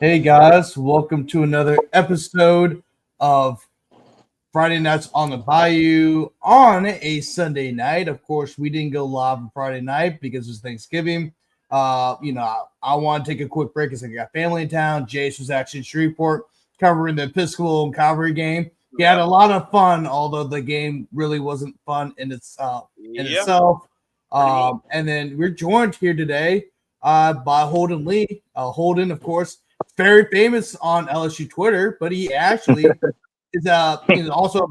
Hey guys, welcome to another episode of Friday Nights on the Bayou on a Sunday night. Of course, we didn't go live on Friday night because it's Thanksgiving. I want to take a quick break because I got family in town. Jace was actually in Shreveport covering the Episcopal and Calvary game. He had a lot of fun, although the game really wasn't fun in itself. And then we're joined here today by Holden Lee. Holden, of course, very famous on LSU Twitter, but he actually is also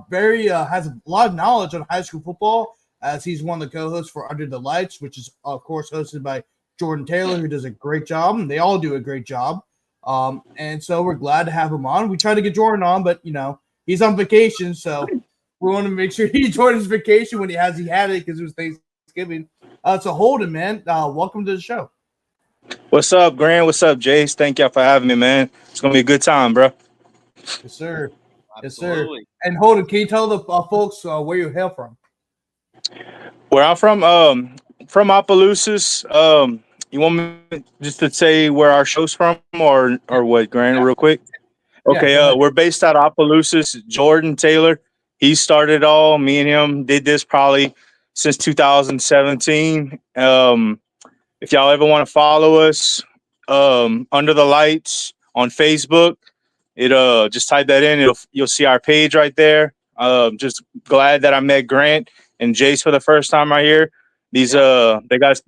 very has a lot of knowledge on high school football, as he's one of the co-hosts for Under the Lights, which is of course hosted by Jordan Taylor, who does a great job, and they all do a great job. And so we're glad to have him on. We tried to get Jordan on, but he's on vacation, so we want to make sure he enjoyed his vacation when he had it because it was Thanksgiving. So Holden, man, welcome to the show. What's up, Grant? What's up, Jace? Thank y'all for having me, man. It's gonna be a good time, bro. Yes, sir. Absolutely. Yes, sir. And Holden, can you tell the folks where you hail from? Where I'm from Opelousas. You want me just to say where our show's from, or what, Grant? Real quick. Okay. We're based out of Opelousas. Jordan Taylor, he started it all. Me and him did this probably since 2017. If y'all ever want to follow us, Under the Lights on Facebook, just type that in. You'll see our page right there. Just glad that I met Grant and Jace for the first time right here. These they got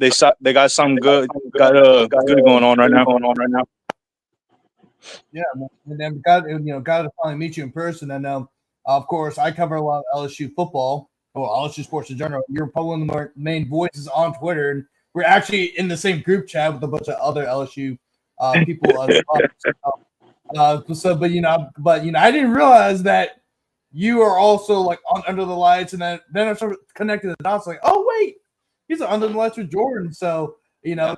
something good going on right now. Yeah, and then glad to finally meet you in person. And of course, I cover a lot of LSU football, or LSU sports in general. You're probably one of the main voices on Twitter, and we're actually in the same group chat with a bunch of other LSU people as well. But I didn't realize that you are also like on Under the Lights, and then I started connecting the dots. Like, oh wait, he's Under the Lights with Jordan. So Yeah,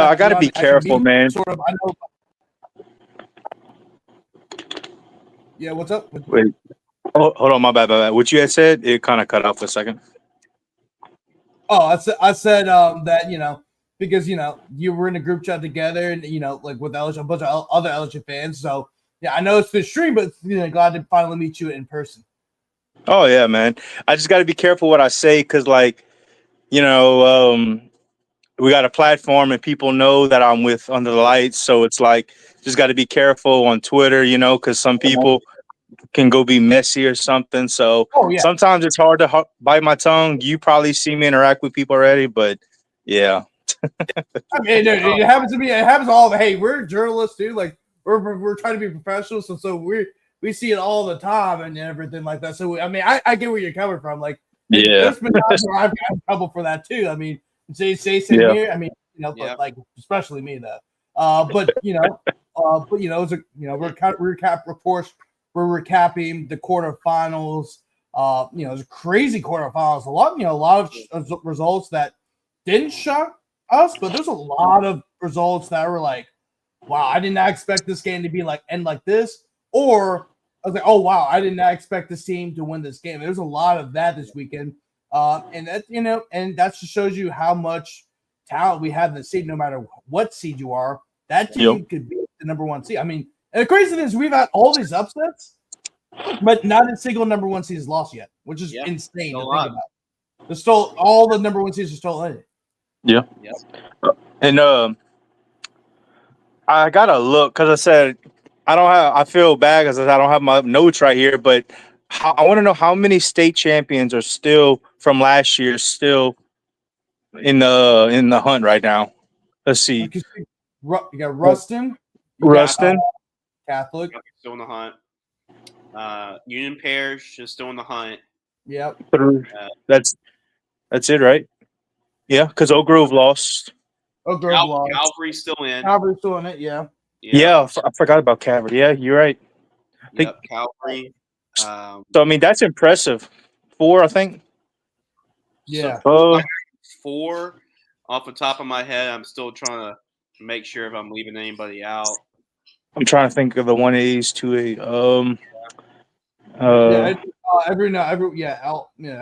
I got to be careful, man. Sort of, I know. Yeah, what's up? Wait, hold on, my bad. What you had said, it kind of cut off for a second. Oh, I said that because you were in a group chat together, and like with LSU, a bunch of other LSU fans. So yeah, I know it's the stream, but glad to finally meet you in person. Oh yeah, man. I just got to be careful what I say because, we got a platform and people know that I'm with Under the Lights, so it's like just got to be careful on Twitter, because some people can go be messy or something. So sometimes it's hard to bite my tongue. You probably see me interact with people already, but yeah. I mean, it happens to me. It happens all. Hey, we're journalists too. Like we're trying to be professionals, so we see it all the time and everything like that. So I mean, I get where you're coming from. Like, there's been times where I've got in trouble for that too. I mean, say here. I mean, but like especially me though. But it's a we're recap reports. We're recapping the quarterfinals. It's a crazy quarterfinals. A lot of results that didn't shock us, but there's a lot of results that were like, wow, I did not expect this game to be end like this. Or I was like, oh wow, I did not expect this team to win this game. There's a lot of that this weekend. And that and that just shows you how much talent we have in the seed, no matter what seed you are. That team could be the number one seed. I mean, and the crazy thing is we've had all these upsets, but not a single number one seed is lost yet, which is insane to think about. There's still all the number one seeds are still in it. Yeah. And I gotta look because I said I feel bad because I don't have my notes right here, but I want to know how many state champions are still from last year still in the hunt right now. Let's see. You got Ruston. Catholic. Still in the hunt. Union Parish is still in the hunt. Yep. That's it, right? Yeah, because Oak Grove lost. Calvary's still in. Calvary's still in it, yeah. Yeah, I forgot about Calvary. Yeah, you're right. Calvary. So, I mean, that's impressive. 4, I think. Yeah. So 4 off the top of my head. I'm still trying to make sure if I'm leaving anybody out. I'm trying to think of the 1As, 2A.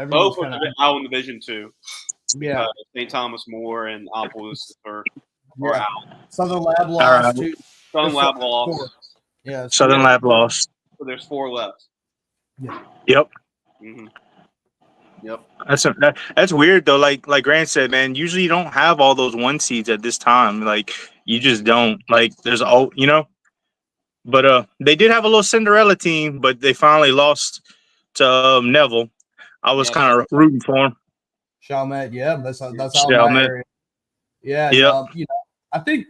Both are out in Division 2. Yeah. St. Thomas More and Opelousas are out. Southern Lab All lost right. to Southern Lab four. lost. Yeah, Southern Lab lost. So there's 4 left. Yep. Mm-hmm. Yep. That's weird though. Like Grant said, man. Usually you don't have all those 1 seeds at this time. Like you just don't. Like there's But they did have a little Cinderella team, but they finally lost to Neville. I was kind of rooting for him. Chalmette, yeah, that's out in my Chalmette. area. Yeah, Yep. I think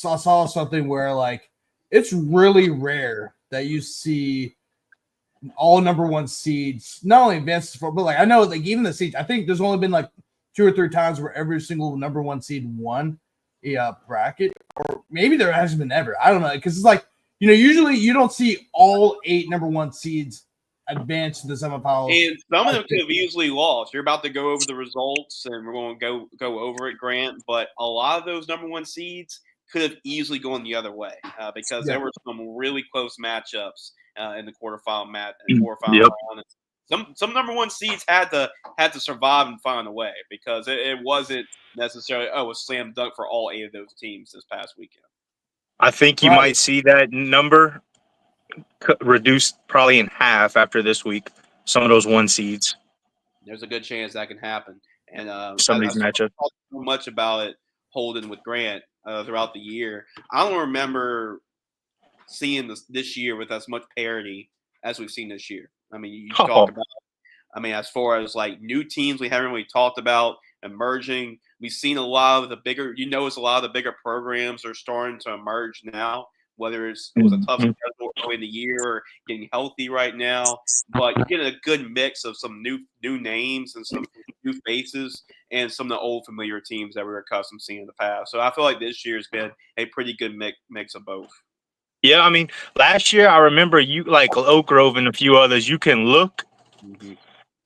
I saw something where like it's really rare that you see all number 1 seeds not only advances for, but like I know like even the seeds. I think there's only been like 2 or 3 times where every single number 1 seed won a bracket, or maybe there hasn't been ever. I don't know, because it's like usually you don't see all 8 number 1 seeds advance to the semifinals. And some of them could have easily lost. You're about to go over the results, and we're going to go over it, Grant. But a lot of those number 1 seeds could have easily gone the other way because there were some really close matchups in the quarterfinal round. Some number 1 seeds had to survive and find a way because it wasn't necessarily a slam dunk for all 8 of those teams this past weekend. I think you might see that number reduced probably in half after this week. Some of those 1 seeds. There's a good chance that can happen. And some of these matchups. Talked so much about it, Holden with Grant throughout the year. I don't remember seeing this year with as much parity as we've seen this year. I mean, you talk about. I mean, as far as like new teams, we haven't really talked about emerging. We've seen a lot of the bigger. It's a lot of the bigger programs are starting to emerge now. Whether it was a tough schedule early in the year or getting healthy right now, but you get a good mix of some new names and some new faces and some of the old familiar teams that we were accustomed to seeing in the past. So I feel like this year's been a pretty good mix of both. Yeah, I mean, last year I remember you like Oak Grove and a few others. You can look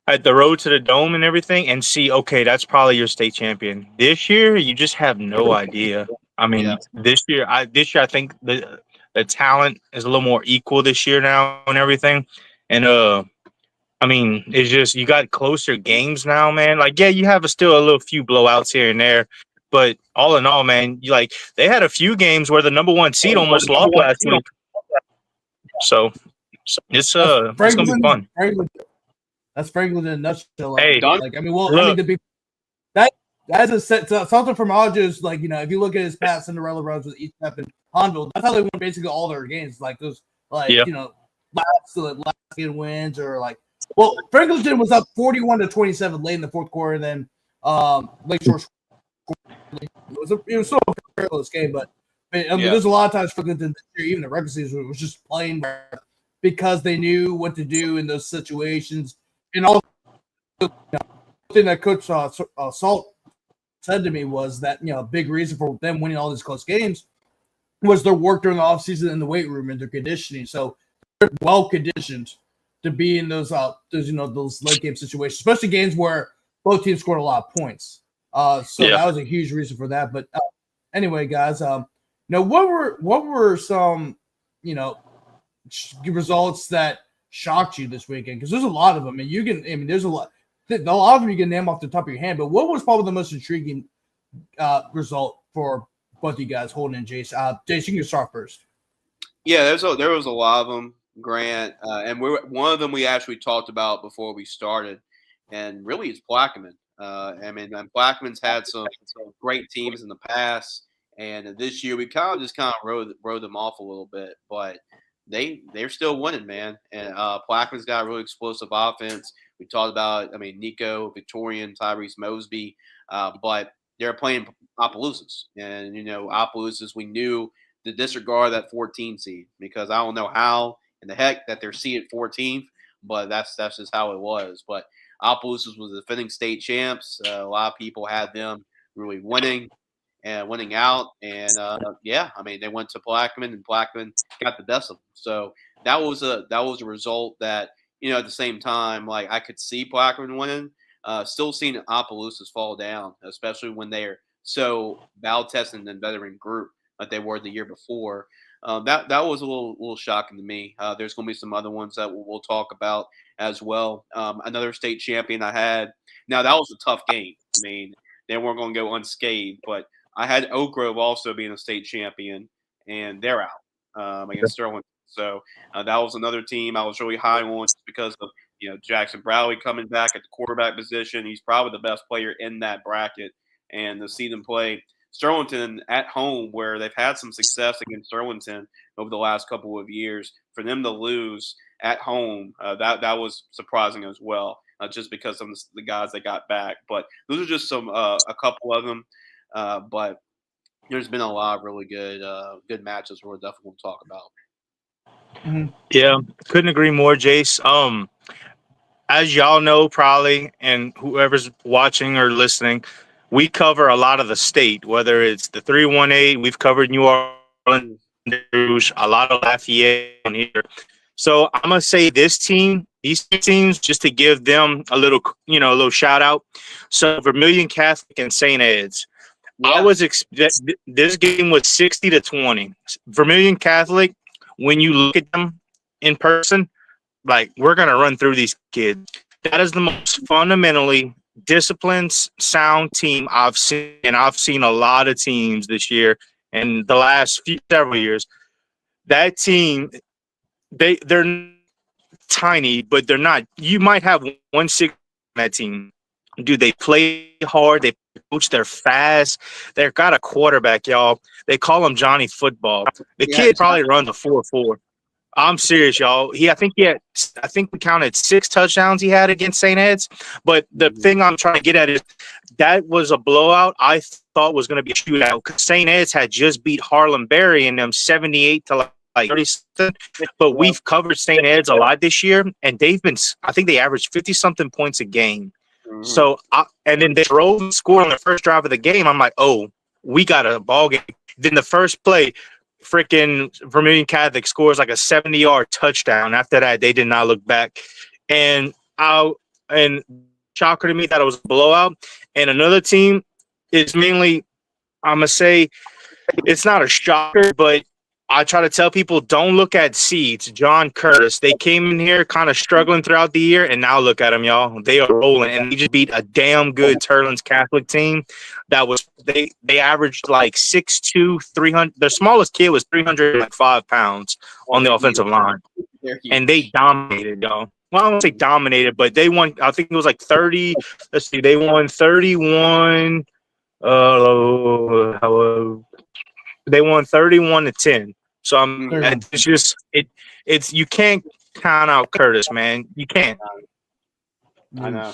at the road to the dome and everything and see, okay, that's probably your state champion. This year, you just have no idea. I mean, this year I think the talent is a little more equal this year now and everything. And I mean, it's just you got closer games now, man. Like, yeah, you have still a little few blowouts here and there, but all in all, man, they had a few games where the number 1 seed almost lost last week. So it's gonna be fun. That's Franklin in a nutshell. Hey, like I mean, that's a set something from Hodges. Like if you look at his past Cinderella runs with East Step and Honville, that's how they won basically all their games. Like those, last game wins or like. Well, Franklinton was up 41-27 late in the fourth quarter, and then Lakeshore. It was still a very close game, but there's a lot of times Franklinton this year, even the regular season, was just playing because they knew what to do in those situations. And also, the thing that Coach Salt said to me was that a big reason for them winning all these close games was their work during the offseason in the weight room and their conditioning. So they're well conditioned to be in those late game situations, especially games where both teams scored a lot of points. That was a huge reason for that. But anyway, guys, what were some results that shocked you this weekend? Because there's a lot of them, and there's a lot of them you can name off the top of your hand. But what was probably the most intriguing result for both you guys, Holden and Jace? Jace, you can start first. Yeah, there was a lot of them, Grant, and one of them we actually talked about before we started, and really it's Plaquemine. Plaquemine's had some great teams in the past, and this year we kind of rode them off a little bit, but they're still winning, man. And Plaquemine's got a really explosive offense. We talked about, Nico, Victorian, Tyrese Mosby, but they're playing Opelousas, and Opelousas, we knew to disregard that 14 seed because I don't know how in the heck that they're seeded 14th, but that's just how it was. But Opelousas was the defending state champs. A lot of people had them really winning out, and they went to Plaquemine, and Plaquemine got the best of them. So that was a result that at the same time, like I could see Plaquemine winning. Still seeing Opelousas fall down, especially when they're so battle tested and veteran group like they were the year before. That was a little shocking to me. There's going to be some other ones that we'll talk about as well. Another state champion I had. Now that was a tough game. They weren't going to go unscathed, but I had Oak Grove also being a state champion, and they're out against Sterling. So that was another team I was really high on just because of Jackson Browley coming back at the quarterback position. He's probably the best player in that bracket, and to see them play Sterlington at home, where they've had some success against Sterlington over the last couple of years, for them to lose at home, that was surprising as well, just because of the guys that got back. But those are just a couple of them. But there's been a lot of really good matches we're definitely going to talk about. Yeah, couldn't agree more, Jace. As y'all know, probably, and whoever's watching or listening, we cover a lot of the state, whether it's the 318, we've covered New Orleans, a lot of Lafayette on here. So I'm gonna say these two teams, just to give them a little shout out. So Vermilion Catholic and St. Ed's. Yeah. I was this game was 60-20. Vermilion Catholic, when you look at them in person, like, we're gonna run through these kids. That is the most fundamentally disciplined, sound team I've seen, and I've seen a lot of teams this year and the last several years. That team, they're tiny, but they're not. You might have 160 on that team. Dude, they play hard. They coach. They're fast. They've got a quarterback, y'all. They call him Johnny Football. The kid probably runs a 4.4. I'm serious, y'all. I think we counted 6 touchdowns he had against St. Ed's. But the thing I'm trying to get at is that was a blowout I thought was going to be a shootout, because St. Ed's had just beat Harlem Berry in them 78 to like 30-something. But we've covered St. Ed's a lot this year, and I think they averaged 50-something points a game. So, and then they drove and scored on the first drive of the game. I'm like, oh, we got a ball game. Then the first play, freaking Vermilion Catholic scores like a 70-yard touchdown. After that, they did not look back. And shocker to me that it was a blowout. And another team is mainly, I'm going to say, it's not a shocker, but I try to tell people, don't look at seeds. John Curtis, they came in here kind of struggling throughout the year, and now look at them, y'all. They are rolling, and they just beat a damn good Turlands Catholic team. That was they averaged like 6'2", 300. Their smallest kid was 305 pounds on the offensive line, and they dominated, y'all. Well, I don't say dominated, but they won. I think it was like 30. Let's see, they won 31. They won 31-10. So it's just it's you can't count out Curtis, man. You can't. I know.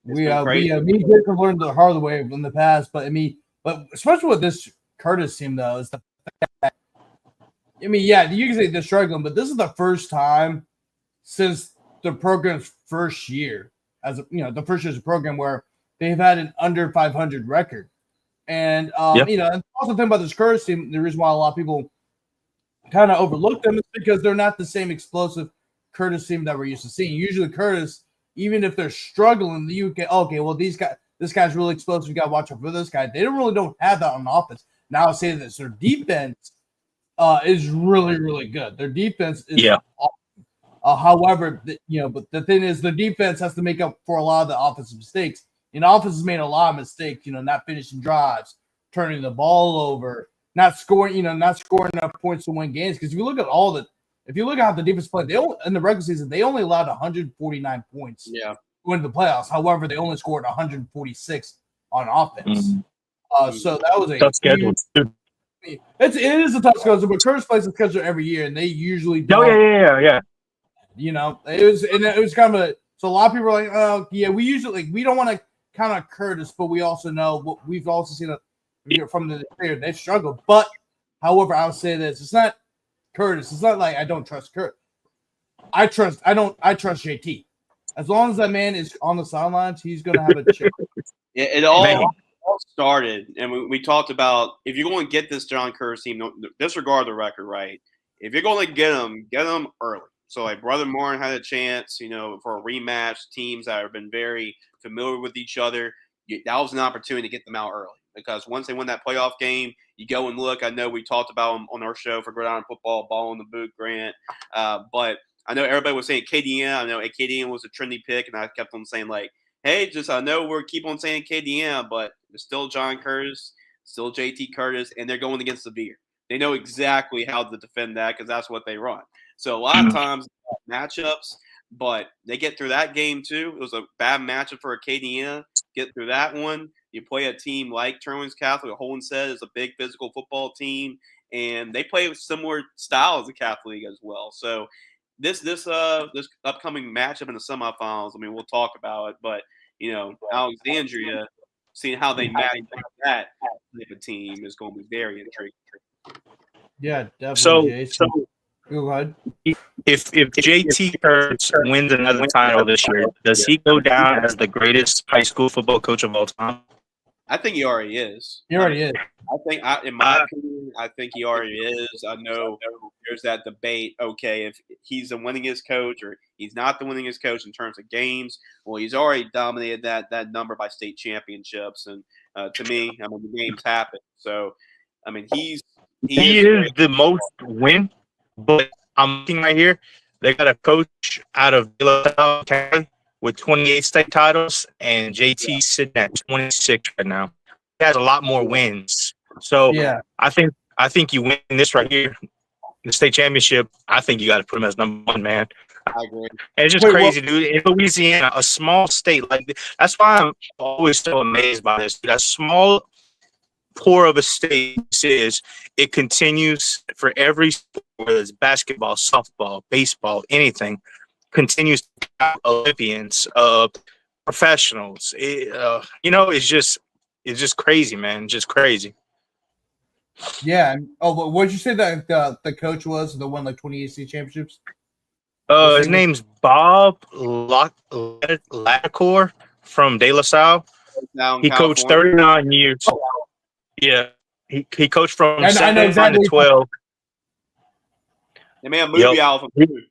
We did learn the hard way in the past, but especially with this Curtis team though, is the fact that, you can say they're struggling, but this is the first time since the program's first year, the first year's program, where they've had an under 500 record. And the awesome thing about this Curtis team, the reason why a lot of people kind of overlook them is because they're not the same explosive Curtis team that we're used to seeing. Usually Curtis, even if they're struggling, you get, okay, well, this guy's really explosive. You got to watch out for this guy. They don't have that on offense. Now I'll say this: their defense is really, really good. Their defense is awesome. However, but the thing is, the defense has to make up for a lot of the offensive mistakes. And offense has made a lot of mistakes, not finishing drives, turning the ball over, not scoring enough points to win games. Because if you look at how the defense played, in the regular season, they only allowed 149 points to win the playoffs. However, they only scored 146 on offense. So that was a tough schedule. It is a tough schedule, but Curtis plays the schedule every year, and they usually don't. Yeah. It was kind of so a lot of people are like, oh yeah, we don't want to count on Curtis, but we also know what we've also seen from the player they've struggled. But however, I'll say this: it's not Curtis. It's not like I don't trust Curtis. I trust JT. As long as that man is on the sidelines, he's going to have a chip. It all started, and we talked about, if you're going to get this John Curtis team, disregard the record, right? If you're going to get them early. So like Brother Morin had a chance, for a rematch. Teams that have been very familiar with each other, that was an opportunity to get them out early, because once they win that playoff game, you go and look. I know we talked about them on our show for Gridiron Football, Ball in the Boot, Grant. But I know everybody was saying KDM. I know KDM was a trendy pick, and I kept on saying, like, hey, I know we're keep on saying KDM, but it's still John Curtis. still JT Curtis, and they're going against Severe. They know exactly how to defend that because that's what they run. So a lot of times matchups, but they get through that game too. It was a bad matchup for Acadiana. Get through that one. You play a team like Turner's Catholic, Holden said, is a big physical football team, and they play with similar styles of Catholic League as well. So this upcoming matchup in the semifinals, I mean, we'll talk about it, but Alexandria, seeing how they match that type of team is going to be very intriguing. Yeah, definitely. So go ahead. If JT Kurtz wins another title this year, does he go down as the greatest high school football coach of all time? I think he already is. He already is. I think, in my opinion, I think he already is. I know there's that debate. Okay, if he's the winningest coach or he's not the winningest coach in terms of games, well, he's already dominated that number by state championships. And to me, I mean, the games happen. So, I mean, he is the most win. But I'm looking right here. They got a coach out of De La Salle County with 28 state titles, and JT's sitting at 26 right now. He has a lot more wins. So I think you win this right here, the state championship. I think you got to put him as number one, man. I agree. And it's just crazy, dude. In Louisiana, a small state like that's why I'm always so amazed by this. That small, poor of a state is, it continues for every sport, whether it's basketball, softball, baseball, anything, continues to have Olympians, professionals. It's just crazy, man. Just crazy. Yeah. Oh, what did you say that the coach was the one like 28 state championships? His name's Bob Lacor from De La Salle. He coached 39 years. Oh, wow. Yeah, he coached from 7 exactly. to 12. They made a movie out of him.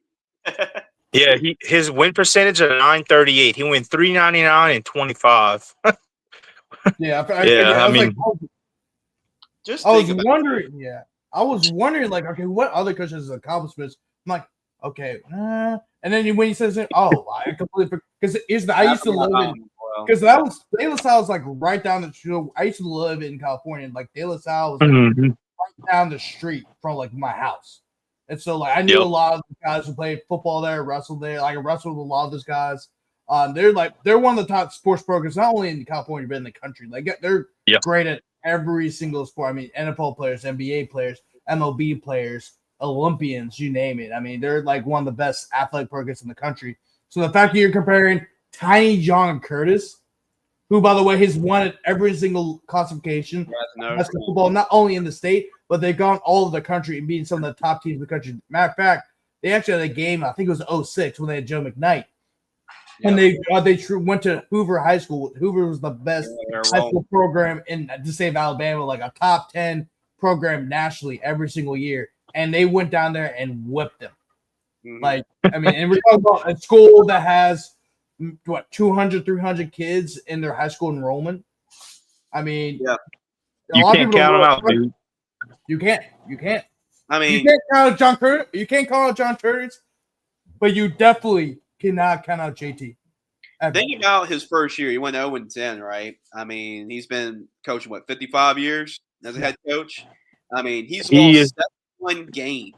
Yeah, his win percentage of 938. He went 399 and 25. Yeah, I mean, I was wondering, like, okay, what other coaches' accomplishments? I'm like, okay, and then when he says it, I completely because I used to live in. Because that was De La Salle was like right down the street. I used to live in California, and like De La Salle was like right down the street from like my house, and so like I knew a lot of the guys who played football there, wrestled there. Like I wrestled with a lot of those guys. They're one of the top sports programs not only in California but in the country. Like they're great at every single sport. I mean, NFL players, NBA players, MLB players, Olympians, you name it. I mean, they're like one of the best athletic programs in the country. So the fact that you're comparing Tiny John Curtis, who, by the way, has won at every single classification football, not only in the state, but they've gone all over the country and beaten some of the top teams in the country. Matter of fact, they actually had a game, I think it was 06, when they had Joe McKnight. And they went to Hoover High School. Hoover was the best high school program in the state of Alabama, like a top 10 program nationally every single year. And they went down there and whipped them. Mm-hmm. Like, I mean, and we're talking about a school that has 200, 300 kids in their high school enrollment. I mean, you can't count them out, dude. You can't. I mean, you can't count out John Curtis. You can't call out John Curtis, but you definitely cannot count out JT. Think about his first year. He went 0-10, right? I mean, he's been coaching 55 years as a head coach. I mean, he's lost 71 games.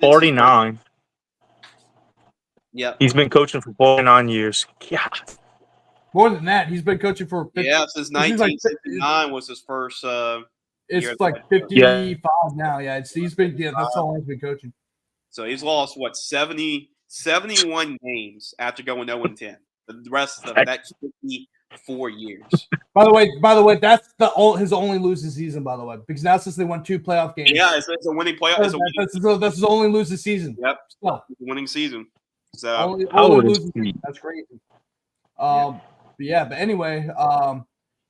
49. Yeah, he's been coaching for 49 years. God. More than that, he's been coaching for 50, since 1969 was his first. It's like 55 now. Yeah, he's been. Yeah, that's how long he's been coaching. So he's lost 71 games after going 0-10. The rest of that 54 years. By the way, that's his only losing season. By the way, because now since they won 2 playoff games, it's a winning playoff. That's his only losing season. Yep, it's a winning season. So only losing season. That's crazy. But anyway, by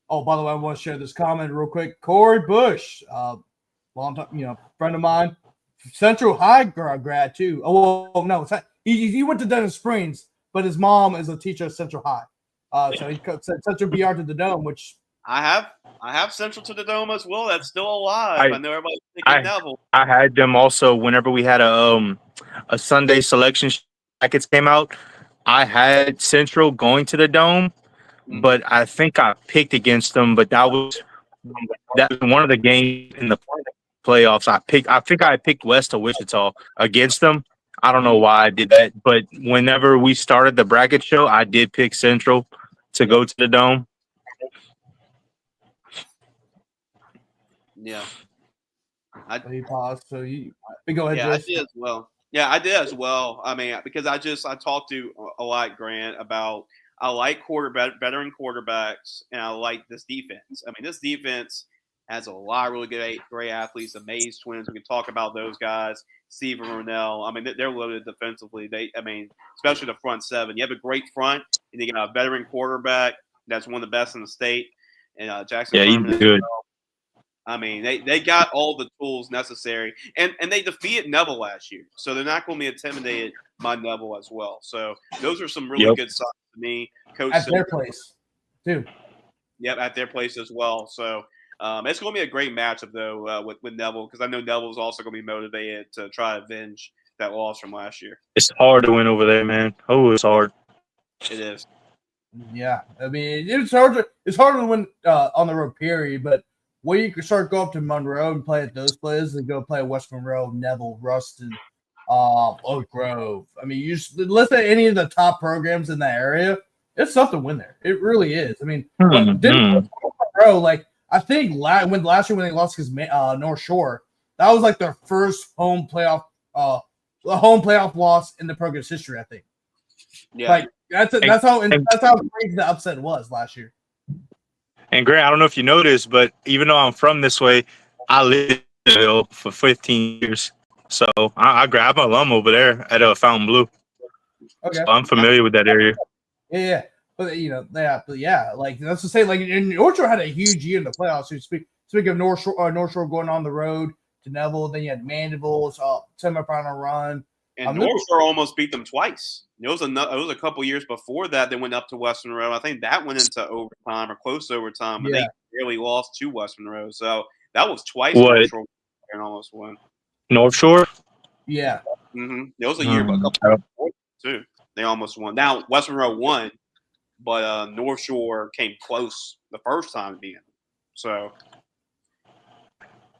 the way, I want to share this comment real quick. Corey Bush, long time, friend of mine, Central High grad too. No, he went to Dennis Springs, but his mom is a teacher at Central High. So he sent Central BR to the Dome, which I have Central to the Dome as well. That's still alive. I know everybody's thinking Neville. I had them also whenever we had a Sunday selection brackets came out. I had Central going to the Dome, but I think I picked against them. But that was that was one of the games in the playoffs. I think I picked West of Wichita against them. I don't know why I did that, but whenever we started the bracket show, I did pick Central to go to the Dome. Yeah. He paused, so go ahead, Yeah, Jace. I did as well. Yeah, I did as well. I mean, because I talked to a lot, Grant, about I like veteran quarterbacks, and I like this defense. I mean, this defense has a lot of really great athletes. The Mays twins, we can talk about those guys. Steve and Ronell. I mean, they're loaded defensively. Especially the front seven. You have a great front, and you got a veteran quarterback that's one of the best in the state, and Jackson. Yeah, Furman he's good. I mean, they got all the tools necessary, and they defeated Neville last year, so they're not going to be intimidated by Neville as well. So those are some really good signs to me. Coach at their place, too. Yep, at their place as well. So it's going to be a great matchup though with Neville, because I know Neville's also going to be motivated to try to avenge that loss from last year. It's hard to win over there, man. Oh, it's hard. It is. Yeah, I mean, it's hard to win on the road, period. But when you can start go up to Monroe and play at those places, and go play at West Monroe, Neville, Ruston, Oak Grove. I mean, you just listen to any of the top programs in that area. It's tough to win there. It really is. I mean, Monroe, like I think last year when they lost against North Shore, that was like their first home playoff loss in the program's history. I think. Yeah. Like that's how crazy the upset was last year. And Grant, I don't know if you know this, but even though I'm from this way, I lived in Ville for 15 years. So I'm an alum over there at Fountain Blue. Okay. So I'm familiar with that area. Yeah. But like that's to say, like North Shore had a huge year in the playoffs. So speak of North Shore going on the road to Neville, then you had Mandeville's semifinal run. And North Shore almost beat them twice. It was a couple years before that. They went up to West Monroe. I think that went into overtime or close to overtime, but they barely lost to West Monroe. So that was twice North Shore and almost won. North Shore? Yeah. Mm-hmm. There was a year, but a couple before too. They almost won. Now West Monroe won, but North Shore came close the first time being. So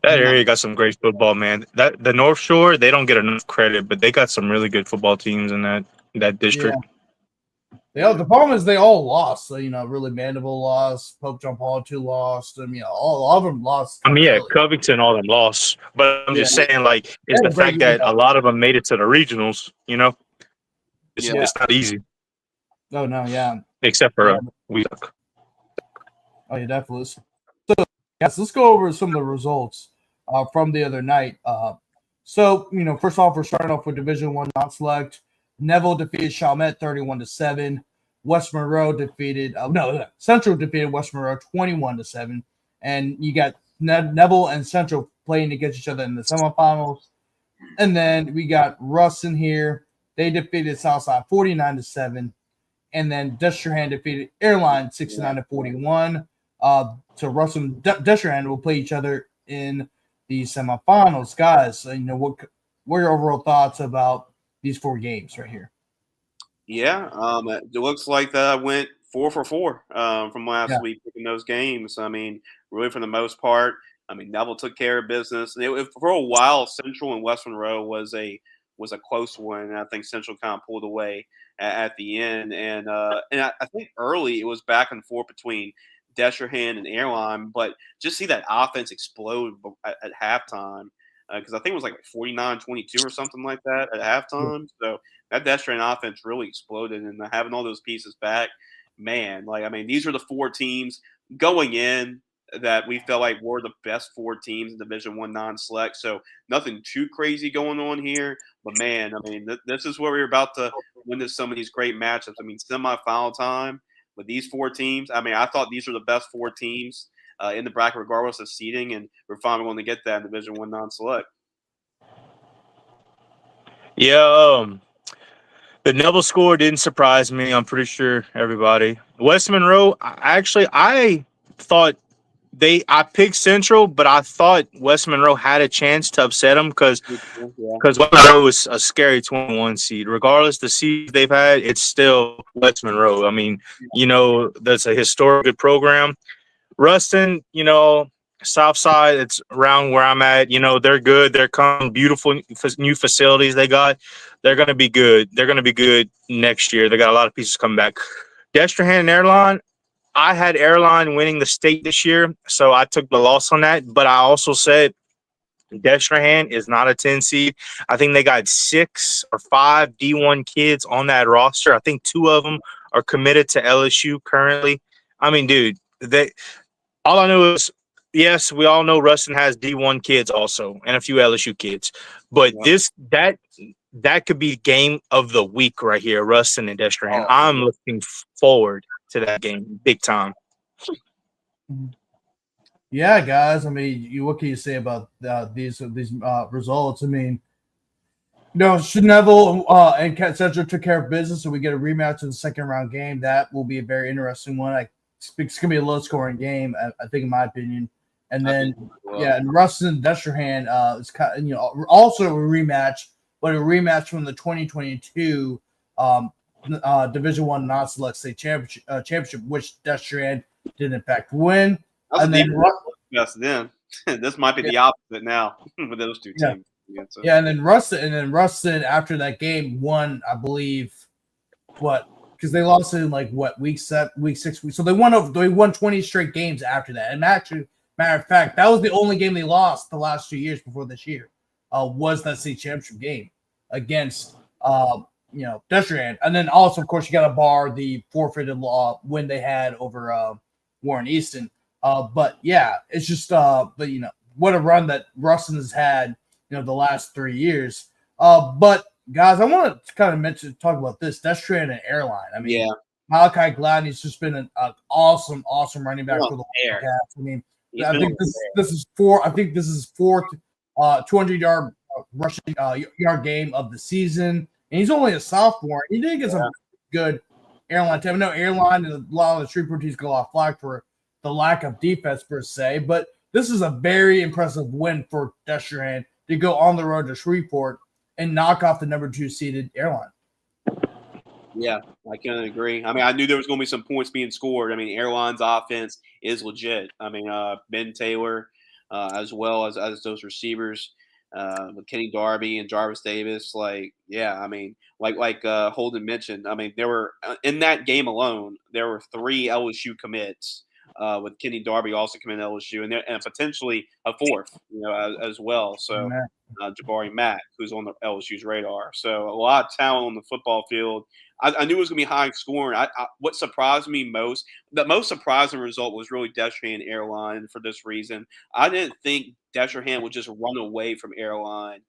that area got some great football, man. The North Shore, they don't get enough credit, but they got some really good football teams in that district. Yeah. The problem is they all lost. So, really Mandeville lost, Pope John Paul II lost. I mean, all of them lost. I mean, yeah, Covington, all them lost. But I'm just saying, like, it's the fact that a lot of them made it to the regionals, It's not easy. Oh, no, yeah. Except for we. Oh, yeah, definitely. So, yes, let's go over some of the results from the other night. First off, we're starting off with Division I non-select. Neville defeated Chalmette 31-7. West Monroe Central defeated West Monroe 21-7. And you got Neville and Central playing against each other in the semifinals. And then we got Ruston here. They defeated Southside 49-7. And then Destrehan defeated Airline 69-41. So Ruston Destrehan will play each other in the semifinals. Guys, what are your overall thoughts about these 4 games right here? Yeah, it looks like that I went 4 for 4 from last week picking those games. I mean, really for the most part, Neville took care of business. For a while, Central and West Monroe was a close one, and I think Central kind of pulled away at the end. And I think early it was back and forth between Destrehan and Airline, but just see that offense explode at halftime. Because I think it was like 49-22 or something like that at halftime. So that Destrehan offense really exploded, and having all those pieces back, man, these are the 4 teams going in that we felt like were the best 4 teams in Division I non-select. So nothing too crazy going on here. But, man, this is where we're about to win some of these great matchups. Semifinal time with these 4 teams. I thought these were the best 4 teams in the bracket regardless of seeding, and we're finally going to get that in Division I non-select. Yeah, the Neville score didn't surprise me. I'm pretty sure everybody. West Monroe, I thought I picked Central, but I thought West Monroe had a chance to upset them because West Monroe was a scary 21 seed. Regardless the seed they've had, it's still West Monroe. That's a historic good program. Ruston, South Side, it's around where I'm at. They're good. They're coming beautiful new facilities they got. They're going to be good. They're going to be good next year. They got a lot of pieces coming back. Destrehan and Airline, I had Airline winning the state this year, so I took the loss on that. But I also said Destrehan is not a 10 seed. I think they got 6 or 5 D1 kids on that roster. I think 2 of them are committed to LSU currently. I mean, dude, all I know is, yes, we all know Ruston has D1 kids also and a few LSU kids. But that could be game of the week right here, Ruston and Destrehan. I'm looking forward to that game big time. Yeah, guys. I mean, what can you say about these results? I mean, Neville and Central took care of business, so we get a rematch in the second round game. That will be a very interesting one. It's going to be a low scoring game, I think, in my opinion. And then, and Ruston and Destrehan is kind of, also a rematch, but a rematch from the 2022 Division I non-select state championship, which Destrehan did in fact win. And then this might be the opposite now with those two teams. And then Ruston after that game won, I believe, because they lost in week 6. So they won 20 straight games after that. And actually, matter of fact, that was the only game they lost the last 2 years before this year. Was that state championship game against Destrehan. And then also, of course, you got to bar the forfeited win they had over Warren Easton. But yeah, it's just what a run that Ruston has had, the last 3 years. But guys, I want to kind of talk about this. Destrehan and Airline. I mean, Malachi Gladney's just been an awesome running back for the Wildcats. I mean, I think this is fourth 200-yard rushing yard game of the season, and he's only a sophomore. He did get some good Airline time. I know Airline and a lot of the Shreveport teams got a lot of flack for the lack of defense per se, but this is a very impressive win for Destrehan to go on the road to Shreveport and knock off the number 2 seeded Airline. Yeah, I can agree. I mean, I knew there was going to be some points being scored. I mean, Airline's offense is legit. I mean, Ben Taylor, as well as those receivers, with Kenny Darby and Jarvis Davis. Like Holden mentioned, I mean, there were in that game alone, there were 3 LSU commits. With Kenny Darby also coming to LSU, and potentially a 4th, as well. So Jabari Mack, who's on the LSU's radar. So a lot of talent on the football field. I knew it was going to be high scoring. What surprised me most, the most surprising result was really Destrehan Airline for this reason. I didn't think Destrehan would just run away from Airline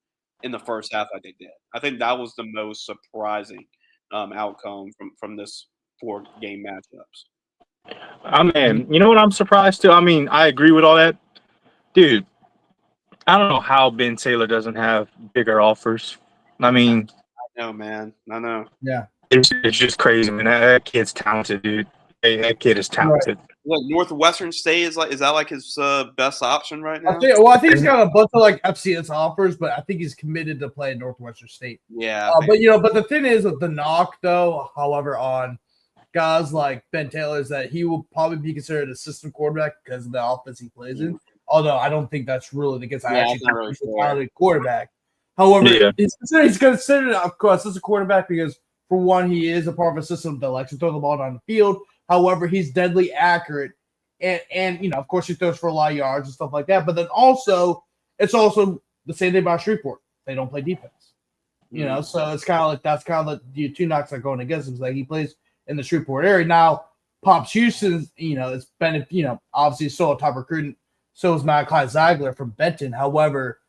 in the first half like they did. I think that was the most surprising outcome from this 4-game matchups. I mean, you know what I'm surprised to? I mean, I agree with all that. Dude, I don't know how Ben Taylor doesn't have bigger offers. I mean, I know, man. I know. Yeah. It's just crazy, man. That kid's talented, dude. That kid is talented. Right. Look, Northwestern State is that his best option right now? I think he's got a bunch of FCS offers, but I think he's committed to play at Northwestern State. Yeah. But the thing is with the knock though, however, on guys like Ben Taylor is that he will probably be considered a system quarterback because of the offense he plays in. Although I don't think that's really the case. Really quarterback. However, he's considered, of course, as a quarterback because for one, he is a part of a system that likes to throw the ball down the field. However, he's deadly accurate, and of course, he throws for a lot of yards and stuff like that. But then also, it's also the same thing about Shreveport. They don't play defense. So it's kind of that's kind of the 2 knocks that are going against him. It's like he plays in the Shreveport area. Now, Pops Houston, it's been, obviously still a top recruiting. So is Malachi Ziegler from Benton. However,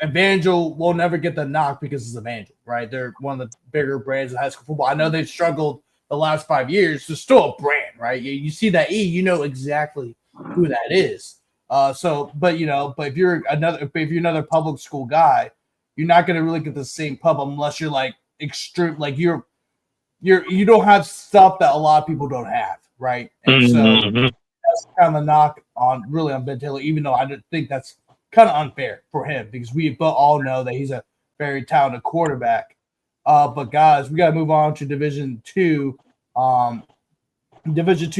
Evangel will never get the knock because it's Evangel, right? They're one of the bigger brands in high school football. I know they've struggled the last 5 years. It's still a brand, right? You see that E, you know exactly who that is. But if you're another public school guy, you're not going to really get the same pub unless you're extreme, you don't have stuff that a lot of people don't have, right? And so that's kind of a knock on Ben Taylor, even though I think that's kind of unfair for him because we all know that he's a very talented quarterback. But guys, we got to move on to Division II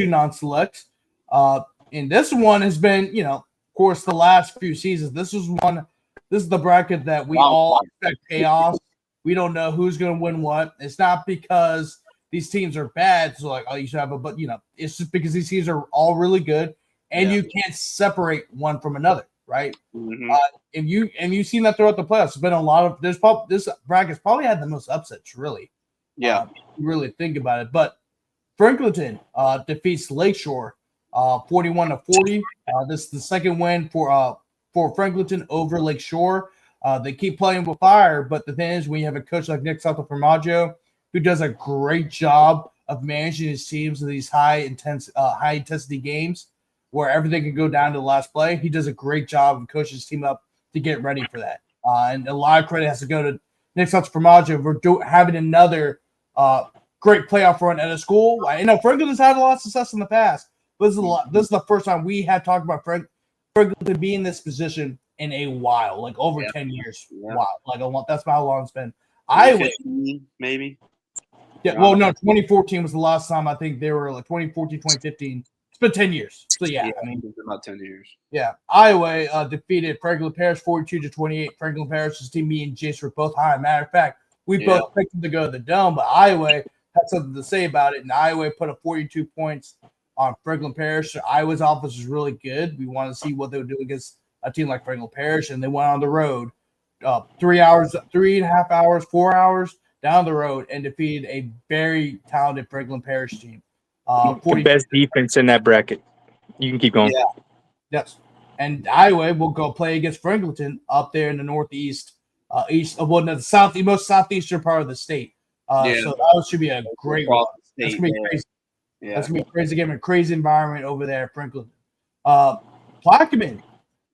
non-select. And this one has been, of course, the last few seasons. This is the bracket that we all expect chaos. We don't know who's going to win what. It's not because these teams are bad. So like, oh, you should have but it's just because these teams are all really good, and you can't separate one from another, right? Mm-hmm. And you've seen that throughout the playoffs. There's been a lot of this bracket's probably had the most upsets, really. Yeah, really think about it. But Franklinton defeats Lakeshore 41-40. This is the second win for Franklinton over Lakeshore. They keep playing with fire, but the thing is, when you have a coach like Nick Santoformaggio, who does a great job of managing his teams in these high intensity games where everything can go down to the last play, he does a great job of coaching his team up to get ready for that. And a lot of credit has to go to Nick Santoformaggio for having another great playoff run at a school. I know Franklinton's had a lot of success in the past. This is the first time we have talked about Franklinton being in this position in a while, like over 10 years. Yeah. Wow, that's about how long it's been. Maybe. Yeah, well, no, 2014 was the last time I think they were like 2014, 2015. It's been 10 years. So I mean, it's about 10 years. Yeah, Iowa defeated Franklin Parish 42-28. Franklin Parish's team, me and Jace were both high. Matter of fact, we both picked them to go to the Dome, but Iowa had something to say about it, and Iowa put up 42 points on Franklin Parish. So Iowa's offense is really good. We want to see what they would do against a team like Franklin Parish, and they went on the road 3.5 hours, 4 hours down the road and defeated a very talented Franklin Parish team. The best defense in that bracket. You can keep going. Yeah. Yes. And Iowa will go play against Franklinton up there in the northeast, the most southeastern part of the state. So that should be a great one. That's gonna be crazy. Yeah. That's gonna be a crazy game, a crazy environment over there at Franklin. Plaquemine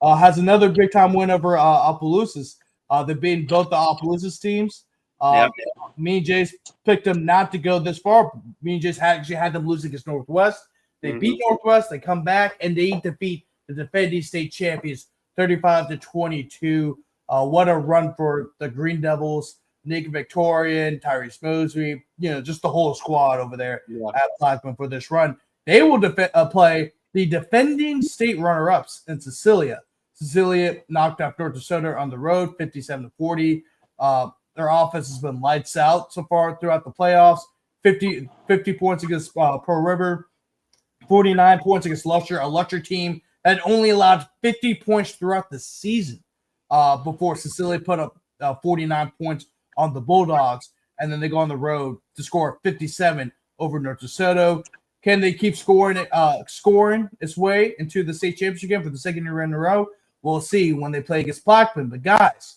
has another big time win over Opelousas. They've beaten both the Opelousas teams. Me and Jace picked them not to go this far. Me and Jace actually had them lose against Northwest. They beat Northwest. They come back and they defeat the defending state champions 35-22. What a run for the Green Devils, Nick Victorian, Tyrese Mosby, just the whole squad over there at Plaquemine for this run. They will play the defending state runner-ups in Cecilia. Cecilia knocked off North Dakota on the road 57-40. Their offense has been lights out so far throughout the playoffs. 50 points against Pearl River, 49 points against Lusher, a Lusher team that only allowed 50 points throughout the season before Cecilia put up 49 points on the Bulldogs, and then they go on the road to score 57 over North DeSoto. Can they keep scoring its way into the state championship game for the second year in a row? We'll see when they play against Plaquemine. But guys,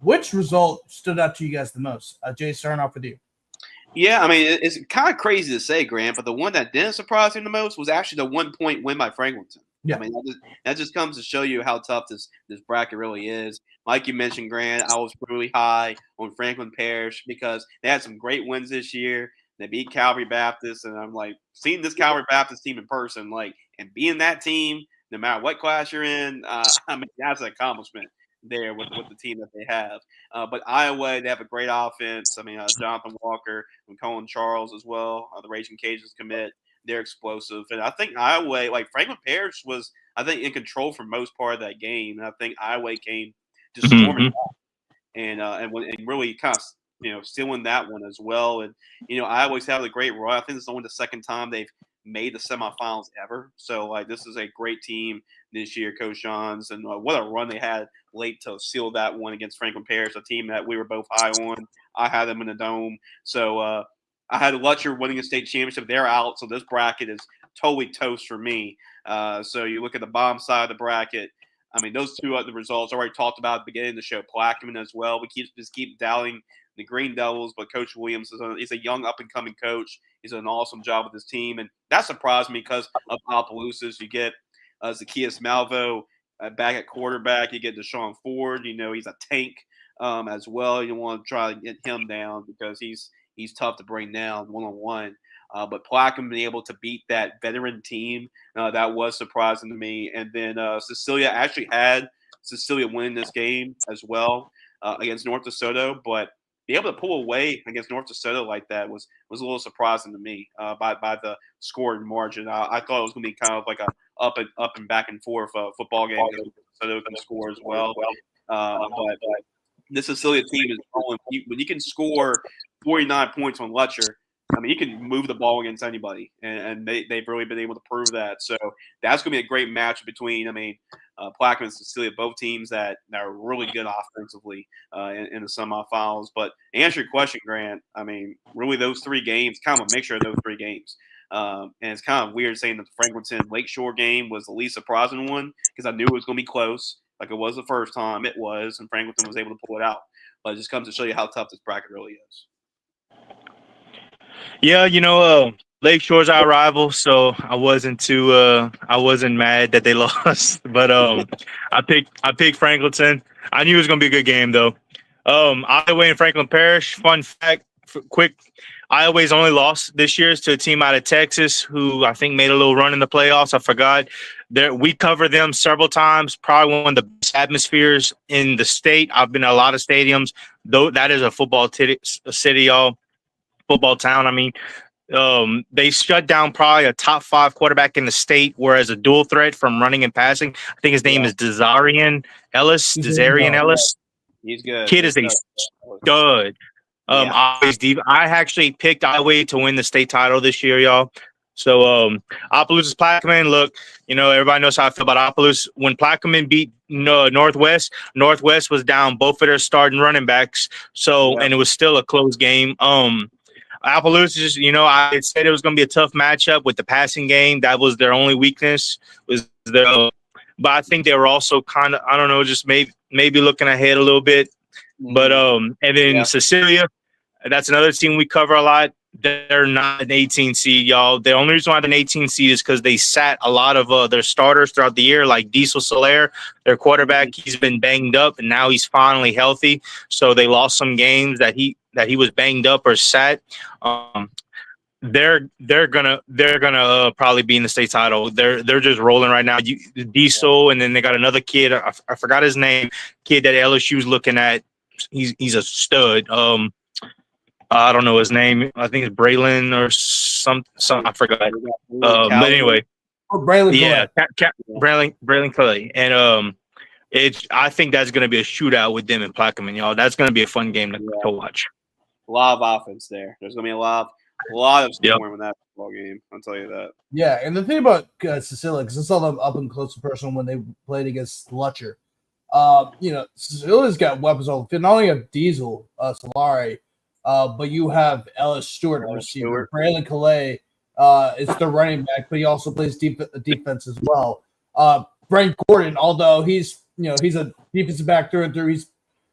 which result stood out to you guys the most? Jay, starting off with you. Yeah, I mean, it's kind of crazy to say, Grant, but the one that didn't surprise me the most was actually the 1 point win by Franklinton. Yeah. I mean, that just comes to show you how tough this bracket really is. Like you mentioned, Grant, I was really high on Franklin Parish because they had some great wins this year. They beat Calvary Baptist, and I'm like, seeing this Calvary Baptist team in person, and being that team, no matter what class you're in, I mean, that's an accomplishment there with the team that they have. But Iowa, they have a great offense. I mean, Jonathan Walker and Colin Charles as well. The Raging Cajuns commit. They're explosive. And I think Iowa, Franklin Parish was, I think, in control for most part of that game. And I think Iowa came just storming up and really kind of, stealing that one as well. And, Iowa's had a great run. I think it's only the second time they've made the semifinals ever. So, this is a great team this year, Coach Johns. And what a run they had late to seal that one against Franklin Parish, a team that we were both high on. I had them in the Dome. So, I had Lutcher winning a state championship. They're out. So, this bracket is totally toast for me. So, you look at the bottom side of the bracket. I mean, those two other results I already talked about at the beginning of the show. Plaquemine as well. We keep doubting the Green Devils, but Coach Williams is a young up-and-coming coach. He's done an awesome job with his team, and that surprised me because of Opelousas. You get Zacchaeus Malvo back at quarterback. You get Deshaun Ford. He's a tank as well. You want to try to get him down because he's tough to bring down one-on-one. But Plaquemine being able to beat that veteran team, that was surprising to me. And then Cecilia actually had Cecilia win this game as well against North DeSoto, but be able to pull away against North DeSoto like that was a little surprising to me by the scoring margin. I thought it was going to be kind of like a up and back and forth football game, so they can score as well. But this Cecilia team is when you can score 49 points on Letcher. I mean, you can move the ball against anybody, and they've really been able to prove that. So that's going to be a great match between, Plaquemine and Cecilia, both teams that are really good offensively in the semifinals. But to answer your question, Grant, I mean, really those 3 games, kind of a mixture of those 3 games. And it's kind of weird saying that the Franklinton Lakeshore game was the least surprising one because I knew it was going to be close, like it was the first time it was, and Franklinton was able to pull it out. But it just comes to show you how tough this bracket really is. Yeah, Lakeshore's our rival, so I wasn't mad that they lost. But I picked Franklinton. I knew it was gonna be a good game though. Iowa and Franklin Parish. Fun fact, quick. Iowa's only lost this year to a team out of Texas who I think made a little run in the playoffs. I forgot. We covered them several times. Probably one of the best atmospheres in the state. I've been to a lot of stadiums. Though that is a football city, y'all. Football town. I mean, they shut down probably a top 5 quarterback in the state, whereas a dual threat from running and passing. I think his name is Desarian Ellis. He's good. Kid is a stud. I actually picked Iowa to win the state title this year, y'all. So Opelousas Plaquemine, look, everybody knows how I feel about Opelousas. When Plaquemine beat Northwest was down both of their starting running backs. So and it was still a close game. Opelousas, I said it was going to be a tough matchup with the passing game. That was their only weakness. But I think they were also kind of, I don't know, just maybe looking ahead a little bit. But and then Cecilia, that's another team we cover a lot. They're not an 18 seed, y'all. The only reason why they're an 18 seed is because they sat a lot of their starters throughout the year, like Diesel Soler, their quarterback. He's been banged up, and now he's finally healthy. So they lost some games that he was banged up or sat. They're gonna probably be in the state title. They're just rolling right now. Diesel, and then they got another kid. I forgot his name. Kid that LSU's looking at. He's a stud. I don't know his name. I think it's Braylon or some. I forgot. But anyway, Braylon. Braylon Clay, and I think that's going to be a shootout with them and Plaquemine, y'all. That's going to be a fun game to watch. A lot of offense there. There's going to be a lot of scoring in that football game. I'll tell you that. Yeah, and the thing about Cecilia, because I saw them up and close in person when they played against Letcher. Cecilia's got weapons on the field. Not only have Diesel Solari, but you have Ellis Stewart, receiver. Braylon Calais is the running back, but he also plays defense as well. Brent Gordon, although he's a defensive back through and through, he's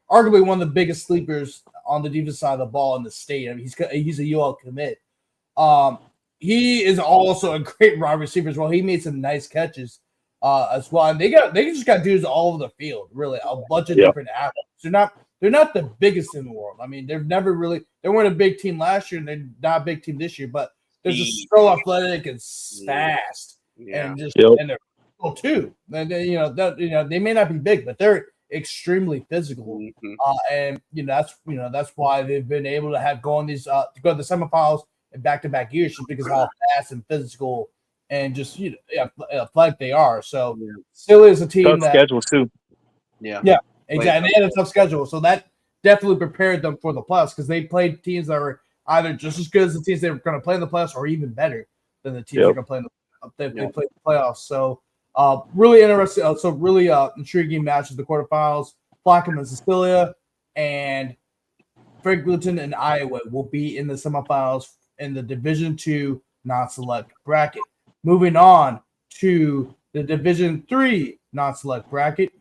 arguably one of the biggest sleepers on the defensive side of the ball in the state. I mean, he's a UL commit. He is also a great wide receiver as well. He made some nice catches as well. And they just got dudes all over the field, really, a bunch of different athletes. They're not the biggest in the world. I mean, they weren't a big team last year, and they're not a big team this year, but they're just so athletic and fast, and they're physical too. And they may not be big, but they're extremely physical. And that's why they've been able to go to the semifinals in back-to-back years, just because of how fast and physical and just athletic they are. So still is a team that schedule too. Yeah. Exactly. They had a tough schedule, so that definitely prepared them for the playoffs because they played teams that were either just as good as the teams they were going to play in the playoffs or even better than the teams they're going to play in they played the playoffs. So really interesting. Really intriguing match of the quarterfinals. Plaquemine and Cecilia and Franklinton and Iowa will be in the semifinals in the Division II non-select bracket. Moving on to the Division III non-select bracket.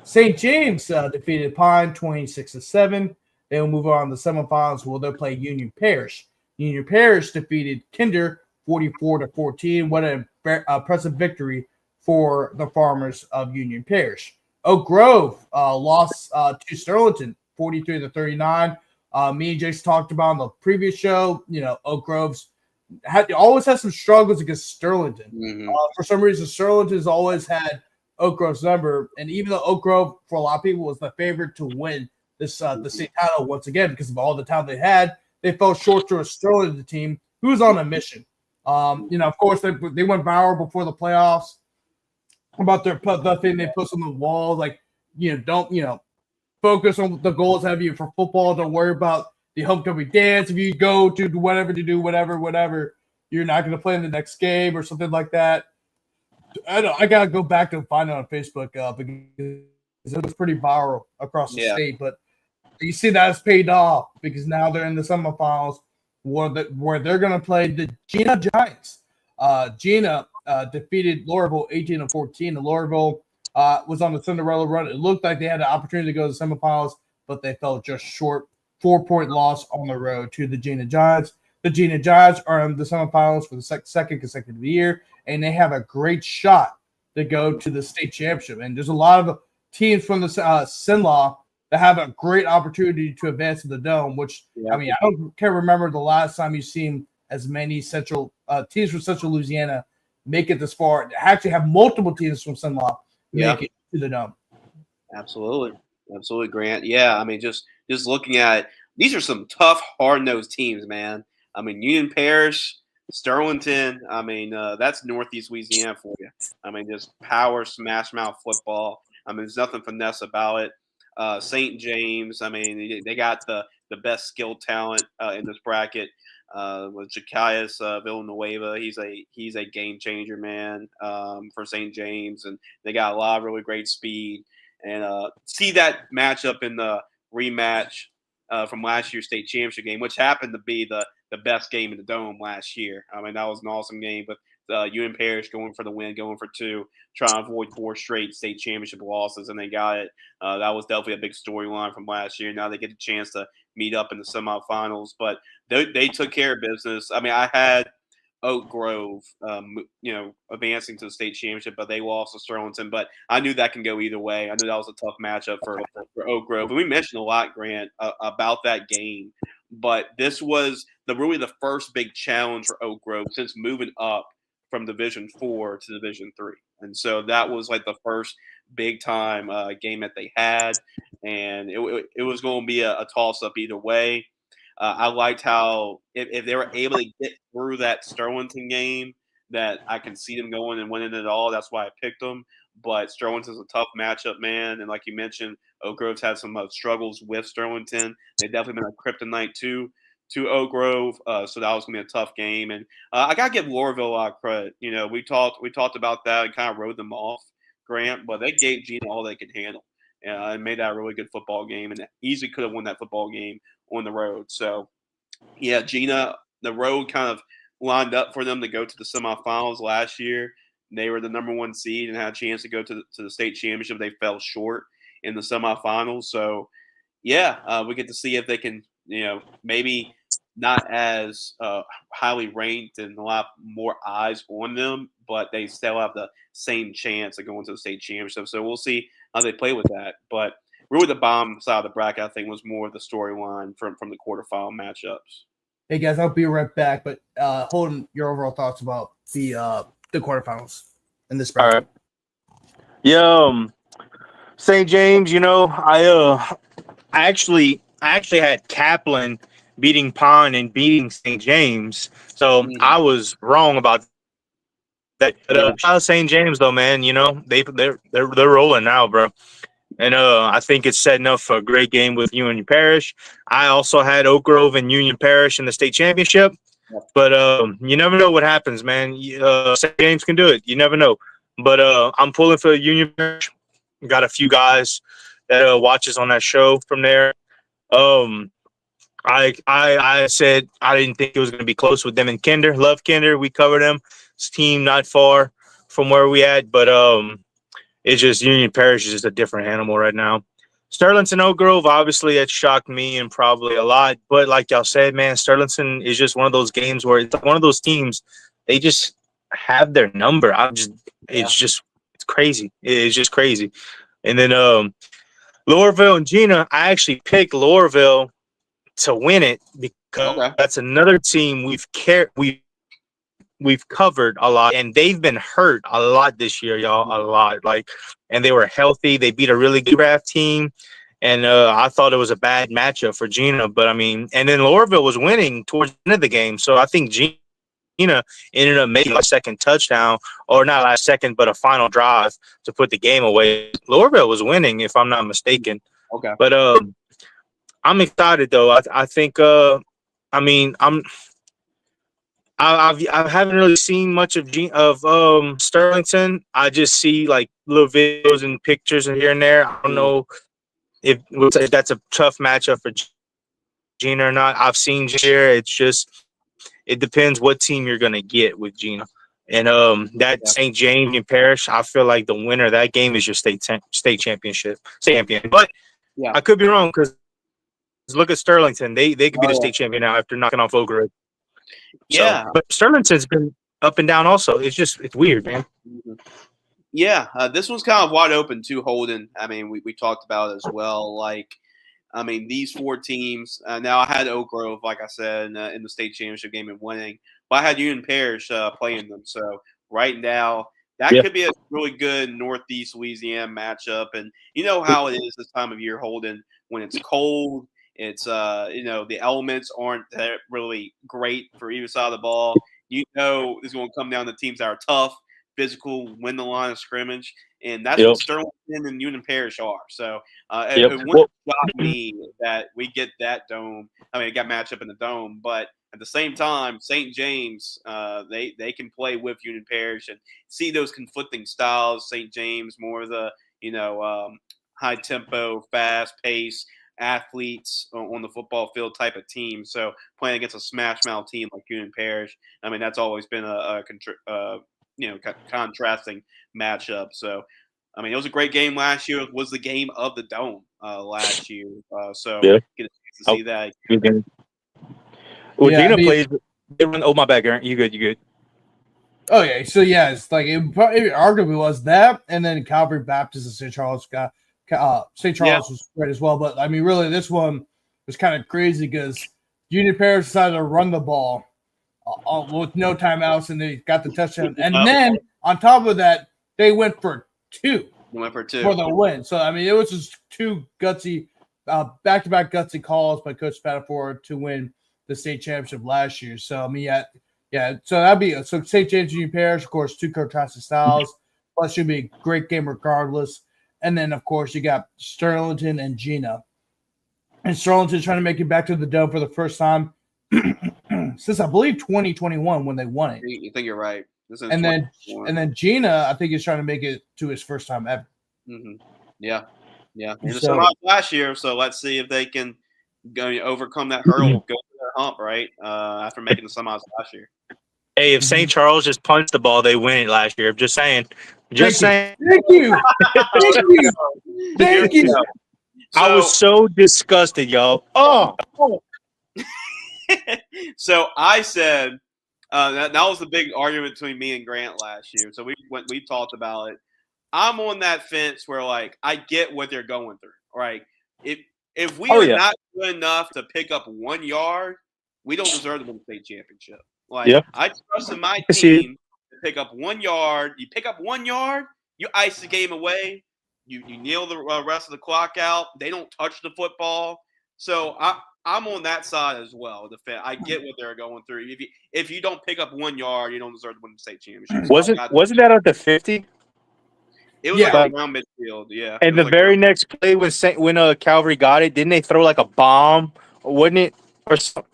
St. James defeated Pine 26-7. They will move on to the semifinals where they'll play Union Parish. Union Parish defeated Kinder 44-14. What an impressive victory for the Farmers of Union Parish. Oak Grove lost to Sterlington 43-39. Me and Jace talked about on the previous show. Oak Grove's always had some struggles against Sterlington. For some reason, Sterlington's always had Oak Grove's number, and even though Oak Grove, for a lot of people, was the favorite to win this the state title once again because of all the talent they had, they fell short to a Sterlington team who was on a mission. Of course, they went viral before the playoffs about the thing they put on the wall, like, don't, focus on the goals have you for football. Don't worry about the homecoming dance. If you go to do whatever, you're not going to play in the next game or something like that. I gotta go back and find it on Facebook because it was pretty viral across the state. But you see that it's paid off because now they're in the semifinals where they're going to play the Gina Giants. Gina defeated Lorville 18-14. And Lorville was on the Cinderella Run. It looked like they had an opportunity to go to the semifinals, but they fell just short. 4-point loss on the road to the Gina Giants. The Gina Giants are in the semifinals for the second consecutive year, and they have a great shot to go to the state championship. And there's a lot of teams from the Sinlaw that have a great opportunity to advance to the Dome, which, I can't remember the last time you've seen as many central teams from Central Louisiana make it this far. Actually have multiple teams from Sinlaw make it to the Dome. Absolutely, Grant. Yeah, just looking at these are some tough, hard-nosed teams, man. Union Parish, Sterlington. That's Northeast Louisiana for you. Just power, smash mouth football. There's nothing finesse about it. St. James. They got the best skilled talent in this bracket. With Zacchaeus Villanueva, he's a game changer, man, for St. James, and they got a lot of really great speed. And see that matchup in the rematch from last year's state championship game, which happened to be the best game in the Dome last year. That was an awesome game, but Union Parish going for the win, going for 2, trying to avoid 4 straight state championship losses, and they got it. That was definitely a big storyline from last year. Now they get a chance to meet up in the semifinals, but they took care of business. I had Oak Grove, advancing to the state championship, but they lost to Sterlington. But I knew that can go either way. I knew that was a tough matchup for Oak Grove. And we mentioned a lot, Grant, about that game. But this was really the first big challenge for Oak Grove since moving up from Division 4 to Division 3. And so that was like the first big time game that they had. And it was going to be a toss-up either way. I liked how if they were able to get through that Sterlington game, that I can see them going and winning it all. That's why I picked them. But Sterlington's a tough matchup, man. And like you mentioned, Oak Grove's had some struggles with Sterlington. They've definitely been a kryptonite to Oak Grove. So that was going to be a tough game. And I got to give Lorville a lot of credit. We talked about that and kind of rode them off, Grant, but they gave Gina all they could handle. And made that a really good football game and easily could have won that football game on the road. So, yeah, Gina, the road kind of lined up for them to go to the semifinals last year. They were the number 1 seed and had a chance to go to the state championship. They fell short in the semifinals. So, yeah, we get to see if they can, maybe not as highly ranked and a lot more eyes on them, but they still have the same chance of going to the state championship. So we'll see how they play with that. But really the bottom side of the bracket, I think, was more of the storyline from the quarterfinal matchups. Hey, guys, I'll be right back. But Holden, your overall thoughts about the quarterfinals in this bracket. All right. Yeah, St. James, I actually had Kaplan beating Pond and beating St. James. So I was wrong about that. Shout out St. James though, man. They're rolling now, bro. And I think it's setting up for a great game with Union Parish. I also had Oak Grove and Union Parish in the state championship. But you never know what happens, man. St. James can do it. You never know. But I'm pulling for Union Parish. Got a few guys that watches on that show from there. I said I didn't think it was going to be close with them and Kinder. Love Kinder. We covered them. It's team not far from where we at, but it's just Union Parish is just a different animal right now. Sterlington Oak Grove, obviously, it shocked me and probably a lot. But like y'all said, man, Sterlington is just one of those games where it's one of those teams. They just have their number. It's crazy. It's just crazy. And then Lorville and Gina, I actually picked Lorville to win it because that's another team we've covered a lot, and they've been hurt a lot this year, y'all, a lot. And they were healthy. They beat a really good draft team, and I thought it was a bad matchup for Gina. But and then Lorville was winning towards the end of the game, so I think Gina Gina ended up making a second touchdown, or not last second, but a final drive to put the game away. Louisville was winning, if I'm not mistaken. Okay. But I'm excited though. I think I mean I haven't really seen much of Sterlington. I just see like little videos and pictures and here and there. I don't know if that's a tough matchup for Gina or not. I've seen Gina. It's just it depends what team you're gonna get with Gina. And that St. James and Parish, I feel like the winner of that game is your state championship champion. But I could be wrong because look at Sterlington. They could be the state champion now after knocking off Oak Ridge. Yeah, so, but Sterlington's been up and down also. It's weird, man. Yeah, this one's kind of wide open too, Holden. I mean, we talked about it as well. Like, I mean, these 4 teams. Now, I had Oak Grove, like I said, in the state championship game and winning. But I had Union Parish playing them. So right now, that could be a really good Northeast Louisiana matchup. And you know how it is this time of year, Holden, when it's cold. It's the elements aren't that really great for either side of the ball. You know it's going to come down to teams that are tough, physical, win the line of scrimmage, and that's what Sterlington and Union Parish are. So it wouldn't shock me that we get that dome. I mean, it got matched up in the dome, but at the same time, St. James they can play with Union Parish and see those conflicting styles. St. James more of the high tempo, fast pace athletes on the football field type of team. So playing against a smash mouth team like Union Parish, I mean that's always been a contrasting matchup. So I mean it was a great game last year. It was the game of the dome last year. So get a chance to see that. Well, Gina plays. Oh my bad, Garrett. You good? Oh yeah. So yeah, it's like it arguably was that, and then Calvary Baptist and St. Charles got. St. Charles was great as well, but I mean, really, this one was kind of crazy because Union Parish decided to run the ball with no timeouts, and they got the touchdown. And then on top of that, they went for 2. For the win. So I mean, it was just 2 gutsy, back-to-back gutsy calls by Coach Spataford to win the state championship last year. So I mean, yeah. So that'd be St. James Union Parish, of course, 2 contrasting styles. But should be a great game regardless. And then, of course, you got Sterlington and Gina. And Sterlington's trying to make it back to the dome for the first time since, I believe, 2021 when they won it. I think you're right. And then Gina, I think, is trying to make it to his first time ever. Mm-hmm. Yeah. It was last year, so let's see if they can overcome that hurdle, go to their hump, right, after making the semis last year. Hey, if St. Charles just punched the ball, they win it last year. I'm just saying. Thank you. Thank you. I was so disgusted, y'all. Oh. So I said that was the big argument between me and Grant last year. So we talked about it. I'm on that fence where like I get what they're going through. Right? If we are not good enough to pick up 1 yard, we don't deserve to win the state championship. Like I trust in my team to pick up 1 yard. You pick up 1 yard, you ice the game away. You kneel the rest of the clock out. They don't touch the football. So I'm on that side as well. I get what they're going through. If you don't pick up 1 yard, you don't deserve to win the state championship. Wasn't that at the 50? It was like around midfield, yeah. And the very next play when Calvary got it, didn't they throw like a bomb? Wasn't it? Or something?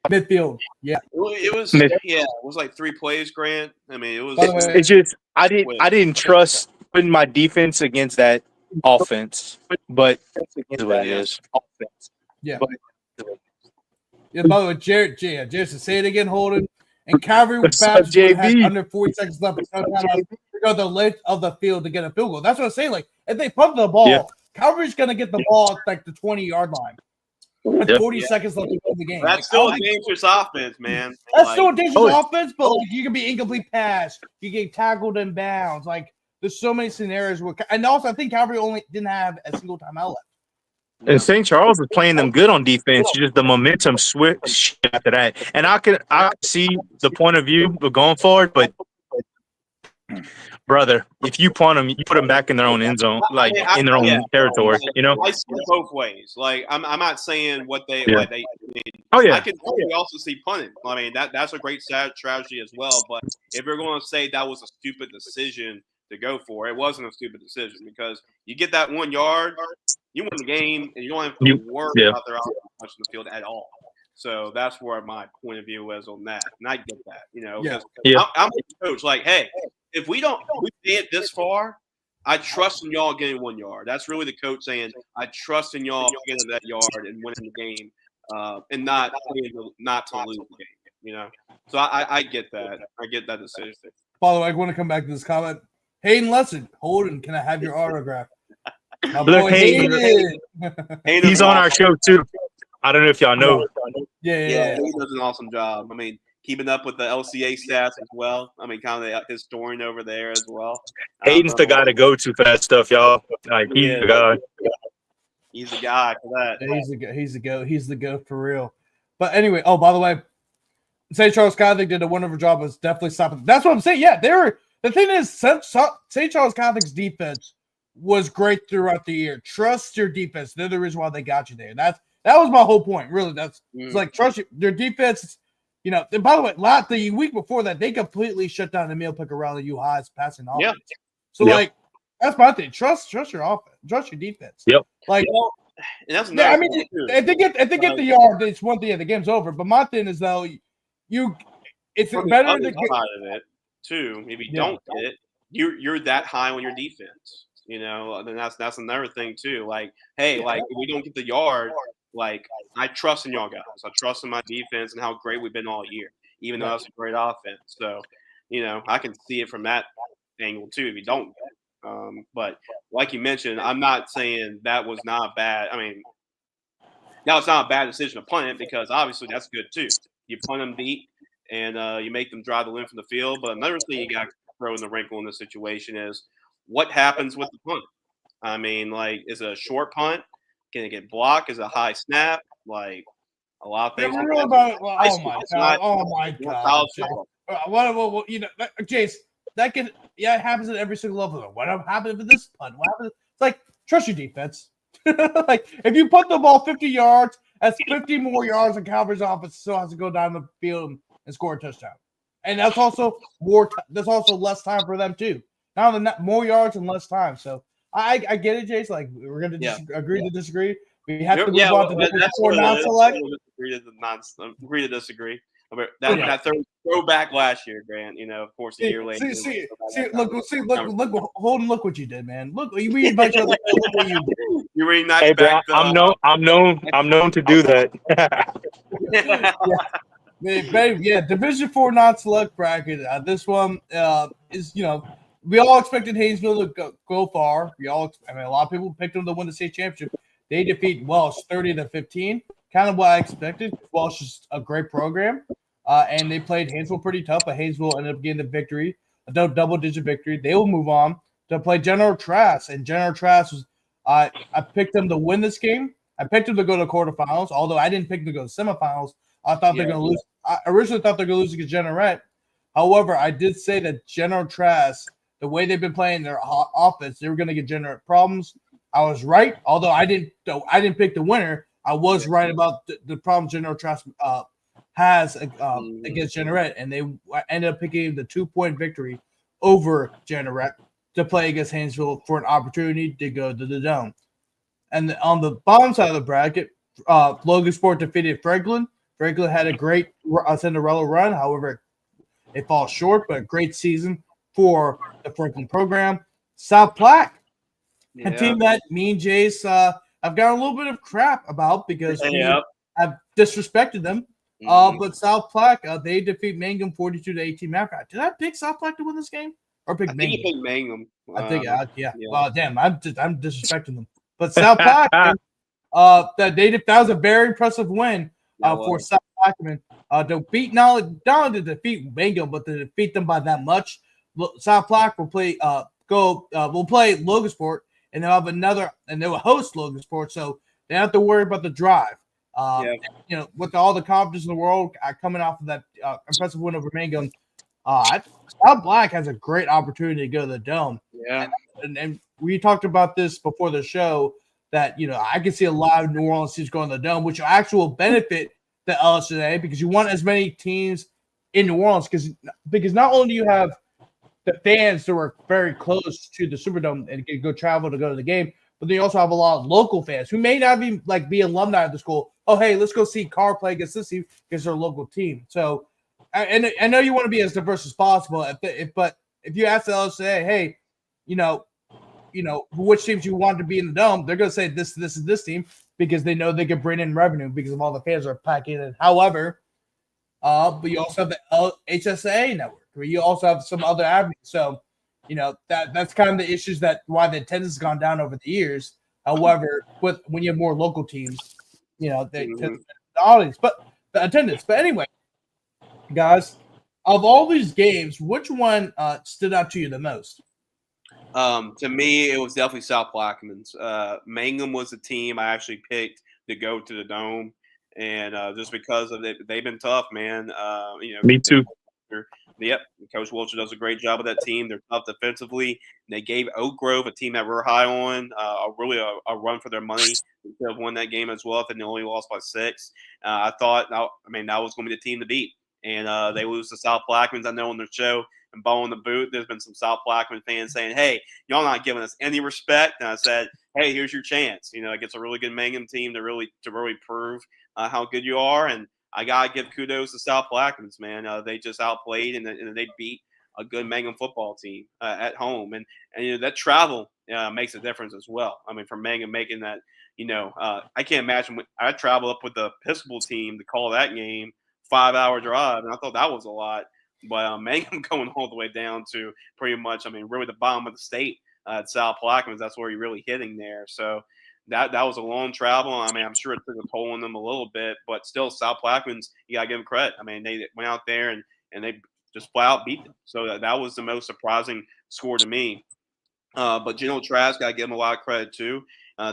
Midfield, yeah. It was like 3 plays, Grant. I mean, it was. It's just I didn't trust putting my defense against that offense, but it's what it is. Offense. Yeah. By the way, Jared, say it again, Holden. And Calvary Baptist had under 40 seconds left to go the length of the field to get a field goal. That's what I'm saying. Like, if they pump the ball, Calvary's going to get the ball at like the 20-yard line. With 40 seconds left to go in the game. That's still a dangerous offense, man. That's still a dangerous offense, but like you can be incomplete pass. You get tackled in bounds. Like there's so many scenarios where, and also I think Calvary only didn't have a single timeout left. And St. Charles is playing them good on defense. Just the momentum switch after that. And I can see the point of view of going forward, but Brother, if you punt them, you put them back in their own end zone, like in their own territory. You know, I see it both ways. Like I'm not saying what they Yeah. like they. Oh yeah. I can also see punting. I mean that's a great strategy as well. But if you're going to say that was a stupid decision to go for, it wasn't a stupid decision because you get that 1 yard, you win the game, and you don't have to worry about their offense touching the field at all. So that's where my point of view is on that, and I get that, because I'm a coach. Like, hey, if we made it this far, I trust in y'all getting 1 yard. That's really the coach saying, I trust in y'all getting that yard and winning the game, and not to lose the game. So I get that. I get that decision. By the way, I want to come back to this comment. Hayden Lesson, Holden, can I have your autograph? My Look, boy Hayden. He's on our show too. I don't know if y'all know. Yeah, he does an awesome job. I mean, keeping up with the LCA stats as well. I mean, kind of his historian over there as well. Hayden's the guy to go to for that stuff, y'all. Like, he's the guy. He's the guy for that. He's the goat for real. But anyway, by the way, St. Charles Catholic did a wonderful job of definitely stopping. That's what I'm saying. Yeah, the thing is, St. Charles Catholic's defense was great throughout the year. Trust your defense. They're the reason why they got you there. That was my whole point, really. It's like trust their defense. And by the way, the week before that, they completely shut down the meal pick around the U-High's passing offense. So that's my thing. Trust your offense. Trust your defense. Yep. Like, and that's I mean, if they get the yard, it's one thing. The game's over. But my thing is though, it's better to get out of it too. If you don't get it, you're that high on your defense. Then that's another thing too. Like, hey, if we don't get the yard. Like, I trust in y'all guys. I trust in my defense and how great we've been all year, even though that's a great offense. So, I can see it from that angle too if you don't get it. But like you mentioned, I'm not saying that was not bad. I mean, now it's not a bad decision to punt it because obviously that's good too. You punt them deep and you make them drive the length from the field. But another thing you got to throw in the wrinkle in this situation is what happens with the punt. I mean, like, is it a short punt? Can it get blocked? Is it a high snap? Like, a lot of things. Oh my god! What Jace? It happens at every single level. What happened with this punt? What happened? It's like, trust your defense. Like, if you put the ball 50 yards, that's 50 more yards, and Calvary's offense still has to go down the field and score a touchdown. And that's also There's also less time for them too. Not more yards and less time. So. I get it, Jace. Like, we're going to agree to disagree. We have to move on to Division 4 non-select. Agree to disagree. That throwback last year, Grant. Of course, a year later. Look, Holden, look what you did, man. Look, we invite you. Look what you did. You really nice back. I'm known to do that. Division 4 non-select bracket. This one is, we all expected Haynesville to go far. A lot of people picked them to win the state championship. They defeat Welsh 30-15. Kind of what I expected. Welsh is a great program, and they played Haynesville pretty tough. But Haynesville ended up getting the victory, a double-digit victory. They will move on to play General Trask, and General Trask was. I picked them to win this game. I picked them to go to quarterfinals, although I didn't pick them to go to semifinals. I thought they're going to lose. I originally thought they're going to lose against General. However, I did say that General Trask, the way they've been playing their offense, they were going to get General problems. I was right, although I didn't pick the winner. I was right about the problem General Trask has against General, and they ended up picking the 2-point victory over General to play against Haynesville for an opportunity to go to the Dome. And on the bottom side of the bracket, Logan Sport defeated Franklin. Franklin had a great Cinderella run. However, it falls short, but a great season for the Franklin program. South Platte, a team that me and Jace I've got a little bit of crap about because we have disrespected them. But South Platte, they defeat Mangum 42-18. Did I pick South Platte to win this game? Or pick Mangum? I think you picked Mangum. I think, yeah. Well, damn, I'm disrespecting them. But South Platte, that was a very impressive win for South Plaquemine. To beat not only to defeat Mangum, but to defeat them by that much. South Platte will play Logansport, and they'll have another, and they will host Logansport, so they don't have to worry about the drive. With all the confidence in the world coming off of that impressive win over Mangum, South Black has a great opportunity to go to the Dome. Yeah. And we talked about this before the show that, I can see a lot of New Orleans teams going to the Dome, which will actually benefit the LHSAA because you want as many teams in New Orleans because not only do you have the fans that were very close to the Superdome and can go travel to go to the game, but then you also have a lot of local fans who may not be alumni of the school. Oh, hey, let's go see Carr play against this team because they're a local team. So I know you want to be as diverse as possible. But if you ask the LHSAA, hey, which teams you want to be in the Dome, they're going to say this is this team because they know they can bring in revenue because of all the fans are packing in. However, but you also have the LHSAA network where you also have some other avenues. So, that's kind of the issues why the attendance has gone down over the years. However, when you have more local teams, they the audience, but the attendance. But anyway, guys, of all these games, which one stood out to you the most? To me, it was definitely South Plaquemines. Mangum was the team I actually picked to go to the Dome, and just because of it, they've been tough, man. Me too. Yep, Coach Wiltshire does a great job with that team. They're tough defensively. They gave Oak Grove, a team that we're high on, a run for their money. They could have won that game as well if they only lost by 6. I thought, that was going to be the team to beat. And they lose to South Plaquemines. I know on their show and Ball in the Boot, there's been some South Plaquemine fans saying, hey, y'all not giving us any respect. And I said, hey, here's your chance. It gets a really good Mangum team to really prove how good you are. And I gotta give kudos to South Plaquemines, man. They just outplayed and they beat a good Mangum football team at home, and that travel makes a difference as well. I mean, for Mangum making that, I can't imagine I travel up with the Episcopal team to call that game 5-hour drive, and I thought that was a lot. But Mangum going all the way down to pretty much, really the bottom of the state at South Plaquemines. That's where you're really hitting there. So. That was a long travel. I'm sure it took a toll on them a little bit, but still, South Plaquemines, you got to give them credit. They went out there and they just flat out beat them. So that was the most surprising score to me. But General Trask, got to give them a lot of credit too.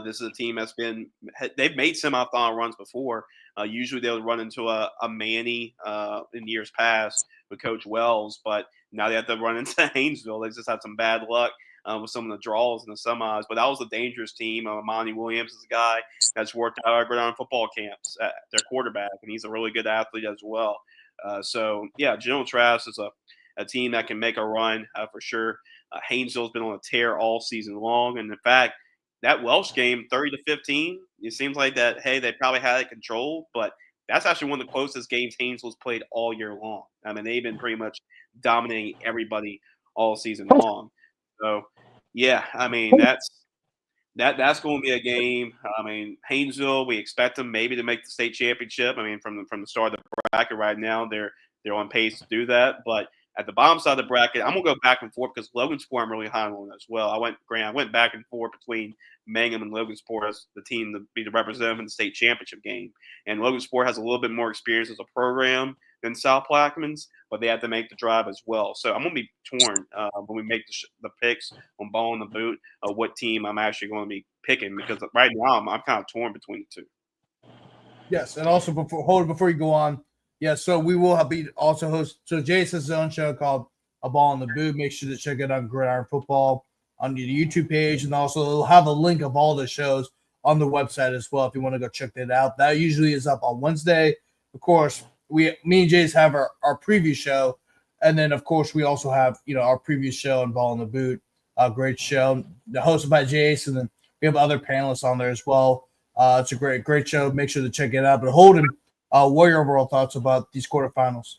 This is a team they've made semifinal runs before. Usually they'll run into a Manny in years past with Coach Wells, but now they have to run into Haynesville. They just had some bad luck with some of the draws in the semis. But that was a dangerous team. Monty Williams is a guy that's worked out our gridiron football camps at their quarterback, and he's a really good athlete as well. General Trask is a team that can make a run for sure. Haynesville's been on a tear all season long, and in fact, that Welsh game, 30-15, it seems like that. Hey, they probably had it controlled, but that's actually one of the closest games Haynesville's played all year long. They've been pretty much dominating everybody all season long. So, yeah, that's going to be a game. Haynesville, we expect them maybe to make the state championship. From the start of the bracket right now, they're on pace to do that. But at the bottom side of the bracket, I'm going to go back and forth because Logansport I'm really high on as well. I went back and forth between Mangum and Logansport as the team to be the representative in the state championship game. And Logansport has a little bit more experience as a program than South Plaquemines, but they have to make the drive as well. So I'm going to be torn when we make the picks on Ball in the Boot of what team I'm actually going to be picking because right now I'm kind of torn between the two. Yes, and also before you go on, so we will be also host. So Jace has his own show called A Ball in the Boot. Make sure to check it out on Gridiron Football on the YouTube page, and also it'll have a link of all the shows on the website as well if you want to go check that out. That usually is up on Wednesday. Of course, me and Jace have our preview show, and then of course we also have our preview show on Ball in the Boot. A great show, hosted by Jace, and then we have other panelists on there as well. It's a great show. Make sure to check it out. But Holden, what are your overall thoughts about these quarterfinals?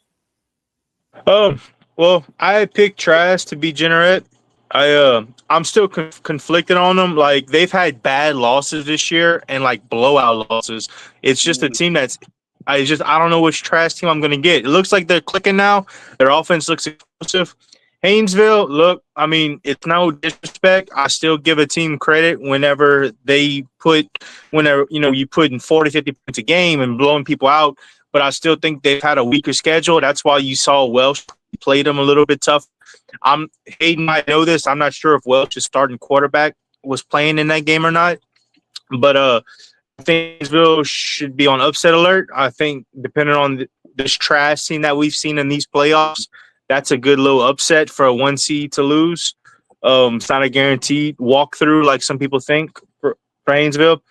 Well, I picked Trask to be Generate. I'm still conflicted on them. Like they've had bad losses this year and like blowout losses. It's just a team that's I don't know which Trask team I'm gonna get. It looks like they're clicking now. Their offense looks explosive. Haynesville, look, it's no disrespect. I still give a team credit whenever you put in 40, 50 points a game and blowing people out. But I still think they've had a weaker schedule. That's why you saw Welsh played them a little bit tough. Hayden might know this. I'm not sure if Welch's starting quarterback was playing in that game or not. But I think Haynesville should be on upset alert. I think depending on this trash team that we've seen in these playoffs, that's a good little upset for a 1 seed to lose. It's not a guaranteed walkthrough like some people think for Haynesville.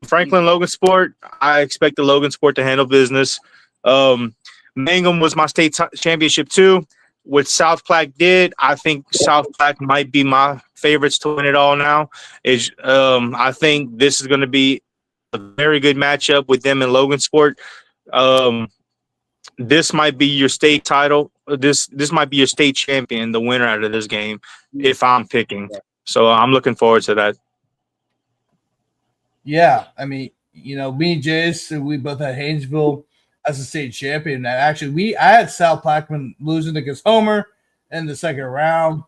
Franklin Logansport, I expect the Logansport to handle business. Mangum was my state championship too. What South Platte did, I think South Platte might be my favorites to win it all now. I think this is going to be a very good matchup with them and Logansport. This might be your state title. This might be your state champion, the winner out of this game, if I'm picking. So I'm looking forward to that. Yeah, I mean, me and Jace, we both had Haynesville as a state champion. And actually, I had South Plaquemine losing against Homer in the second round,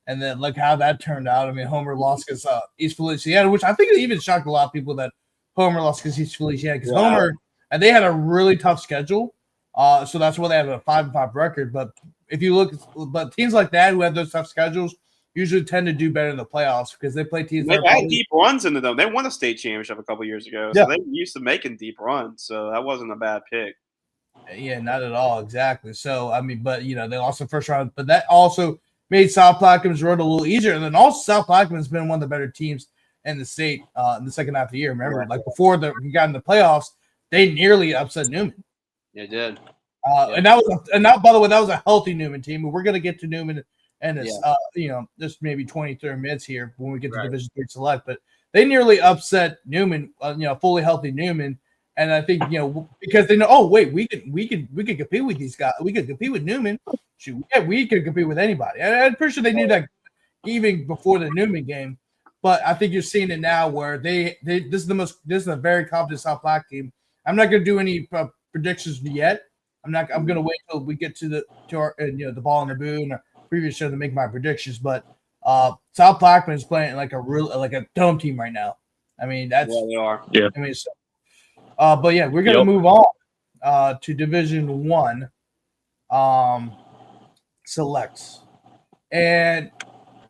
and then look how that turned out. I mean, Homer lost against East Feliciana, which I think it even shocked a lot of people that Homer lost against East Feliciana because Homer and they had a really tough schedule, so that's why they have a 5-5 record. But if you look, but teams like that who have those tough schedules usually tend to do better in the playoffs because they play teams. They've had deep runs into them. They won a state championship a couple years ago, so they were used to making deep runs. So that wasn't a bad pick. Yeah, not at all, exactly. So I mean, but they lost the first round, but that also made South Plaquemine's road a little easier. And then also South Plaquemine's been one of the better teams in the state in the second half of the year. Remember, like before we got in the playoffs, they nearly upset Newman. They did. And by the way, that was a healthy Newman team. But we're gonna get to Newman and it's just maybe 20, 30 minutes here when we get to Division III Select. But they nearly upset Newman, fully healthy Newman. And I think, because they know, oh wait, we could compete with these guys. We could compete with Newman. Shoot, yeah, we could compete with anybody. And I'm pretty sure they knew that even before the Newman game. But I think you're seeing it now where this is a very confident South Platte team. I'm not going to do any predictions yet. I'm going to wait till we get to our the ball in the boo and our previous show to make my predictions. But South Plaquemine is playing like a dome team right now. I mean, they are. Yeah. I mean, so, but yeah, we're gonna move on to Division I selects, and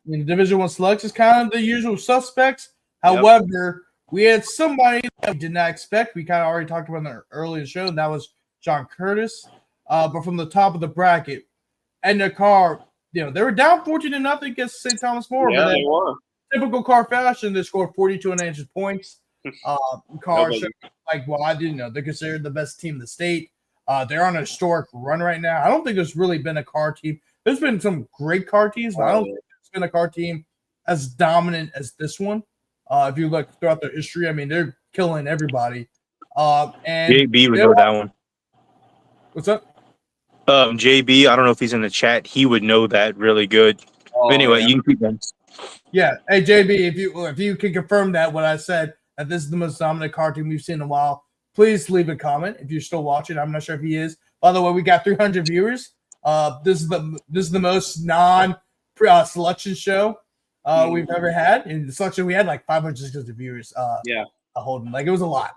Division I selects is kind of the usual suspects. However, we had somebody that we did not expect. We kind of already talked about in the earlier show, and that was John Curtis. But from the top of the bracket, Edna Karr, they were down 14-0 against St. Thomas More. Yeah, they were. Typical Karr fashion, they scored 42.5 points. Karr, I didn't know they're considered the best team in the state. They're on a historic run right now. I don't think there's really been a Karr team. There's been some great Karr teams, but I don't think there's been a Karr team as dominant as this one. If you look throughout their history, I mean, they're killing everybody. And JB would know that one. What's up? JB, I don't know if he's in the chat. He would know that really good. Anyway, you can keep them. Yeah. Hey, JB, if you can confirm that what I said, that this is the most dominant Karr team we've seen in a while, please leave a comment if you're still watching. I'm not sure if he is. By the way, we got 300 viewers. This is the most non-selection show we've ever had. In the selection, we had like 560 viewers. Holden, like it was a lot.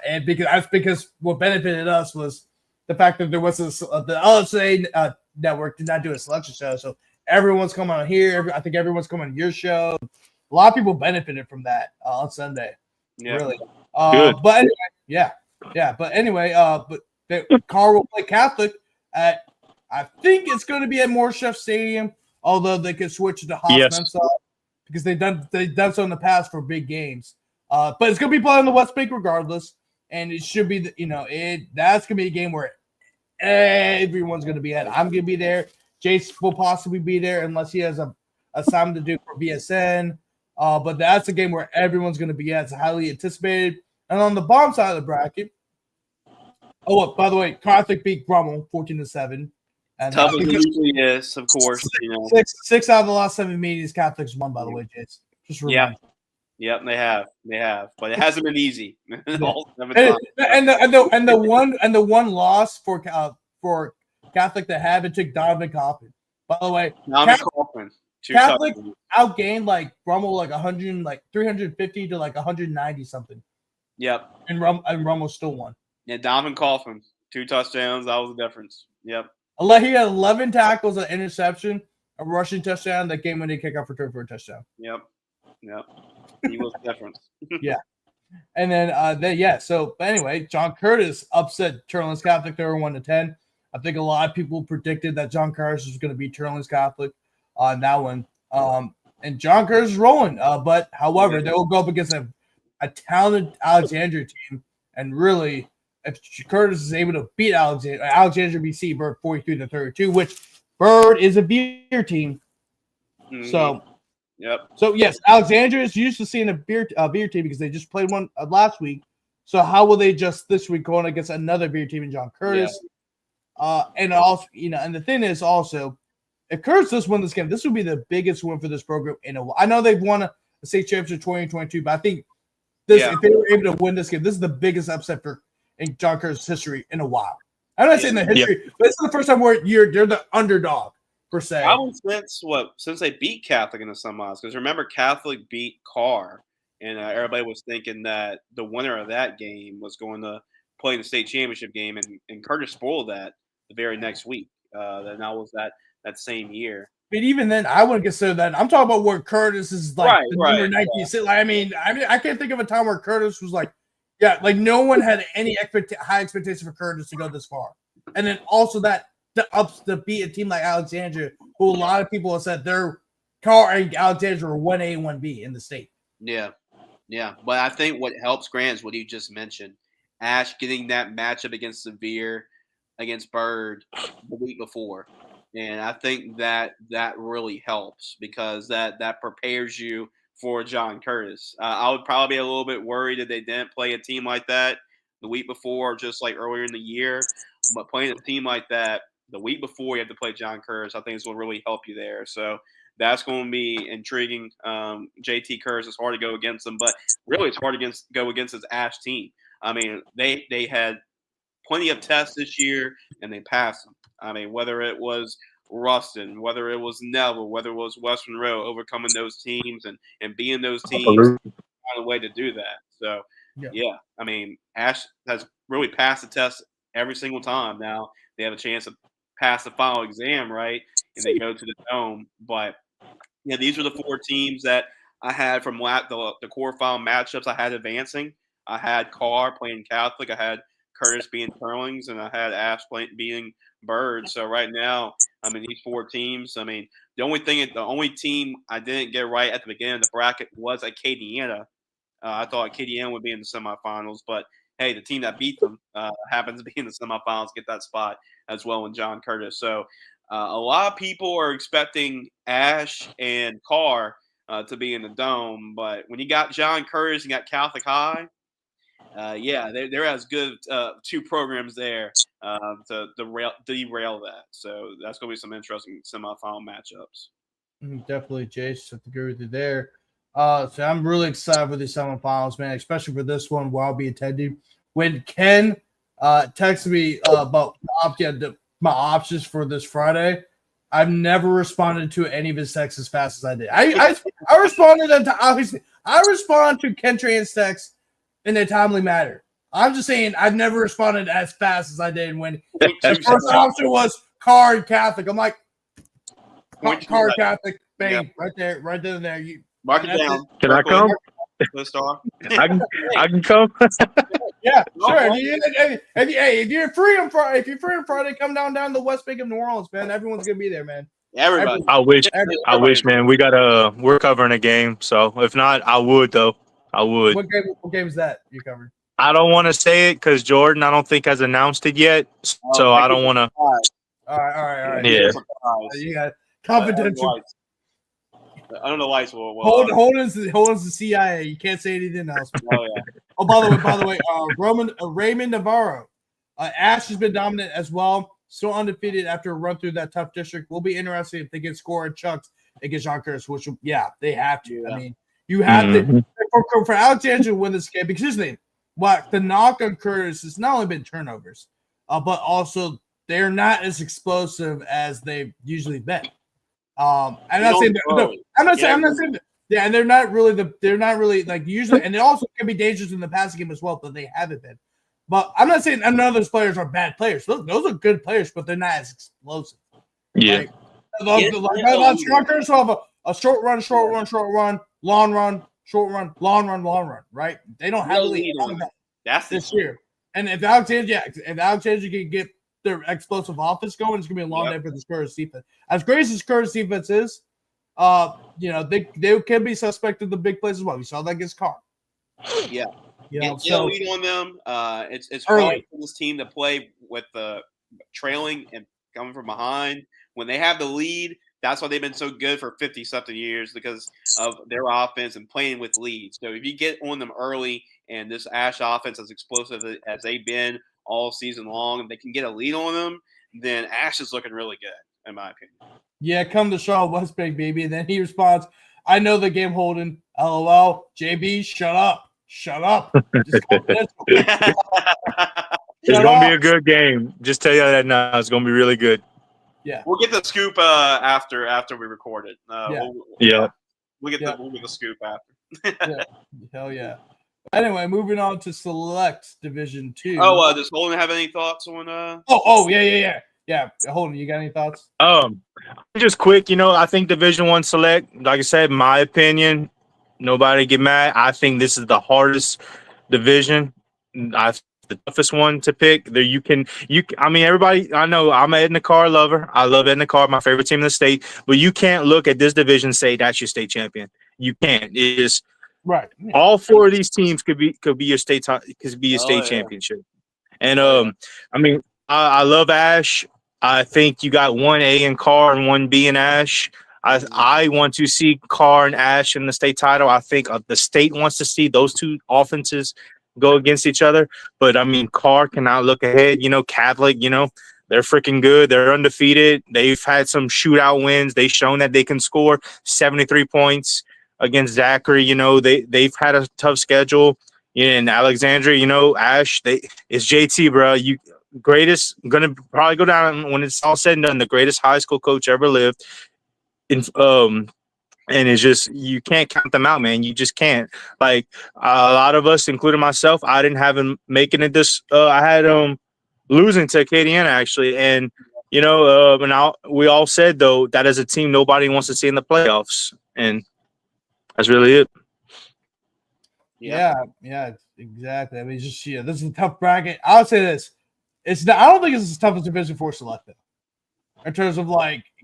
And because what benefited us was the fact that there was the LHSAA network did not do a selection show, so everyone's coming on here. I think everyone's coming on your show. A lot of people benefited from that on Sunday. Yeah. Really. But anyway, Karr will play Catholic at, I think it's going to be at Morchef Stadium, although they could switch to Haas-Mensah because they've done so in the past for big games. But it's going to be played on the West Bank regardless, and it should be that's going to be a game where everyone's going to be at. I'm going to be there. Jace will possibly be there unless he has a assignment to do for BSN. But that's a game where everyone's going to be at. It's highly anticipated. And on the bottom side of the bracket, by the way, Catholic beat Brummel 14-7. And tough as it usually is, of course. Six out of the last 7 meetings, Catholics won. By the way, Jace. Just remember. Yep, they have, but it hasn't been easy. And the one loss for Catholic that have it took Donovan Kaufman. By the way, Catholic outgained like Brummel like 350 to like 190 something. Yep. And Brummel still won. Yeah, Donovan Kaufman, 2 touchdowns. That was the difference. Yep. He had 11 tackles, an interception, a rushing touchdown. That game when they kick off return for a touchdown. Yep. He was the difference. Yeah. And then, So, but anyway, John Curtis upset Turlands Catholic. They were 1-10. I think a lot of people predicted that John Curtis was going to beat Turling's Catholic on that one. And John Curtis is rolling. But however, they will go up against a talented Alexandria team. And really, if Curtis is able to beat Alexandria BC Bird 43-32, which Bird is a beer team. Mm-hmm. So yes, Alexandria is used to seeing a beer team because they just played one last week. So how will they adjust this week going against another beer team in John Curtis? And also, and the thing is also, if Curtis does win this game, this will be the biggest win for this program in a while. I know they've won a state championship 2022, but I think if they were able to win this game, this is the biggest upset in John Curtis' history in a while. I'm not saying the history, but it's the first time they're the underdog per se. Probably since they beat Catholic in the semis, because remember Catholic beat Carr, and everybody was thinking that the winner of that game was going to play in the state championship game, and Curtis spoiled that the very next week. That was that same year. But even then, I wouldn't consider that. I'm talking about where Curtis is like number 19. Yeah. Like, I mean, I can't think of a time where Curtis was like, no one had any high expectation for Curtis to go this far. And then also to beat a team like Alexandria, who a lot of people have said their Carr and Alexandria were 1A and 1B in the state. Yeah. But I think what helps Grant is what you just mentioned. Ash getting that matchup against Bird the week before. And I think that really helps because that prepares you for John Curtis. I would probably be a little bit worried if they didn't play a team like that the week before, just like earlier in the year. But playing a team like that the week before you have to play John Curtis, I think it's going to really help you there. So that's going to be intriguing. JT Curtis is hard to go against them, but really it's hard to go against his Ash team. I mean, they had plenty of tests this year, and they passed them. I mean, whether it was Ruston, whether it was Neville, whether it was Western Row, overcoming those teams and being those teams, find a way to do that. So, I mean, Ash has really passed the test every single time. Now they have a chance to pass the final exam, right, and they go to the Dome. But, these were the four teams that I had from the quarterfinal matchups I had advancing. I had Carr playing Catholic. I had Curtis being Turlings, and I had Ash being Bird. So right now, I mean, these four teams, I mean, the only team I didn't get right at the beginning of the bracket was Acadiana. I thought Acadiana would be in the semifinals, but hey, the team that beat them happens to be in the semifinals, get that spot as well in John Curtis. So a lot of people are expecting Ash and Carr to be in the Dome, but when you got John Curtis and got Catholic High, they're as good two programs there to derail that. So that's going to be some interesting semifinal matchups. Definitely, Jace. I agree with you there. So I'm really excited for these semifinals, man, especially for this one where I'll be attending. When Ken texted me about my options for this Friday, I've never responded to any of his texts as fast as I did. I responded I respond to Ken Tran's text in a timely manner. I'm just saying I've never responded as fast as I did when his first option was Carr and Catholic. I'm like, Carr and Catholic, bang, right there. You mark it down. Can I come? I can come. Yeah, sure. If you're free on Friday, come down to the West Bank of New Orleans, man. Everyone's gonna be there, man. Everybody. I wish, man. We're covering a game, so if not, I would though. I would. What game is that you covered? I don't want to say it because Jordan, I don't think has announced it yet, so I don't want to. All right. Yeah. You got confidential. I don't know why. Holden's the CIA. You can't say anything else. Oh, by the way, Raymond Navarro, Ash has been dominant as well. Still undefeated after a run through that tough district. Will be interesting if they can score in chunks against John Curtis, which they have to. Yeah. I mean, you have to for Alexandria to win this game because here's the thing. The knock on Curtis has not only been turnovers, but also they're not as explosive as they've usually been. I'm not saying that. Yeah, and they're not really like usually, and they also can be dangerous in the passing game as well, but they haven't been. But I'm not saying none of those players are bad players. Those are good players, but they're not as explosive. Yeah. John Curtis will have a short run, long run, short run, long run, right? They don't have really that this year. And if Alexandria can get their explosive offense going, it's going to be a long day for this Curtis defense. As great as this Curtis defense is, they can be suspect of the big plays as well. We saw that against Carr. Yeah. Get a lead on them. It's hard for this team to play with the trailing and coming from behind. When they have the lead, that's why they've been so good for 50-something years, because of their offense and playing with leads. So if you get on them early, and this Ash offense as explosive as they've been all season long, and they can get a lead on them, then Ash is looking really good, in my opinion. Yeah, come to Shaw Westbank, baby. And then he responds, I know the game, Holden. LOL. JB, shut up. Shut up. It's going to be a good game. Just tell you that now. It's going to be really good. Yeah. We'll get the scoop after we record it. We'll get the scoop after. Hell yeah. Anyway, moving on to Select Division 2. Does Holden have any thoughts on Yeah, Holden, you got any thoughts? Just quick, I think Division 1 Select, like I said, my opinion, nobody get mad. I think this is the hardest division. The toughest one to pick. There everybody, I know I'm an Edna Karr lover. I love Edna Karr, my favorite team in the state. But you can't look at this division and say that's your state champion. You can't. It is right. All four of these teams could be your state championship. And I love Ash. I think you got 1A in Karr and 1B in Ash. I want to see Karr and Ash in the state title. I think the state wants to see those two offenses go against each other. But Karr cannot look ahead. Catholic, they're freaking good. They're undefeated. They've had some shootout wins. They've shown that they can score 73 points against Zachary. They've had a tough schedule. In Alexandria, Ash, it's JT, bro. Gonna probably go down when it's all said and done, the greatest high school coach ever lived. And it's just, you can't count them out, man. You just can't. Like a lot of us, including myself, I didn't have him making it this. I had losing to Acadiana actually, and we all said though that as a team nobody wants to see in the playoffs, and that's really it. Yeah, exactly. It's just this is a tough bracket. I would say this. I don't think it's as tough as Division 4 Select in terms of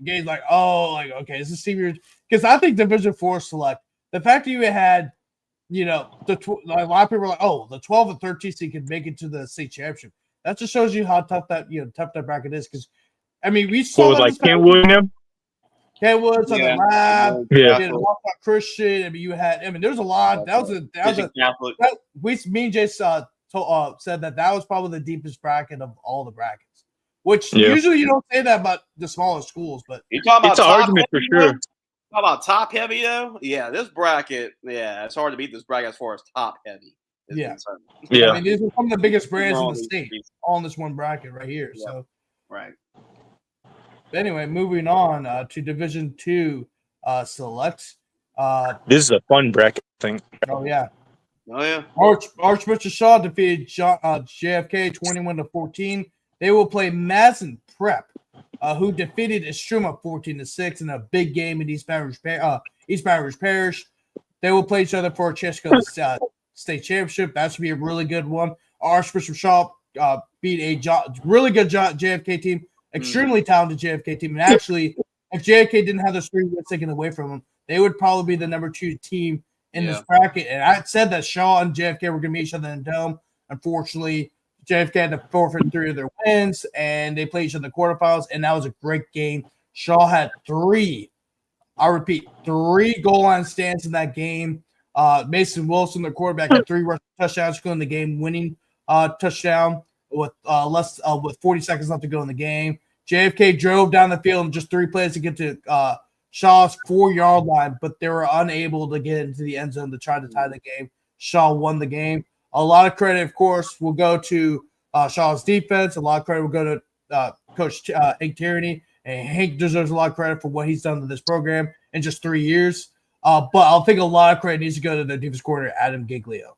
games okay, is this team because I think Division 4 Select, the fact that you had a lot of people were like, the 12 and 13 seed could make it to the state championship. That just shows you how tough that bracket is. Because we saw that Kenwood, Southern Lab, Christian. You had. There's a lot. Me and Jace said that was probably the deepest bracket of all the brackets. Which usually you don't say that about the smaller schools, but it's an argument for sure. How about top heavy though? Yeah, this bracket. Yeah, it's hard to beat this bracket as far as top heavy. These are some of the biggest brands in the state, all in this one bracket right here. Yeah. So right. Anyway, moving on to Division 2 Select. This is a fun bracket thing. Oh yeah. Archbishop Shaw defeated JFK 21-14. They will play Madison Prep, who defeated Estruma 14-6 in a big game in East Baton Rouge Parish. They will play each other for a chance to go to the state championship. That should be a really good one. Archbishop Shaw beat a really good JFK team, extremely talented JFK team. And actually, if JFK didn't have those 3 wins taken away from them, they would probably be the number 2 team in this bracket. And I said that Shaw and JFK were going to meet each other in the Dome. Unfortunately, JFK had to forfeit 3 of their wins, and they played each other in the quarterfinals, and that was a great game. Shaw had 3 goal line stands in that game. Mason Wilson, the quarterback, had 3 rushing touchdowns, including the game-winning touchdown with 40 seconds left to go in the game. JFK drove down the field in just 3 plays to get to Shaw's 4-yard line, but they were unable to get into the end zone to try to tie the game. Shaw won the game. A lot of credit, of course, will go to Shaw's defense. A lot of credit will go to Coach Hank Tierney. And Hank deserves a lot of credit for what he's done to this program in just 3 years. But I'll think a lot of credit needs to go to the defense coordinator, Adam Giglio.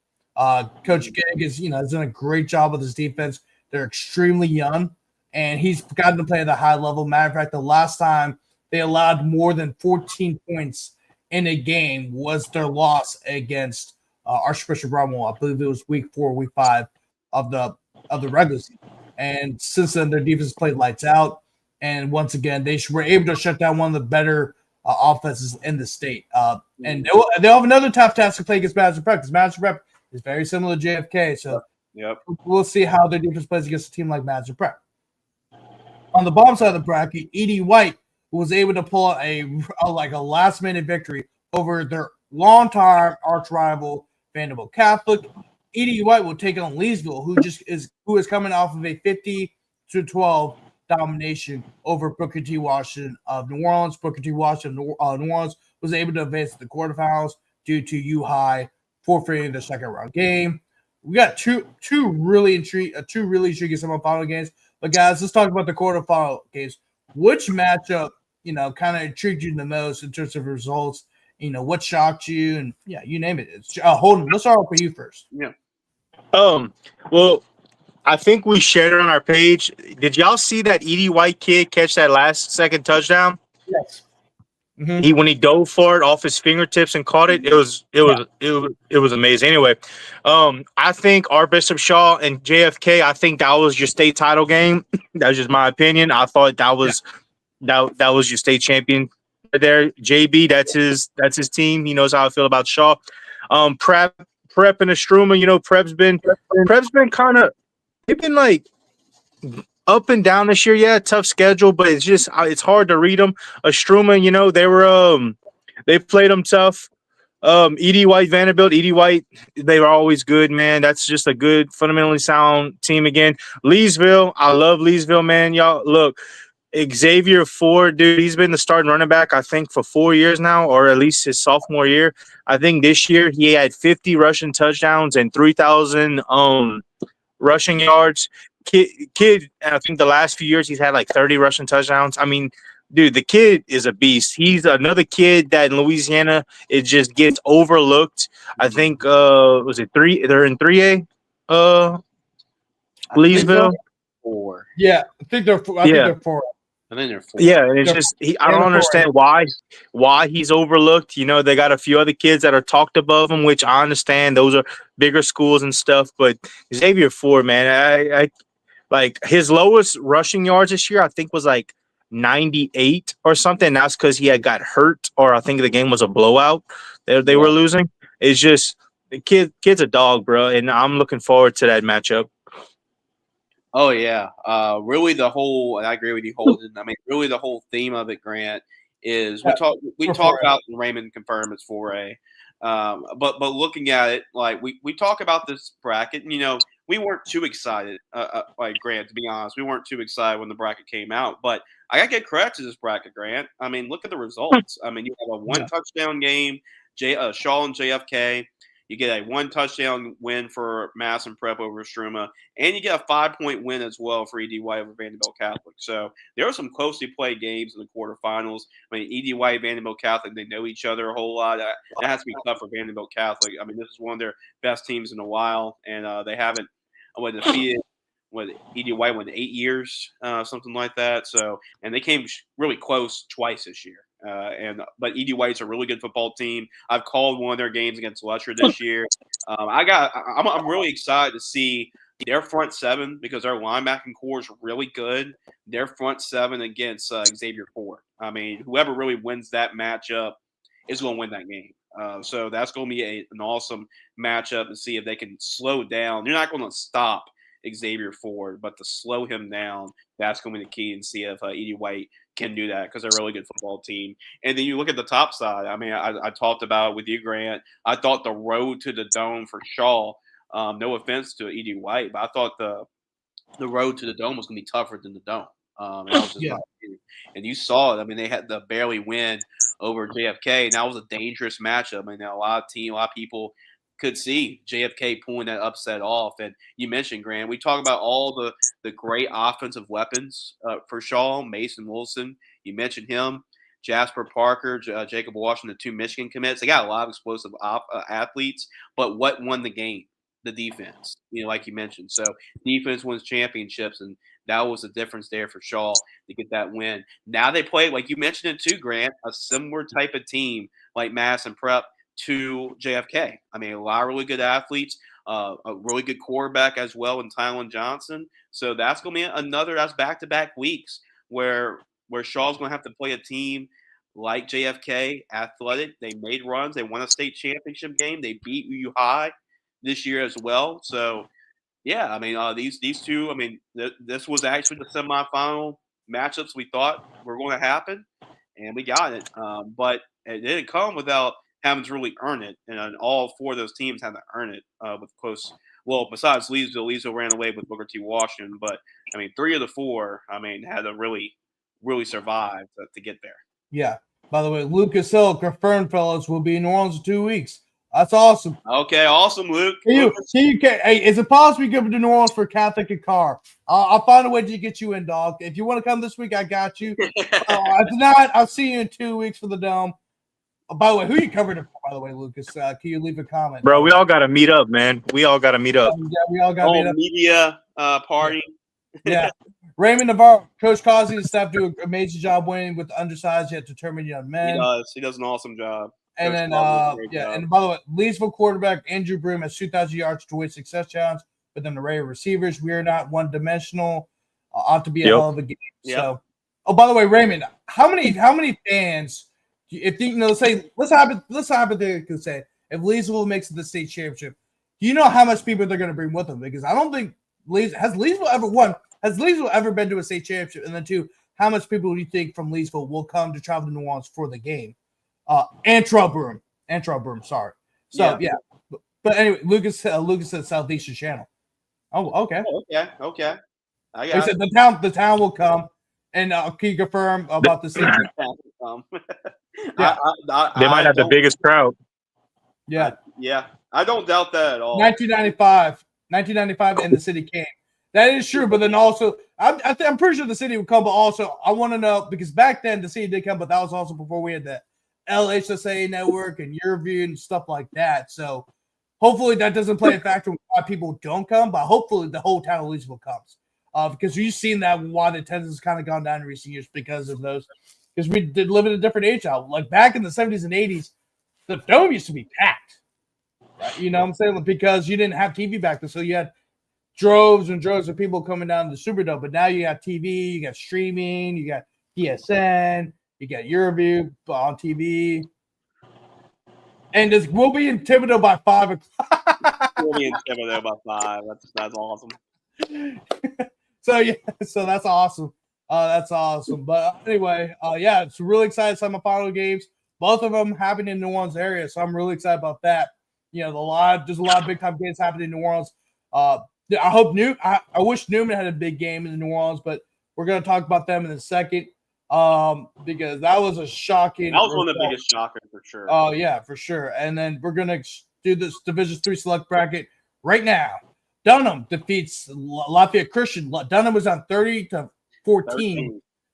Coach Gig has done a great job with his defense. They're extremely young, and he's gotten to play at a high level. Matter of fact, the last time they allowed more than 14 points in a game was their loss against Archbishop Rummel. I believe it was week 4, week 5 of the regular season. And since then, their defense played lights out. And once again, they were able to shut down one of the better offenses in the state. And they'll have another tough task to play against Madison Prep because Madison Prep is very similar to JFK. So we'll see how their defense plays against a team like Madison Prep. On the bottom side of the bracket, Edie White was able to pull out a last-minute victory over their long-time arch rival Vanderbilt Catholic. Edie White will take on Leesville, who is coming off of a 50-12 domination over Booker T. Washington of New Orleans. Booker T. Washington of New Orleans was able to advance to the quarterfinals due to U-High forfeiting the second-round game. We got two really intriguing semifinal games. But guys, let's talk about the quarterfinal games. Which matchup, kind of intrigued you the most in terms of results? What shocked you? And yeah, you name it. It's Holden. Let's start off with you first. Yeah. Well, I think we shared it on our page. Did y'all see that Edie White kid catch that last second touchdown? Yes. Mm-hmm. When he dove for it off his fingertips and caught it, it was amazing. Anyway, I think our Bishop Shaw and JFK. I think that was your state title game. That was just my opinion. I thought that was that was your state champion there. JB, that's his team. He knows how I feel about Shaw. Prep and Estruma. Prep's been kind of they've been like up and down this year. Yeah, tough schedule, but it's hard to read them. Estruma, they played them tough. Edie White, Vanderbilt, Edie White, they were always good, man. That's just a good, fundamentally sound team again. Leesville, I love Leesville, man. Y'all, look, Xavier Ford, dude, he's been the starting running back, I think, for 4 years now, or at least his sophomore year. I think this year he had 50 rushing touchdowns and 3,000 rushing yards. Kid, I think the last few years he's had like 30 rushing touchdowns. I mean, dude, the kid is a beast. He's another kid that in Louisiana it just gets overlooked. I think was it 3? They're in 3A. Leesville. 4. Yeah, I think they're 4. I think they're 4. I think they're 4. Yeah, and it's just I don't understand why he's overlooked. They got a few other kids that are talked above him, which I understand. Those are bigger schools and stuff. But Xavier Ford, man, I like his lowest rushing yards this year, I think was like 98 or something. That's because he had got hurt, or I think the game was a blowout. They were losing. It's just the kid's a dog, bro, and I'm looking forward to that matchup. Oh yeah, really and I agree with you, Holden. I mean, really the whole theme of it, Grant, is we talk about Raymond confirm it's 4A, but looking at it, like we talk about this bracket, and, we weren't too excited, like Grant, to be honest, we weren't too excited when the bracket came out, but I gotta get credit to this bracket, Grant. I mean, look at the results. I mean, you have a 1 touchdown game, Shaw and JFK. You get a 1 touchdown win for Madison Prep over Estruma, and you get a 5-point win as well for Edie White over Vanderbilt Catholic. So there are some closely played games in the quarterfinals. I mean, Edie White, Vanderbilt Catholic, they know each other a whole lot. That has to be tough for Vanderbilt Catholic. I mean, this is one of their best teams in a while, and they haven't defeated Edie White in 8 years, something like that. So, and they came really close twice this year. But Edie White's a really good football team. I've called one of their games against Lusher this year. I'm really excited to see their front seven because their linebacking core is really good. Their front seven against Xavier Ford. I mean, whoever really wins that matchup is going to win that game. So that's going to be an awesome matchup to see if they can slow down. You're not going to stop Xavier Ford, but to slow him down, that's going to be the key, and see if Edie White can do that because they're a really good football team. And then you look at the top side. I mean, I talked about it with you, Grant. I thought the road to the Dome for Shaw, no offense to Edie White, but I thought the road to the Dome was going to be tougher than the Dome. And that was just my opinion. And you saw it. I mean, they had to barely win over JFK, and that was a dangerous matchup. I mean, a lot of people could see JFK pulling that upset off. And you mentioned, Grant, we talk about all the great offensive weapons for Shaw, Mason Wilson. You mentioned him, Jasper Parker, Jacob Washington, the 2 Michigan commits. They got a lot of explosive athletes, but what won the game? The defense, like you mentioned. So defense wins championships, and that was the difference there for Shaw to get that win. Now they play, like you mentioned it too, Grant, a similar type of team like Madison Prep to JFK. I mean, a lot of really good athletes. a really good quarterback as well in Tylen Johnson. So that's going to be that's back-to-back weeks where Shaw's going to have to play a team like JFK, athletic. They made runs. They won a state championship game. They beat UU High this year as well. So, yeah, I mean, these two, I mean, this was actually the semifinal matchups we thought were going to happen, and we got it. But it didn't come without having to really earn it, and all four of those teams had to earn it with close. Well, besides Leesville ran away with Booker T. Washington, but I mean, 3 of the 4, I mean, had to really survive to get there. Yeah. By the way, Lucas Hill confirmed, fellas, will be in New Orleans in 2 weeks. That's awesome. Okay, awesome, Luke. Hey, is it possible you go to New Orleans for Catholic and Carr? I'll find a way to get you in, dog. If you want to come this week, I got you. If not, I'll see you in 2 weeks for the Dome. By the way, who you covered it for, by the way, Lucas? Can you leave a comment? Bro, we all got to meet up, man. We all got to meet up. Yeah, we all got to meet up. Media party. Yeah. Raymond Navarro, Coach Causey and staff do an amazing job winning with the undersized yet determined young men. He does an awesome job. And then, and by the way, Leesville quarterback Andrew Broom has 2,000 yards to win success challenge with an array of receivers. We are not one-dimensional. Ought to be a hell of a game. Yep. So, by the way, Raymond, how many fans? If you know, let's hypothetically say if Leesville makes it to the state championship, do you know how much people they're going to bring with them? Because I don't think has Leesville ever won. Has Leesville ever been to a state championship? And then two, how much people do you think from Leesville will come to travel to New Orleans for the game? Antrell Broom, sorry. So yeah. But anyway, Lucas said Southeastern Channel. Oh, okay. Okay. I got it. The town will come, and can you confirm about the state? Yeah. They might have the biggest crowd. Yeah. I don't doubt that at all. 1995, and the city came. That is true, but then also, I'm pretty sure the city would come, but also I want to know, because back then the city did come, but that was also before we had the LHSAA network and Yearview and stuff like that. So hopefully that doesn't play a factor in why people don't come, but hopefully the whole town of Leesville comes. Because you've seen that why the attendance has kind of gone down in recent years because of those. Because we did live in a different age now. Like back in the 70s and 80s, the Dome used to be packed. Right? You know what I'm saying? Because you didn't have TV back then. So you had droves and droves of people coming down to the Superdome. But now you got TV, you got streaming, you got PSN, you got Yearview on TV. And we'll be in Thibodeau by 5 o'clock. We'll be in Thibodeau by 5. That's awesome. So that's awesome. That's awesome. But anyway, it's really excited semifinal games. Both of them happening in New Orleans area, so I'm really excited about that. You know, there's a lot of big time games happening in New Orleans. I wish Newman had a big game in New Orleans, but we're going to talk about them in a second because that was a shocking. That was one of the biggest shockers for sure. Oh yeah, for sure. And then we're going to do this Division III select bracket right now. Dunham defeats Lafayette Christian. Dunham was on 30-14,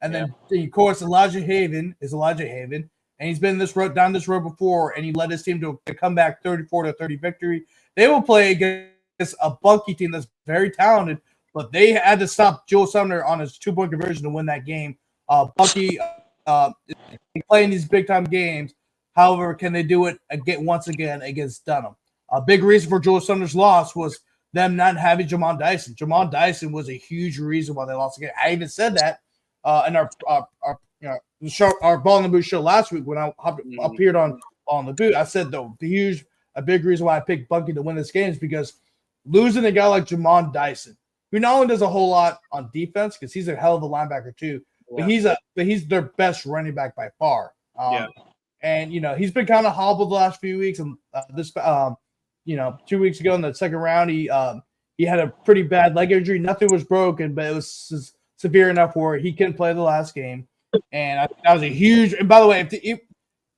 and then of course Elijah Haven, and he's been down this road before, and he led his team to a comeback 34-30 victory. They will play against a Bunkie team that's very talented, but they had to stop Joel Sumner on his 2-point conversion to win that game. Bunkie playing these big time games. However, can they do it once again against Dunham? A big reason for Joel Sumner's loss was them not having Jamon Dyson. Jamon Dyson was a huge reason why they lost the game. I even said that in our Ball in the Boot show last week when I appeared on the boot. I said a big reason why I picked Bunkie to win this game is because losing a guy like Jamon Dyson, who not only does a whole lot on defense because he's a hell of a linebacker too, but he's their best running back by far. And he's been kind of hobbled the last few weeks, and 2 weeks ago in the second round, he had a pretty bad leg injury. Nothing was broken, but it was severe enough where he couldn't play the last game. And I think that was a huge. And by the way,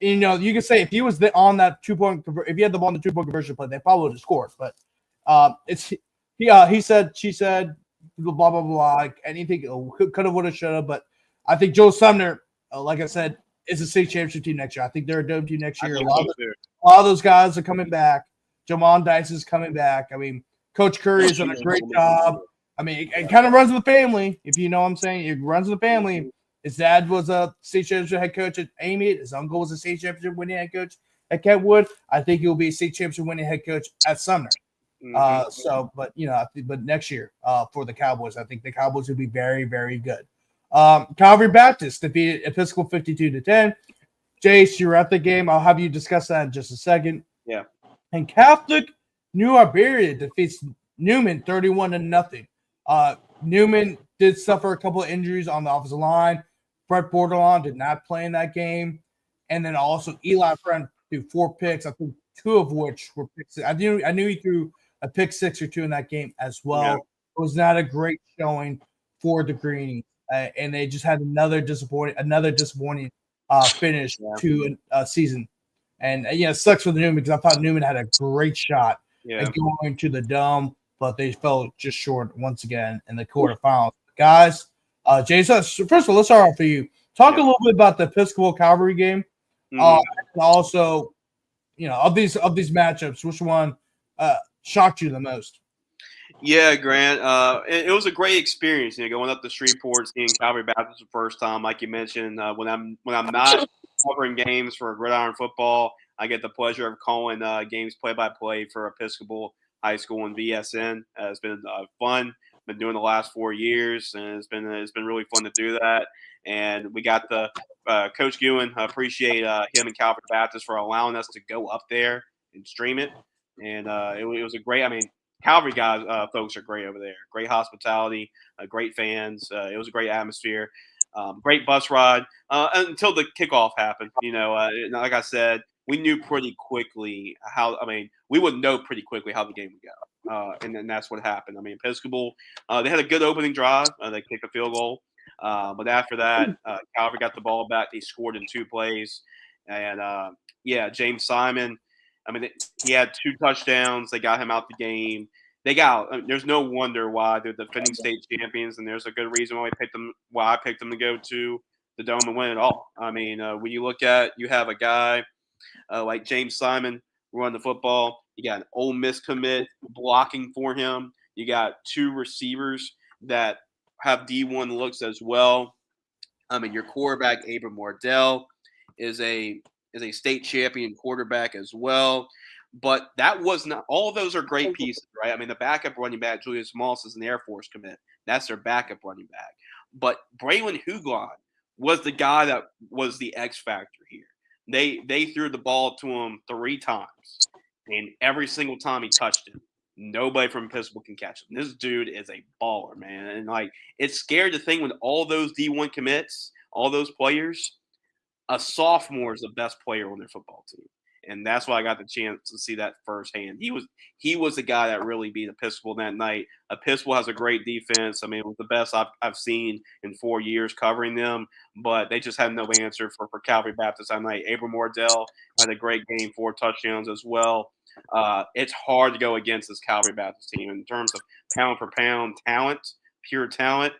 you could say if he was on that 2-point, if he had the ball in the 2-point conversion play, they probably would have scored. But he said, she said, blah blah blah. Like anything could have, would have, should have. But I think Joe Sumner, like I said, is a state championship team next year. I think they're a Dome team next year. A lot of those guys are coming back. Jamon Dyson's coming back. I mean, Coach Curry has done a great job. I mean, it kind of runs with the family, if you know what I'm saying. It runs with the family. His dad was a state championship head coach at Amy. His uncle was a state championship winning head coach at Kentwood. I think he'll be a state championship winning head coach at Sumner. But next year for the Cowboys, I think the Cowboys will be very, very good. Calvary Baptist defeated Episcopal 52-10. Jace, you're at the game. I'll have you discuss that in just a second. Yeah. And Catholic New Iberia defeats Newman 31-0. Newman did suffer a couple of injuries on the offensive line. Brett Bordelon did not play in that game. And then also Eli Friend threw 4 picks, I think 2 of which were picks. I knew he threw a pick 6 or 2 in that game as well. Yeah. It was not a great showing for the Greenies. And they just had another disappointing finish to a season. And it sucks for the Newman because I thought Newman had a great shot at going to the Dome, but they fell just short once again in the quarterfinals. Guys, Jace, first of all, let's start off for you. Talk a little bit about the Episcopal Calvary game. And also, of these matchups, which one shocked you the most? Yeah, Grant. It was a great experience. Going up to Shreveport, seeing Calvary Baptist the first time, like you mentioned. When I'm not covering games for Gridiron Football, I get the pleasure of calling games play-by-play for Episcopal High School and VSN. It's been fun. Been doing the last 4 years, and it's been really fun to do that. And we got the Coach Ewan. I appreciate him and Calvary Baptist for allowing us to go up there and stream it. And it was a great. I mean, Calvary guys, folks are great over there. Great hospitality, great fans. It was a great atmosphere. Great bus ride until the kickoff happened. Like I said, we knew pretty quickly we would know pretty quickly how the game would go. And then that's what happened. I mean, Episcopal, they had a good opening drive. They kicked a field goal. But after that, Calvary got the ball back. They scored in 2 plays. And, James Simon, he had 2 touchdowns. They got him out the game. There's no wonder why they're the defending state champions, and there's a good reason why I picked them to go to the Dome and win it all. When you look at, you have a guy like James Simon running the football. You got an Ole Miss commit blocking for him. You got 2 receivers that have D1 looks as well. Your quarterback, Abram Wardell, is a state champion quarterback as well. But that was not – all of those are great pieces, right? The backup running back, Julius Moss, is an Air Force commit. That's their backup running back. But Braylon Huglon was the guy that was the X factor here. They threw the ball to him 3 times, and every single time he touched it, nobody from Episcopal can catch him. This dude is a baller, man. And, it's scary to think with all those D1 commits, all those players, a sophomore is the best player on their football team. And that's why I got the chance to see that firsthand. He was the guy that really beat Episcopal that night. Episcopal has a great defense. It was the best I've seen in 4 years covering them, but they just had no answer for Calvary Baptist that night. Abram Wardell had a great game, 4 touchdowns as well. It's hard to go against this Calvary Baptist team in terms of pound for pound talent, pure talent.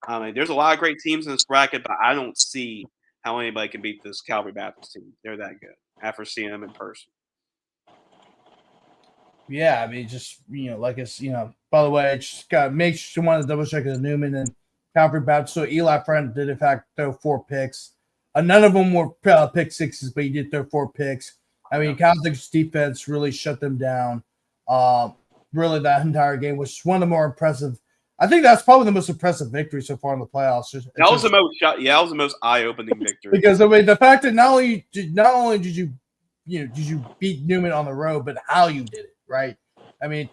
There's a lot of great teams in this bracket, but I don't see how anybody can beat this Calvary Baptist team. They're that good after seeing them in person. Yeah, by the way, just got to make sure you want to double check the Newman and Calvary Baptist. So Eli Friend did, in fact, throw 4 picks. None of them were pick 6s, but he did throw 4 picks. Catholic's defense really shut them down. Really, that entire game was one of the more impressive. I think that's probably the most impressive victory so far in the playoffs. That was the most eye-opening victory. Because the fact that not only did you beat Newman on the road, but how you did it, right?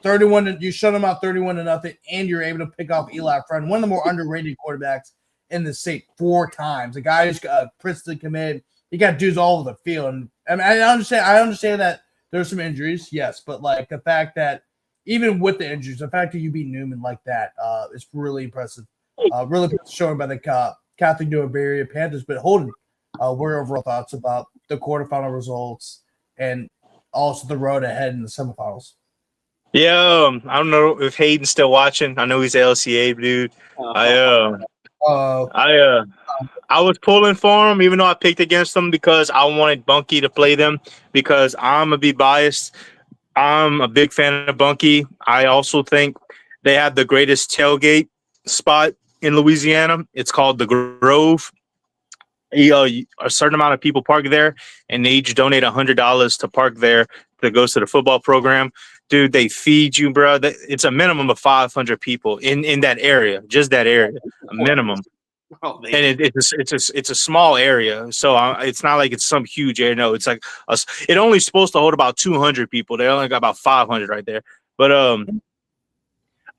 31. You shut them out 31-0, and you're able to pick off Eli Friend, one of the more underrated quarterbacks in the state, 4 times. The guy who's Princeton commit. He got dudes all over the field, and I understand that there's some injuries, yes, but the fact that even with the injuries, the fact that you beat Newman like that is really impressive. Really showing by the Catholic New Iberia Panthers. But Holden, what are your overall thoughts about the quarterfinal results and also the road ahead in the semifinals? Yeah, I don't know if Hayden's still watching. I know he's an LCA dude. I was pulling for him, even though I picked against them because I wanted Bunky to play them because I'm going to be biased. I'm a big fan of Bunky. I also think they have the greatest tailgate spot in Louisiana. It's called the Grove. A certain amount of people park there, and they each donate $100 to park there that goes to the football program. dude, they feed you, bro. It's a minimum of 500 people in that area, just that area, a minimum. Oh, And it's a small area, so it's not like it's some huge area. No, it's like it only supposed to hold about 200 people. They only got about 500 right there. But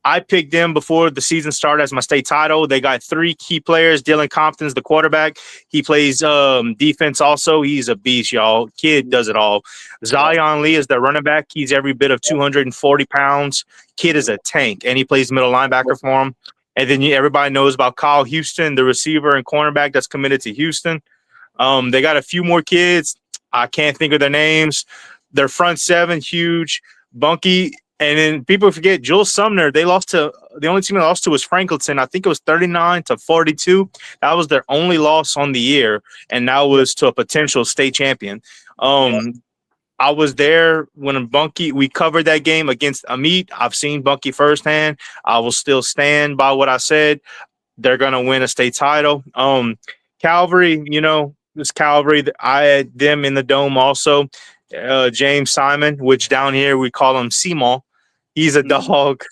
I picked them before the season started as my state title. They got 3 key players. Dylan Compton's the quarterback. He plays defense also. He's a beast, y'all. Kid does it all. Zion Lee is the running back. He's every bit of 240 pounds. Kid is a tank, and he plays middle linebacker for him. And then everybody knows about Kyle Houston, the receiver and cornerback that's committed to Houston. They got a few more kids. I can't think of their names. Their front 7, huge. Bunky. And then people forget Jules Sumner. The only team they lost to was Franklinton. I think it was 39-42. That was their only loss on the year, and that was to a potential state champion. I was there when we covered that game against Amit. I've seen Bunky firsthand. I will still stand by what I said. They're gonna win a state title. Calvary, this Calvary. I had them in the dome also. James Simon, which down here we call him Seymour. He's a dog.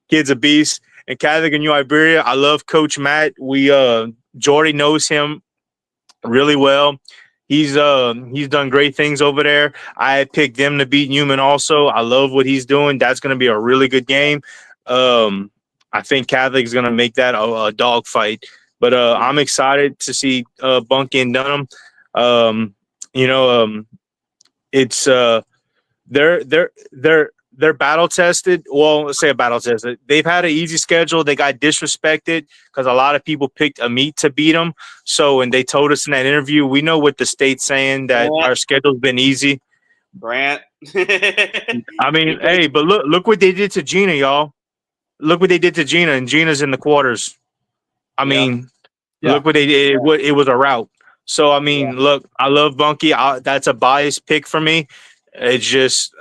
Kid's a beast. And Catholic and New Iberia, I love Coach Matt. Jordy knows him really well. He's done great things over there. I picked them to beat Newman also. I love what he's doing. That's going to be a really good game. I think Catholic is going to make that a dog fight. But I'm excited to see Bunky and Dunham. It's they're battle tested. Well, let's say a battle tested. They've had an easy schedule. They got disrespected because a lot of people picked Amit to beat them. So, and they told us in that interview, we know what the state's saying that our schedule's been easy. Brant. I mean, hey, but look what they did to Gina, y'all. Look what they did to Gina, and Gina's in the quarters. I mean, look what they did. It was a rout. So, I mean, look, I love Bunky. That's a biased pick for me. It's just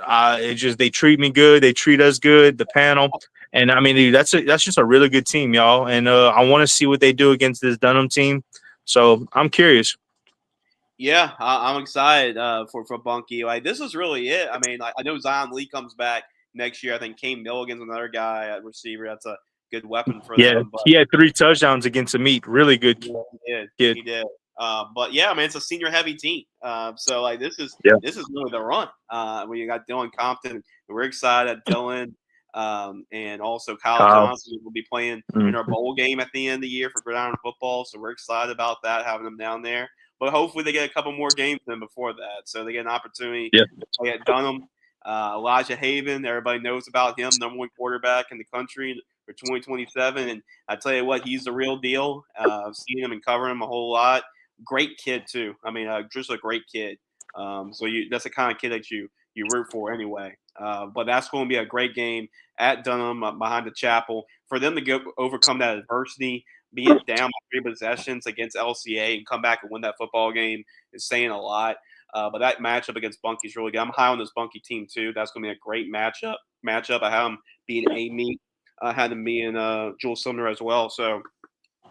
they treat me good. They treat us good, the panel. And, I mean, that's just a really good team, y'all. And I want to see what they do against this Dunham team. So, I'm curious. Yeah, I'm excited for Bunky. Like, this is really it. I mean, I know Zion Lee comes back next year. I think Kane Milligan's another guy at receiver. That's a good weapon for them. But he had 3 touchdowns against Amit. Really good kid. Kid. He did. But yeah, I mean, it's a senior heavy team. So like this is really the run. When you got Dylan Compton, we're excited at Dylan, and also Kyle Johnson will be playing in our bowl game at the end of the year for gridiron football. So we're excited about that, having them down there. But hopefully they get a couple more games than before that, so they get an opportunity to play at Dunham. Elijah Haven, everybody knows about him, number 1 quarterback in the country for 2027. And I tell you what, he's the real deal. I've seen him and covering him a whole lot. Great kid too. I mean, just a great kid. So that's the kind of kid that you root for anyway. But that's going to be a great game at Dunham behind the chapel for them to overcome that adversity, being down by 3 possessions against LCA and come back and win that football game is saying a lot. But that matchup against Bunky is really good. I'm high on this Bunky team too. That's going to be a great matchup. I have them being A-Meat. I had them being Jules Sumner as well. So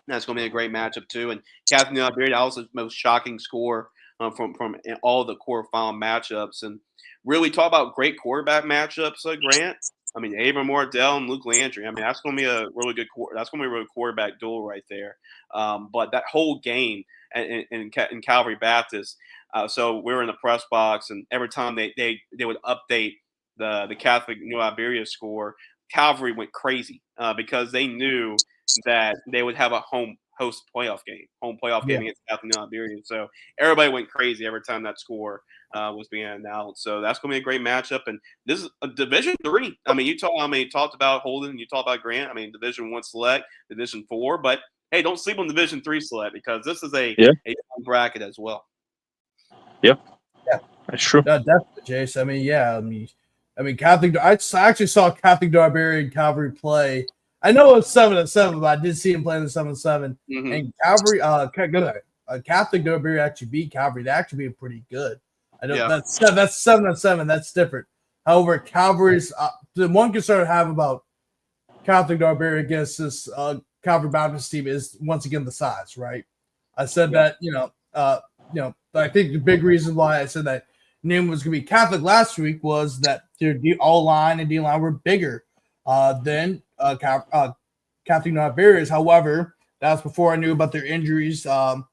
that's going to be a great matchup too. And Catherine Iberia, that was the most shocking score from all the quarterfinal matchups. And really talk about great quarterback matchups, Grant. I mean, Abram Wardell and Luke Landry. I mean, that's going to be a really good quarterback duel right there. But that whole game in Calvary Baptist. So we were in the press box, and every time they would update the Catholic New Iberia score, Calvary went crazy because they knew that they would have a home playoff game against Catholic New Iberia. So everybody went crazy every time that score was being announced. So that's going to be a great matchup. And this is a Division III. I mean, you talked about Holden, you talked about Grant. I mean, Division I select, Division IV. But hey, don't sleep on Division III select because this is a bracket as well. Yeah, that's true. No, definitely, Jace. I mean, Catholic. I actually saw Catholic Darbury and Calvary play. I know it was 7-7, but I did see him playing the 7-7. Mm-hmm. And Calvary, Catholic Darbury actually beat Calvary. They actually being pretty good. I know that's 7-7. That's different. However, Calvary's the one concern I have about Catholic Darbury against this Calvary Baptist team is once again the size, right? I said that, I think the big reason why I said that name was going to be Catholic last week was that their O-line and D-line were bigger than Catholic Iberians. However, that was before I knew about their injuries. The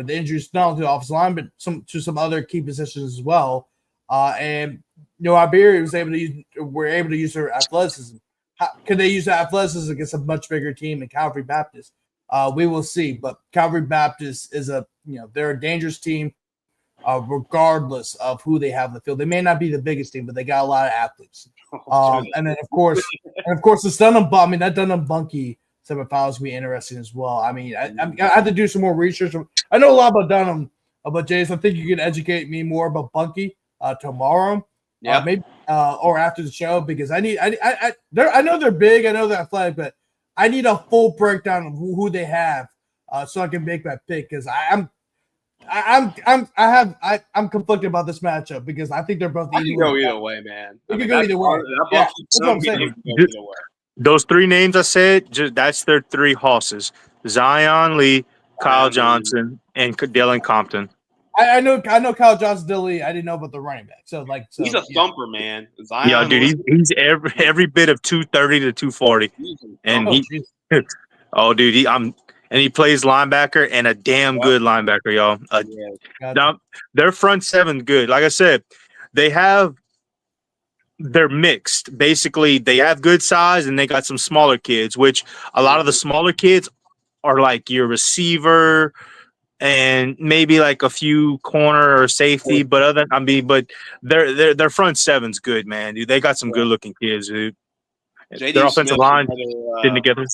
injuries not only to the offensive line, but to some other key positions as well. Iberia were able to use their athleticism. Could they use their athleticism against a much bigger team than Calvary Baptist? We will see. But Calvary Baptist is they're a dangerous team, regardless of who they have in the field. They may not be the biggest team, but they got a lot of athletes. And then of course the Dunham Bunkie semifinals will be interesting as well. I mean, I have to do some more research. I know a lot about Dunham, but Jace, I think you can educate me more about Bunkie tomorrow. Yeah, maybe or after the show, because I know they're big, I know they're athletic, but I need a full breakdown of who they have, so I can make that pick. Because I'm conflicted about this matchup because I think they're both. I can go either way, man. It can go either way. Yeah, that's what I'm saying. Those three names I said, that's their three horses: Zion Lee, Kyle Johnson, and Dylan Compton. I know Kyle Johnson, Dilly. I didn't know about the running back. So he's a thumper, man. Zion, yeah, dude, he's every bit of 230 to 240, and he plays linebacker and a damn good linebacker, y'all. Now, their front seven good. Like I said, they're mixed. Basically, they have good size and they got some smaller kids, which a lot of the smaller kids are like your receiver and maybe like a few corner or safety, but their front seven's good, man. Dude, they got some good looking kids, dude. Their offensive line didn't together.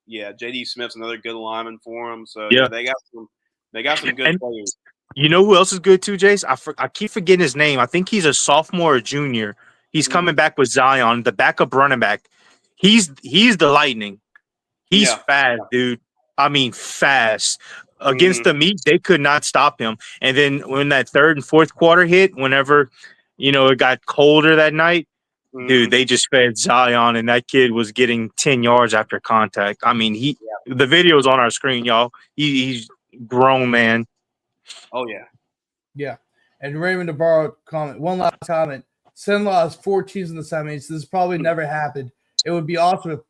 Yeah, JD Smith's another good lineman for them. So they got some good players. You know who else is good too, Jace? I keep forgetting his name. I think he's a sophomore or junior. He's coming back with Zion, the backup running back. He's the lightning. He's fast, dude. I mean, fast. Against the meat, they could not stop him. And then when that third and fourth quarter hit, whenever it got colder that night, dude, they just fed Zion, and that kid was getting 10 yards after contact. I mean, the video's on our screen, y'all. He's grown, man. Oh yeah, yeah. And Raymond DeBarro comment. One last comment. Sinlaw has 4 teams in the semis. This probably never happened. It would be awesome if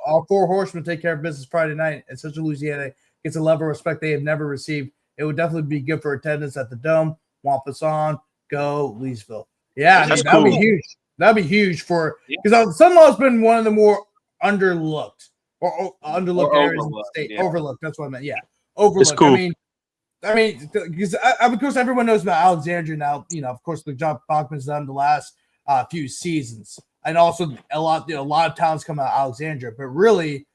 our 4 horsemen take care of business Friday night at Central Louisiana. Gets a level of respect they have never received. It would definitely be good for attendance at the Dome. Wampus on, go Leesville. Yeah, that would be huge. That'd be huge because Sunlaw has been one of the more underlooked areas in the state. Yeah. Overlooked. That's what I meant. Yeah, overlooked. It's cool. I mean, because of course everyone knows about Alexandria now. Of course, the job Bachman's done the last few seasons, and also a lot of talents come out of Alexandria. But really,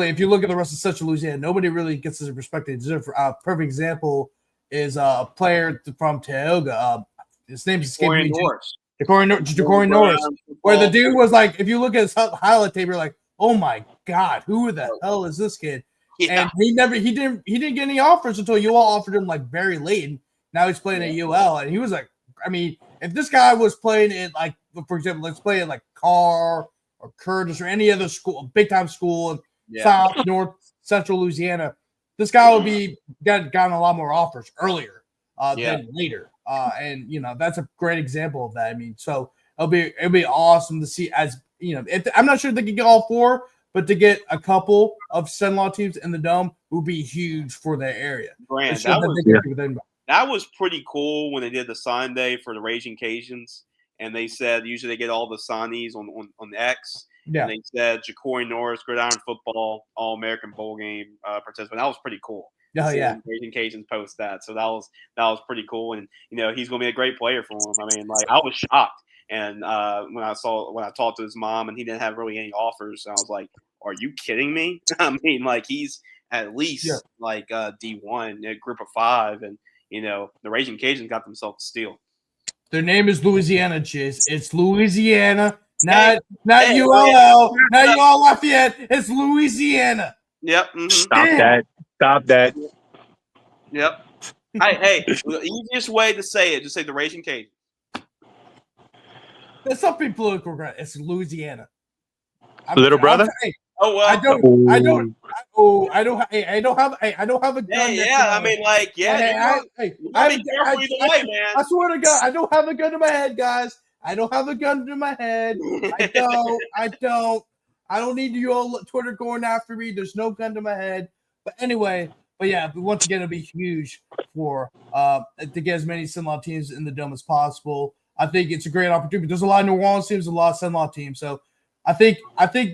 if you look at the rest of Central Louisiana, nobody really gets the respect they deserve. A perfect example is a player from Tioga. His name's escaping me. Ja'Cory Norris. Where the dude was like, if you look at his highlight tape, you're like, oh my God, who the hell is this kid? Yeah. And he didn't get any offers until UL offered him like very late. And now he's playing at UL, and he was like, I mean, if this guy was playing in like, for example, let's play in like Carr or Curtis or any other school, big time school in South, North, Central Louisiana, this guy would be gotten a lot more offers earlier than later. And that's a great example of that. I mean, so it'll be awesome to see I'm not sure they can get all 4, but to get a couple of Sunlaw teams in the Dome would be huge for their area. Grant, that was pretty cool when they did the sign day for the Raging Cajuns, and they said usually they get all the signees on X. Yeah. And they said Ja'Cory Norris, Gridiron Football, All-American Bowl Game participant. That was pretty cool. Oh, yeah. Raging Cajuns post that. So that was pretty cool. And, he's going to be a great player for him. I mean, like, I was shocked. And when I talked to his mom and he didn't have really any offers, I was like, are you kidding me? I mean, like, he's at least like D1, a group of 5. And, the Raging Cajuns got themselves a steal. Their name is Louisiana, Jace. It's Louisiana. Not ULL, not UL Lafayette. It's Louisiana. Yep. Mm-hmm. Stop that. Yep. Hey, the easiest way to say it, just say the Raging Cajuns. That's not being political, right? It's Louisiana. Little brother? Oh well. I don't have a gun. Hey, that yeah. I can, mean, like, yeah. You gotta be careful either way, man. I swear to God, I don't have a gun to my head, guys. I don't have a gun to my head. I don't need you all Twitter going after me. There's no gun to my head. But anyway, yeah, once again, it'll be huge for to get as many Sin-Law teams in the dome as possible. I think it's a great opportunity. There's a lot of New Orleans teams, a lot of Sin-Law teams. So I think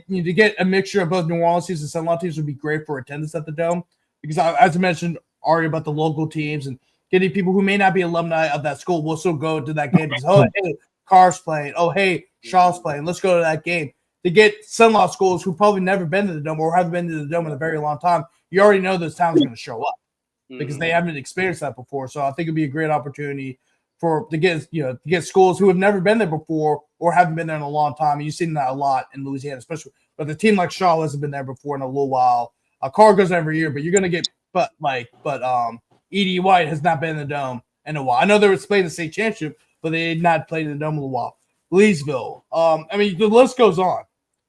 to get a mixture of both New Orleans teams and Sin-Law teams would be great for attendance at the dome. Because as I mentioned already about the local teams and getting people who may not be alumni of that school will still go to that game because, oh, hey, Carr's playing. Oh, hey, Shaw's playing. Let's go to that game. To get Sin-Law schools who probably never been to the dome or haven't been to the dome in a very long time, you already know those towns are going to show up because they haven't experienced that before. So I think it'd be a great opportunity to get schools who have never been there before or haven't been there in a long time. And you've seen that a lot in Louisiana, especially. But the team like Shaw hasn't been there before in a little while. Carr goes every year, but you're going to get E.D. White has not been in the dome in a while. I know they were playing the state championship, but they had not played in the dome in a while. Leesville. I mean, the list goes on.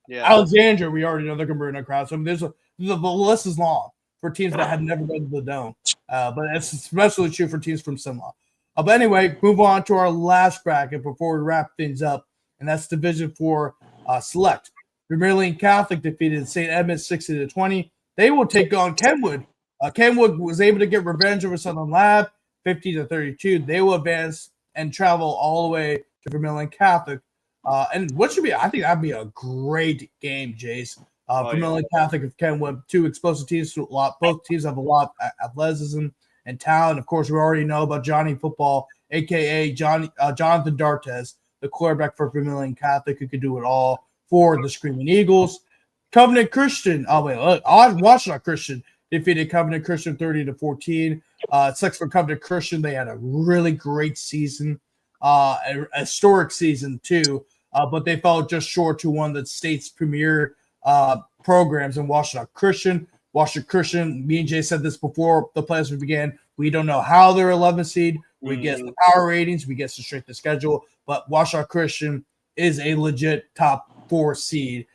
Yeah. Alexandria, we already know they're going to bring a crowd. So I mean, the list is long for teams that have never been to the dome. But it's especially true for teams from Sin-Law. But anyway, move on to our last bracket before we wrap things up, and that's Division 4 Select. Vermilion Catholic defeated St. Edmunds 60-20. They will take on Kenwood. Kenwood was able to get revenge over Southern Lab 50-32. They will advance and travel all the way to Vermilion Catholic. And what should be, I think that'd be a great game, Jace. Vermilion Catholic of Kenwood, two explosive teams. Both teams have a lot of athleticism and talent. Of course, we already know about Johnny Football, a.k.a. Jonathan Dartes, the quarterback for Vermilion Catholic, who could do it all for the Screaming Eagles. Covenant Christian, Washtenaw Christian defeated Covenant Christian 30-14. It sucks for Covenant Christian. They had a really great season, a historic season too, but they fell just short to one of the state's premier programs in Washtenaw Christian. Washtenaw Christian, me and Jay said this before the playoffs began. We don't know how they're 11th seed. We guess the power ratings. We guess the strength of schedule. But Washtenaw Christian is a legit top 4 seed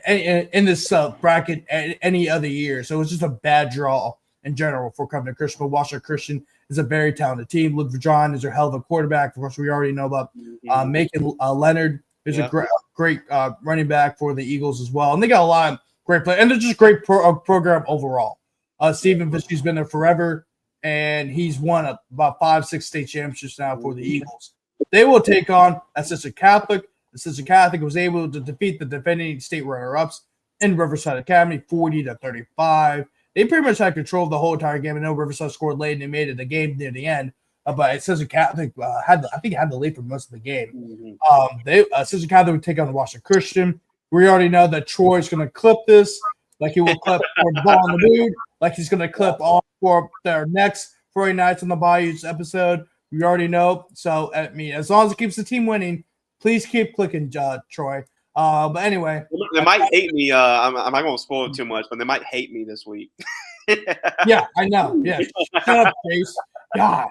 in this bracket any other year. So it's just a bad draw in general for Covenant Christian. But Washtenaw Christian is a very talented team. Luke Vajon is a hell of a quarterback. Of course, we already know about Macon Leonard. Who's a great running back for the Eagles as well. And they got a lot of great play. And they're just a great program overall. Stephen Fischke's been there forever, and he's won about 5-6 state championships now for the Eagles. They will take on Assistant Catholic. Assistant Catholic was able to defeat the defending state runner-ups in Riverside Academy 40-35. They pretty much had control of the whole entire game. I know Riverside scored late and they made it the game near the end. But Assistant Catholic had the lead for most of the game. Assistant Catholic would take on the Washtenaw Christian. We already know that Troy's going to clip this, like he will clip for the ball on the moon, like he's going to clip all for their next Friday nights on the Bayou's episode. We already know. So, I mean, as long as it keeps the team winning, please keep clicking, Troy. But anyway. They might hate me. I'm not going to spoil it too much, but they might hate me this week. Yeah, I know. Yeah. Shut up, Jace. God.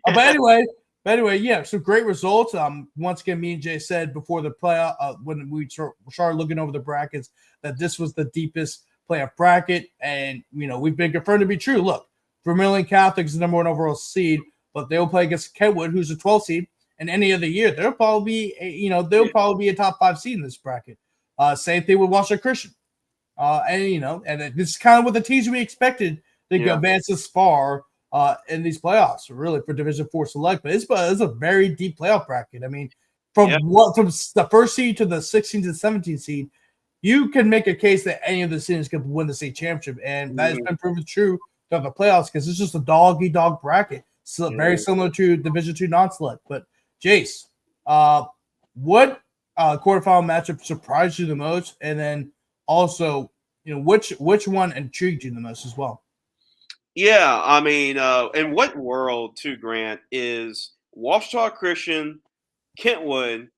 But anyway, yeah, so great results. Once again, me and Jay said before the playoff, when we started looking over the brackets, that this was the deepest playoff bracket. And, we've been confirmed to be true. Look, Vermilion Catholic is the number 1 overall seed, but they'll play against Kenwood, who's a 12th seed. And any other year, they'll probably be a top 5 seed in this bracket. Same thing with Washtenaw Christian. And this is kind of what the teams we expected to advance this far in these playoffs, really, for Division 4 Select. But it's a very deep playoff bracket. I mean, from the first seed to the 16th and 17th seed, you can make a case that any of the teams could win the state championship, and that has been proven true throughout the playoffs because it's just a dog-eat-dog bracket. So very similar to Division 2 non-select. But Jace, what quarterfinal matchup surprised you the most, and then also, which one intrigued you the most as well? Yeah, I mean, in what world, too, Grant, is Washtenaw Christian, Kentwood,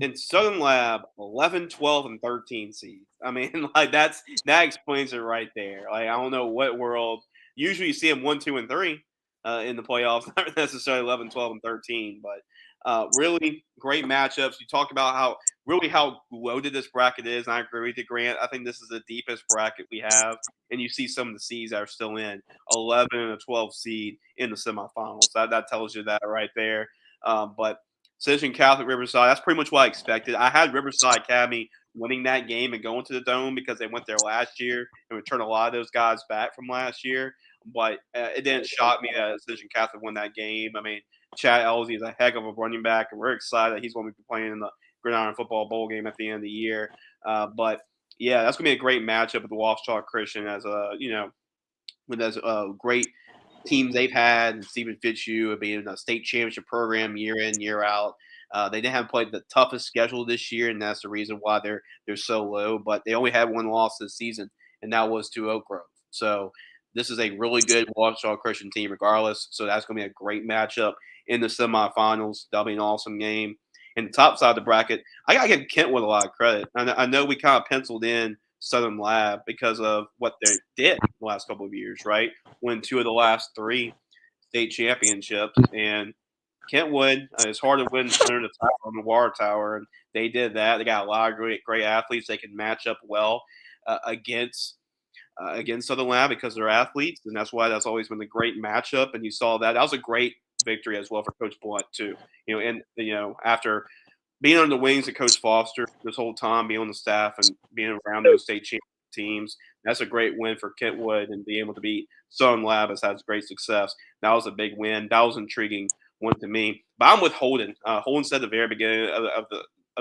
and Southern Lab 11, 12, and 13 seeds? I mean, like that explains it right there. Like, I don't know what world. Usually you see them 1, 2, and 3 in the playoffs, not necessarily 11, 12, and 13. But Really great matchups. You talk about how loaded this bracket is. And I agree with you, Grant. I think this is the deepest bracket we have. And you see some of the seeds that are still in 11 and a 12 seed in the semifinals. That tells you that right there. But Cincinnati Catholic Riverside, that's pretty much what I expected. I had Riverside Academy winning that game and going to the Dome because they went there last year and returned a lot of those guys back from last year. But it didn't shock me that Cincinnati Catholic won that game. I mean, Chad Elsie is a heck of a running back, and we're excited that he's going to be playing in the Gridiron Football Bowl game at the end of the year. But yeah, that's going to be a great matchup with the Waukesha Christian as with those great teams they've had, and Stephen Fitzhugh being in a state championship program year in, year out. They didn't have played the toughest schedule this year, and that's the reason why they're so low. But they only had one loss this season, and that was to Oak Grove. So this is a really good Waukesha Christian team regardless. So that's going to be a great matchup in the semifinals. That'll be an awesome game. And the top side of the bracket, I got to give Kentwood a lot of credit. I know we kind of penciled in Southern Lab because of what they did the last couple of years, right? Win 2 of the last 3 state championships. And Kentwood, it's hard to win under the tower on the water tower, and they did that. They got a lot of great athletes. They can match up well against Southern Lab because they're athletes, and that's why that's always been a great matchup. And you saw that. That was a great victory as well for Coach Blunt too. After being under the wings of Coach Foster this whole time, being on the staff and being around those state champion teams, that's a great win for Kentwood, and being able to beat Southern Lab has had great success. That was a big win. That was intriguing one to me. But I'm with Holden. Holden said at the very beginning of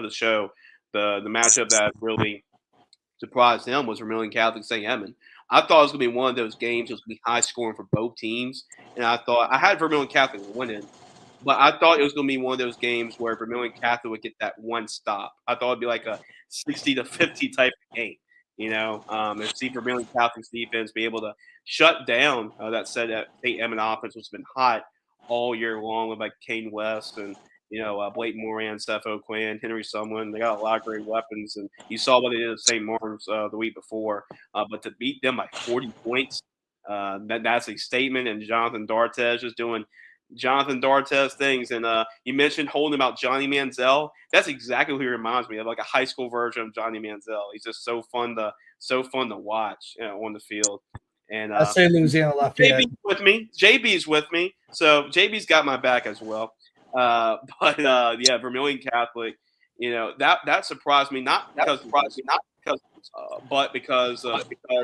the show, the matchup that really surprised him was Vermilion Catholic St. Edmund. I thought it was going to be one of those games that was going to be high scoring for both teams. And I thought I had Vermilion Catholic winning, but I thought it was going to be one of those games where Vermilion Catholic would get that one stop. I thought it'd be like a 60-50 type of game, and see Vermilion Catholic's defense be able to shut down that St. Edmund offense, which has been hot all year long with like Kane West and Blake Moran, Seth O'Quinn, Henry Sumlin. They got a lot of great weapons, and you saw what they did at St. Martin's the week before. But to beat them by 40 points, that's a statement. And Jonathan Dartez just doing Jonathan Dartez things. And you mentioned Holden about Johnny Manziel. That's exactly who he reminds me of, like a high school version of Johnny Manziel. He's just so fun to watch on the field. And I say Louisiana Lafayette. JB's with me, so JB's got my back as well. Vermilion Catholic, that surprised me, but because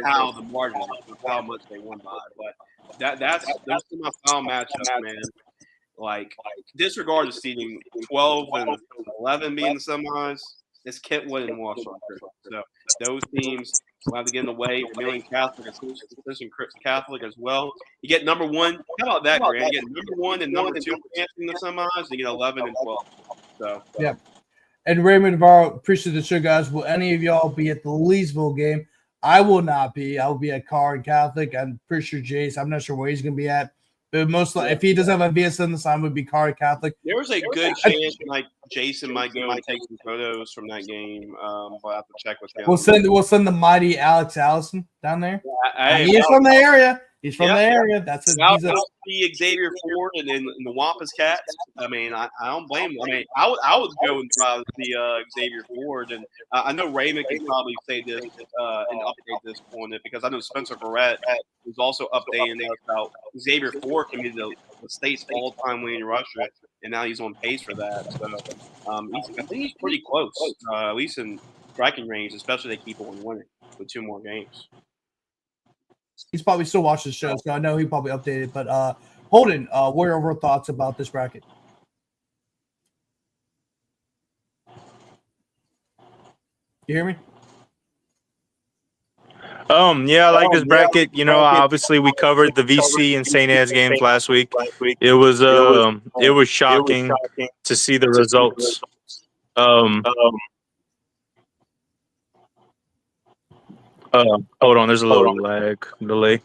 how the margin, how much they won by. But that's my final matchup, man. Like, disregard the seeding, 12 and 11 being the semis. It's Kentwood and Waukesha. So those teams will have to get in the way. Vermilion Catholic and Christian Catholic as well. You get number 1. How about that, Grant? You get number 1 and number 2 in the semis. You get 11 and 12. So yeah. And Raymond Navarro, appreciate the show, guys. Will any of y'all be at the Leesville game? I will not be. I will be at Karr and Catholic. I'm pretty sure Jace. I'm not sure where he's going to be at. But most likely, if he doesn't have a VSN this time, it would be Karr and Catholic. There was a good chance like Jason might go and take some photos from that game. But I have to check with him. We'll send the mighty Alex Allison down there. He is from the area. He's from the area. That's it. I'll see Xavier Ford and the Wampus Cats. I mean, I don't blame him. I mean, I would go and try to see Xavier Ford, and I know Raymond can probably say this and update this on it, because I know Spencer Barrett is also updating us about Xavier Ford can be the state's all-time winning rusher, and now he's on pace for that. So I think he's pretty close, at least in striking range, especially if they keep on winning with 2 more games. He's probably still watching the show, so I know he probably updated. But Holden, what are your overall thoughts about this bracket? You hear me? Yeah, I like this bracket. Obviously we covered the VC and St. Ed's games last week. It was shocking to see the results. Hold on, there's a little delay.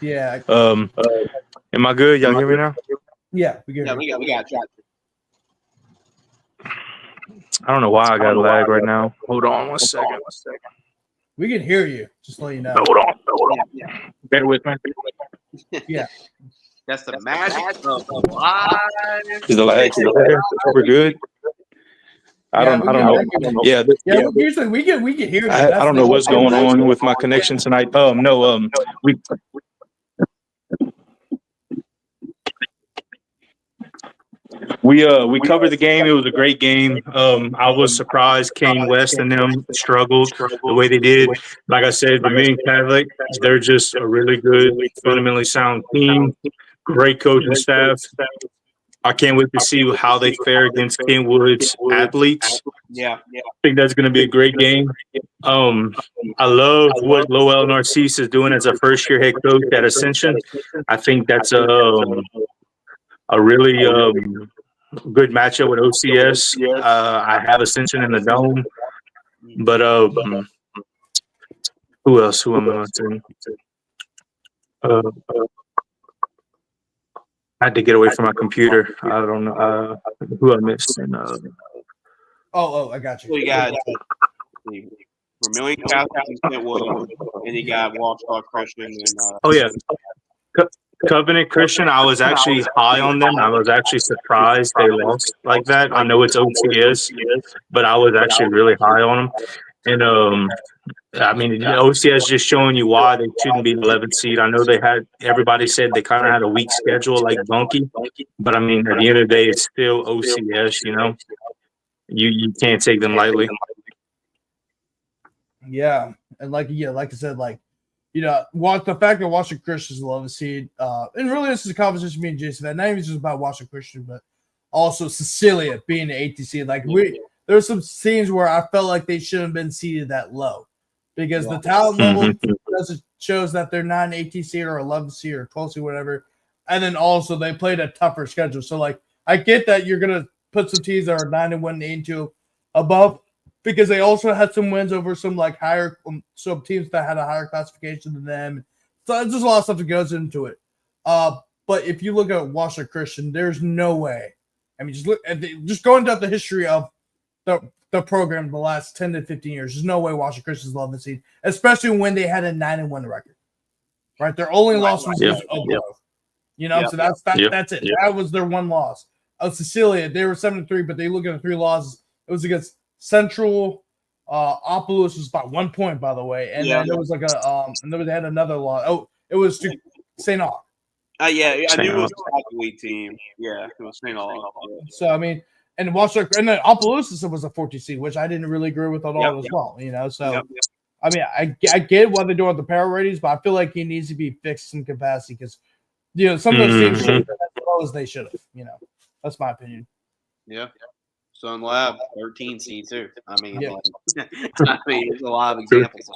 Yeah. Am I good? Y'all hear me now? Yeah, we got you. I don't know why I got lag right now. Hold on one second. We can hear you. Just to let you know. Hold on. Yeah. Bear with me. Yeah. That's the magic of live. Is the lag still there? We're good. I don't know. Yeah, usually we can hear. I don't know what's going on with my connection tonight. We covered the game. It was a great game. I was surprised Kane West and them struggled the way they did. Like I said, the main Catholic, they're just a really good, fundamentally sound team. Great coaching staff. I can't wait to see how they fare against Kenwood's athletes. Yeah. I think that's going to be a great game. I love what Lowell Narcisse is doing as a first-year head coach at Ascension. I think that's a really good matchup with OCS. I have Ascension in the dome, but who else? Who am I saying? I had to get away from my computer. I don't know who I missed. And, I got you. So you got Vermilion Catholic and Kentwood, and you got Walsall Christian. And, Covenant Christian, I was actually high on them. I was actually surprised they lost like that. I know it's OCS, but I was actually really high on them. And OCS just showing you why they shouldn't be the 11th seed. I know everybody said they kind of had a weak schedule like Bunky, but I mean, at the end of the day, it's still OCS, you know. You can't take them lightly. Yeah. And like I said, the fact that Washington Christian is the 11th seed, and really this is a conversation me and Jason had, not even just about Washington Christian, but also Cecilia being the 18th seed. There's some scenes where I felt like they shouldn't have been seated that low because the talent level shows that they're not an 18th seed or 11th seed or 12th seed, whatever. And then also they played a tougher schedule. So I get that you're going to put some teams that are 9-1, 8-2 above because they also had some wins over some higher, some teams that had a higher classification than them. So there's just a lot of stuff that goes into it. But if you look at Washington Christian, there's no way. I mean, just going down the history of the program the last 10 to 15 years. There's no way Washington Christian's 11th seed, especially when they had a 9-1 record. Right? Their only loss was above. You know, so that's it. That was their one loss. Cecilia, they were 7-3, but they look at the 3 losses. It was against Central. Opelousas was by 1 point, by the way. And then there was and then they had another loss. Oh, it was to St. Aug. I knew it was a Catholic team. Yeah, it was St. Aug. So I mean, and Washington, and then Opelousas was a 14 seed, which I didn't really agree with at all as well. You know, so I mean, I get what they're doing with the power ratings, but I feel like he needs to be fixed in capacity because some of those teams shouldn't have as well as they should have. You know, that's my opinion. Yeah. Sun Lab, 13 seed too. I mean, there's a lot of examples.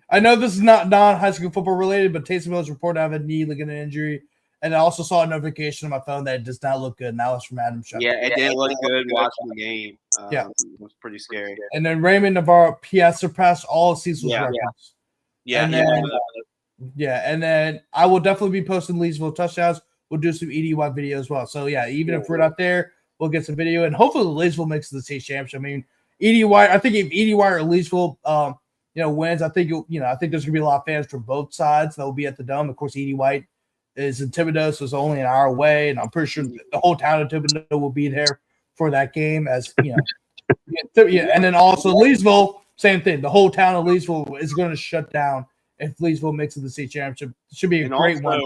I know this is not non-high school football related, but Taysom Hill's reported to have a knee ligament injury. And I also saw a notification on my phone that it does not look good. And that was from Adam Shuck. Yeah, it didn't look good watching the game. It was pretty scary. And then Raymond Navarro PS surpassed all of Cecil's records. Yeah. And then I will definitely be posting Leesville touchdowns. We'll do some EDY video as well. So even if we're not there, we'll get some video. And hopefully Leesville makes the state championship. I mean, EDY. I think if EDY or Leesville, wins, I think I think there's gonna be a lot of fans from both sides that will be at the Dome. Of course, EDY is in Thibodaux, so it's only an hour away, and I'm pretty sure the whole town of Thibodaux will be there for that game. As and then also Leesville, same thing. The whole town of Leesville is going to shut down if Leesville makes it to the state championship. It should be a great one.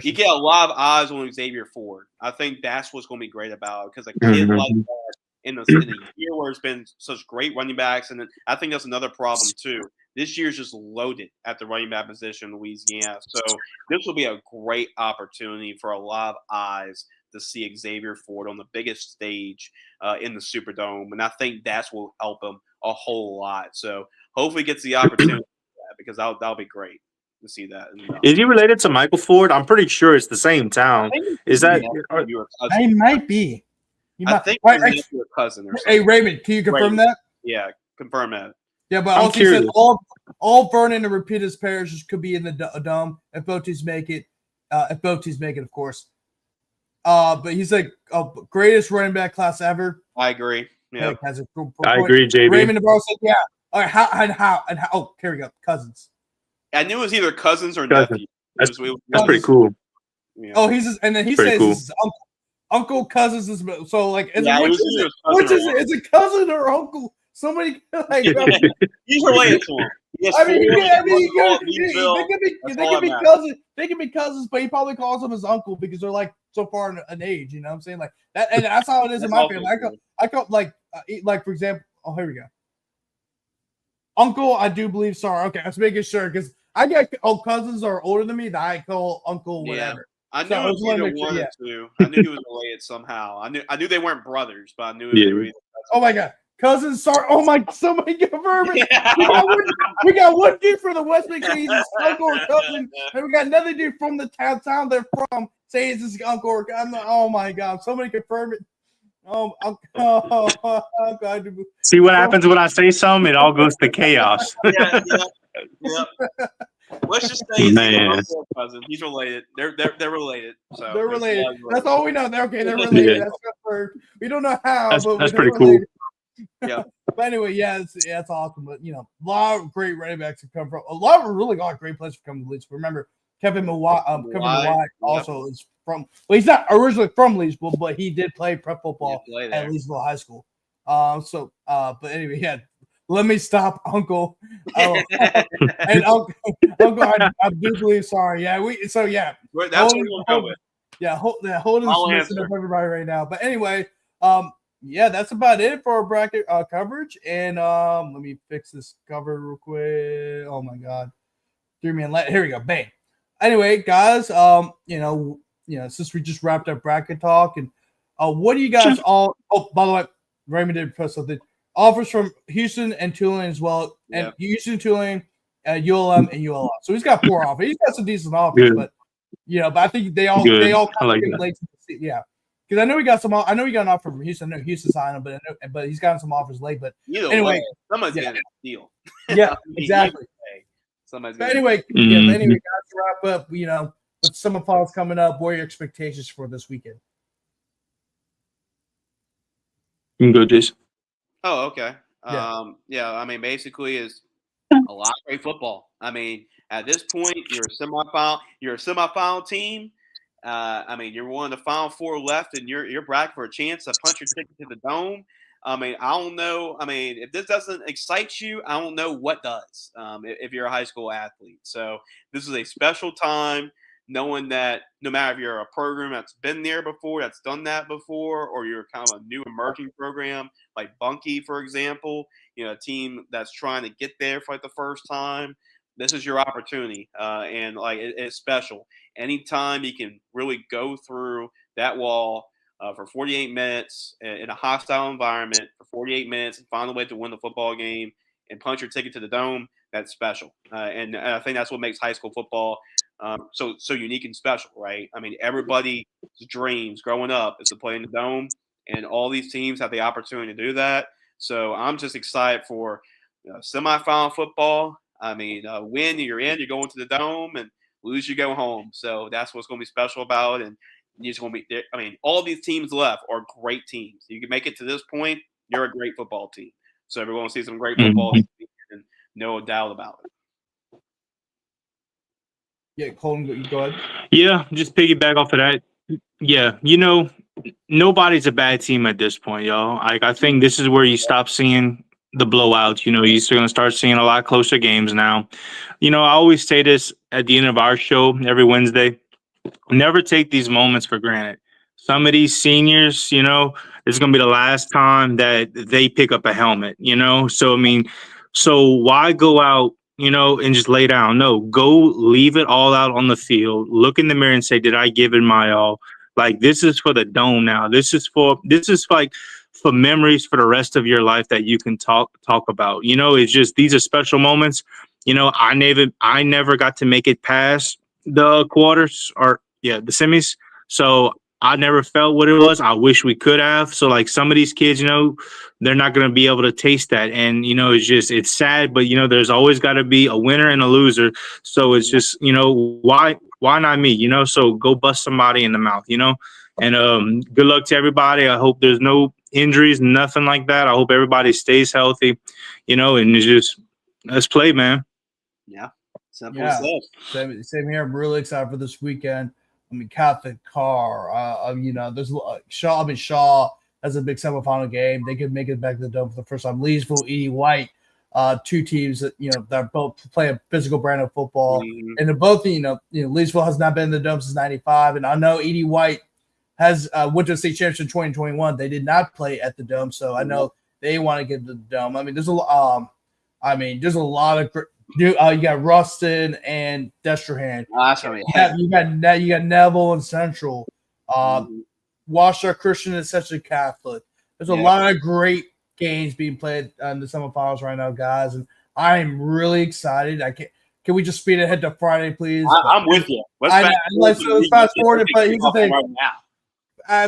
You get a lot of eyes on Xavier Ford. I think that's what's going to be great about it because a kid like that in the year where it's been such great running backs, and then I think that's another problem too. This year's just loaded at the running back position in Louisiana. So this will be a great opportunity for a lot of eyes to see Xavier Ford on the biggest stage in the Superdome. And I think that's will help him a whole lot. So hopefully he gets the opportunity for that because that'll be great to see that. Is he related to Michael Ford? I'm pretty sure it's the same town. Is that – He might be. I think he's your cousin or something. Hey, Raymond, can you confirm that? Yeah, confirm that. Yeah, but also he said all Vernon and Rapidas parishes could be in the Dome if both teams make it. If both teams make it, of course. But he's like greatest running back class ever. I agree. Yeah, I agree, JB. Raymond Navarro said, "Yeah." All right, how? Oh, here we go. Cousins. I knew it was either cousins or nephews. That's pretty cool. Yeah. Oh, and then he Pretty says cool. this is uncle cousins is so like Yeah, which is it? Which is it? Is it cousin or uncle? Somebody like he's related to him. I mean, they can be cousins. They can be cousins, but he probably calls him his uncle because they're like so far in an age. You know what I'm saying? Like that, and that's how it is in my family. I call like for example. Oh, here we go. Uncle, I do believe. Sorry, okay, I was making sure because I get cousins are older than me that I call uncle whatever. I knew it was either one or two. I knew he was related somehow. I knew they weren't brothers, but I knew they were. Oh my god. Cousins, sorry. Oh my! Somebody confirm it. We got one dude from the West McKees, uncle or cousin, and we got another dude from the town they're from. Say it's his uncle or cousin. Oh my god! Somebody confirm it. Oh, God. See what happens when I say something? It all goes to chaos. Yeah. Let's just say he's uncle or cousin. He's related. They're related. So they're related. That's all we know. They're related. Yeah. That's confirmed. We don't know how, but that's pretty cool. Yeah. But anyway, it's awesome. But a lot of great running backs have come from a lot of really great players have come to the Leeds. Remember, Kevin Mawai also is from. Well, he's not originally from Leedsville, but he did play prep football at Leedsville High School. But anyway, let me stop, Uncle. And Uncle, I do believe. Sorry, that's what we'll go with. Yeah, Holden's messing up everybody right now. But anyway, that's about it for our bracket coverage. And let me fix this cover real quick. Oh my God, here we go. Bang. Anyway, guys, since we just wrapped up bracket talk, and what do you guys all? Oh, by the way, Raymond did post something. Offers from Houston and Tulane as well, and Houston, Tulane, ULM, and ULL. So he's got 4 offers. He's got some decent offers, but I think they all kind of late to the season. Yeah. Because I know he got an offer from Houston. I know Houston signed him, but he's gotten some offers late. But anyway, somebody's getting a deal. Yeah, exactly. Somebody's anyway, guys, to wrap up, with semifinals coming up, what are your expectations for this weekend? You can go, Jace. Oh, okay. I mean, basically, is a lot of great football. I mean, at this point, you're a semifinal team. I mean, you're one of the final 4 left, and you're bragging for a chance to punch your ticket to the dome. I mean, I don't know. I mean, if this doesn't excite you, I don't know what does. If you're a high school athlete, so this is a special time, knowing that no matter if you're a program that's been there before, that's done that before, or you're kind of a new emerging program like Bunkie, for example, a team that's trying to get there for the first time. This is your opportunity, and it's special. Anytime you can really go through that wall for 48 minutes in a hostile environment for 48 minutes and find a way to win the football game and punch your ticket to the dome, that's special. And I think that's what makes high school football so unique and special, right? I mean, everybody's dreams growing up is to play in the dome, and all these teams have the opportunity to do that. So I'm just excited for semifinal football. I mean, win, you're in, you're going to the dome, and lose, you go home. So that's what's going to be special about it. And you're just going to be, I mean, all these teams left are great teams. You can make it to this point, you're a great football team. So we're going to see some great football this weekend, no doubt about it. Yeah, Holden, go ahead. Yeah, just piggyback off of that. Yeah, nobody's a bad team at this point, y'all. I think this is where you stop seeing the blowouts. You're going to start seeing a lot closer games now. I always say this at the end of our show every Wednesday. Never take these moments for granted. Some of these seniors, this is going to be the last time that they pick up a helmet, So, I mean, why go out, and just lay down? No, go leave it all out on the field. Look in the mirror and say, did I give it my all? Like, this is for the dome now. This is like for memories for the rest of your life that you can talk about. It's just, these are special moments. I never got to make it past the quarters or the semis. So I never felt what it was. I wish we could have. So like some of these kids, they're not going to be able to taste that. And, it's sad, but there's always got to be a winner and a loser. So it's just, why not me? So go bust somebody in the mouth, and good luck to everybody. I hope there's no injuries, nothing like that. I hope everybody stays healthy, and it's just, let's play, man. Yeah. Simple as that. Same here. I'm really excited for this weekend. I mean, Catholic, Carr. There's Shaw. I mean, Shaw has a big semifinal game. They could make it back to the Dome for the first time. Leesville, Edie White, two teams that that both play a physical brand of football, and they're both Leesville has not been in the Dome since '95, and I know Edie White has went to the state championship in 2021. They did not play at the Dome, so I know they want to get to the Dome. I mean, there's a lot of you got Rustin and Destrehan. You got Neville and Central. Washoe Christian and Central Catholic. There's a lot of great games being played in the semifinals right now, guys, and I am really excited. Can we just speed ahead to Friday, please? I'm with you. Let's fast forward. But here's the thing.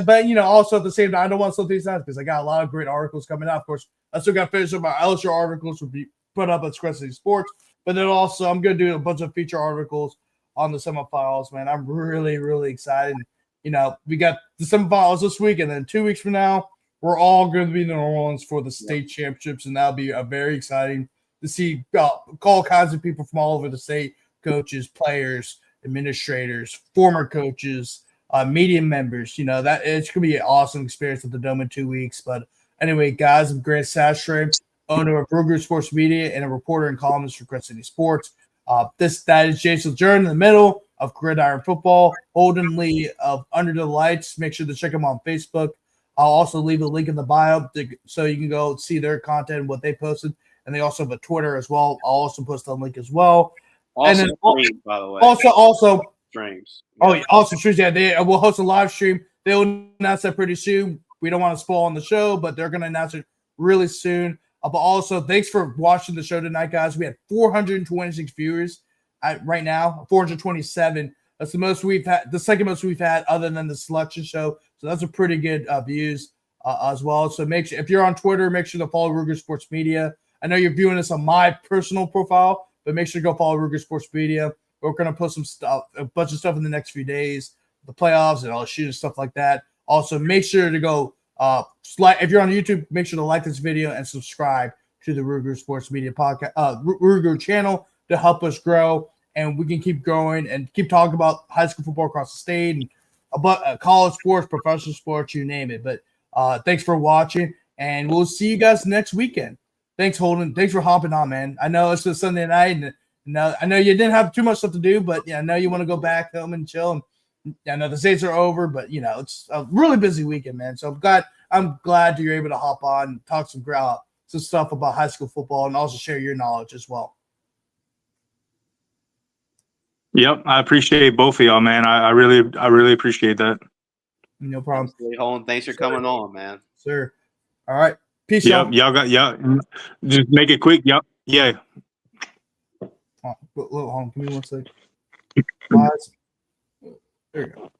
But also at the same time, I don't want to slow things down because I got a lot of great articles coming out. Of course, I still got to finish up my LSU articles will be put up at Screen City Sports. But then also, I'm going to do a bunch of feature articles on the semifinals, man. I'm really, really excited. We got the semifinals this week, and then 2 weeks from now, we're all going to be in New Orleans for the state championships, and that'll be very exciting to see all kinds of people from all over the state, coaches, players, administrators, former coaches, media members. That it's going to be an awesome experience at the Dome in 2 weeks. But anyway, guys, I'm Grant Sastray, owner of Ruger Sports Media and a reporter and columnist for Crescent City Sports. That is Jace Journey in the middle of Gridiron Football. Holden Lee of Under the Lights. Make sure to check them on Facebook. I'll also leave a link in the bio so you can go see their content and what they posted. And they also have a Twitter as well. I'll also post a link as well. Also, streams, by the way. Also streams. Oh, yeah, also streams. Yeah, they will host a live stream. They'll announce that pretty soon. We don't want to spoil on the show, but they're going to announce it really soon. But also, thanks for watching the show tonight, guys. We had 426 viewers right now, 427. That's the most we've had, the second most we've had, other than the selection show. So that's a pretty good views as well. So make sure, if you're on Twitter, make sure to follow Ruger Sports Media. I know you're viewing this on my personal profile, but make sure to go follow Ruger Sports Media. We're going to post some stuff, a bunch of stuff in the next few days, the playoffs and all the shooting stuff like that. Also, make sure to go. If you're on YouTube, make sure to like this video and subscribe to the Ruger Sports Media podcast, Ruger channel, to help us grow, and we can keep growing and keep talking about high school football across the state and about college sports, professional sports, you name it. But thanks for watching, and we'll see you guys next weekend. Thanks, Holden. Thanks for hopping on, man. I know it's a Sunday night, and I know you didn't have too much stuff to do, but I know you want to go back home and chill. And I know the States are over, but it's a really busy weekend, man. So I'm glad you're able to hop on and talk some stuff about high school football and also share your knowledge as well. Yep, I appreciate both of y'all, man. I really appreciate that. No problem. Holden, thanks for coming on, man. Sir. All right. Peace out. Y'all just make it quick. Yep. Yeah. Hold on, give me 1 second. There you go.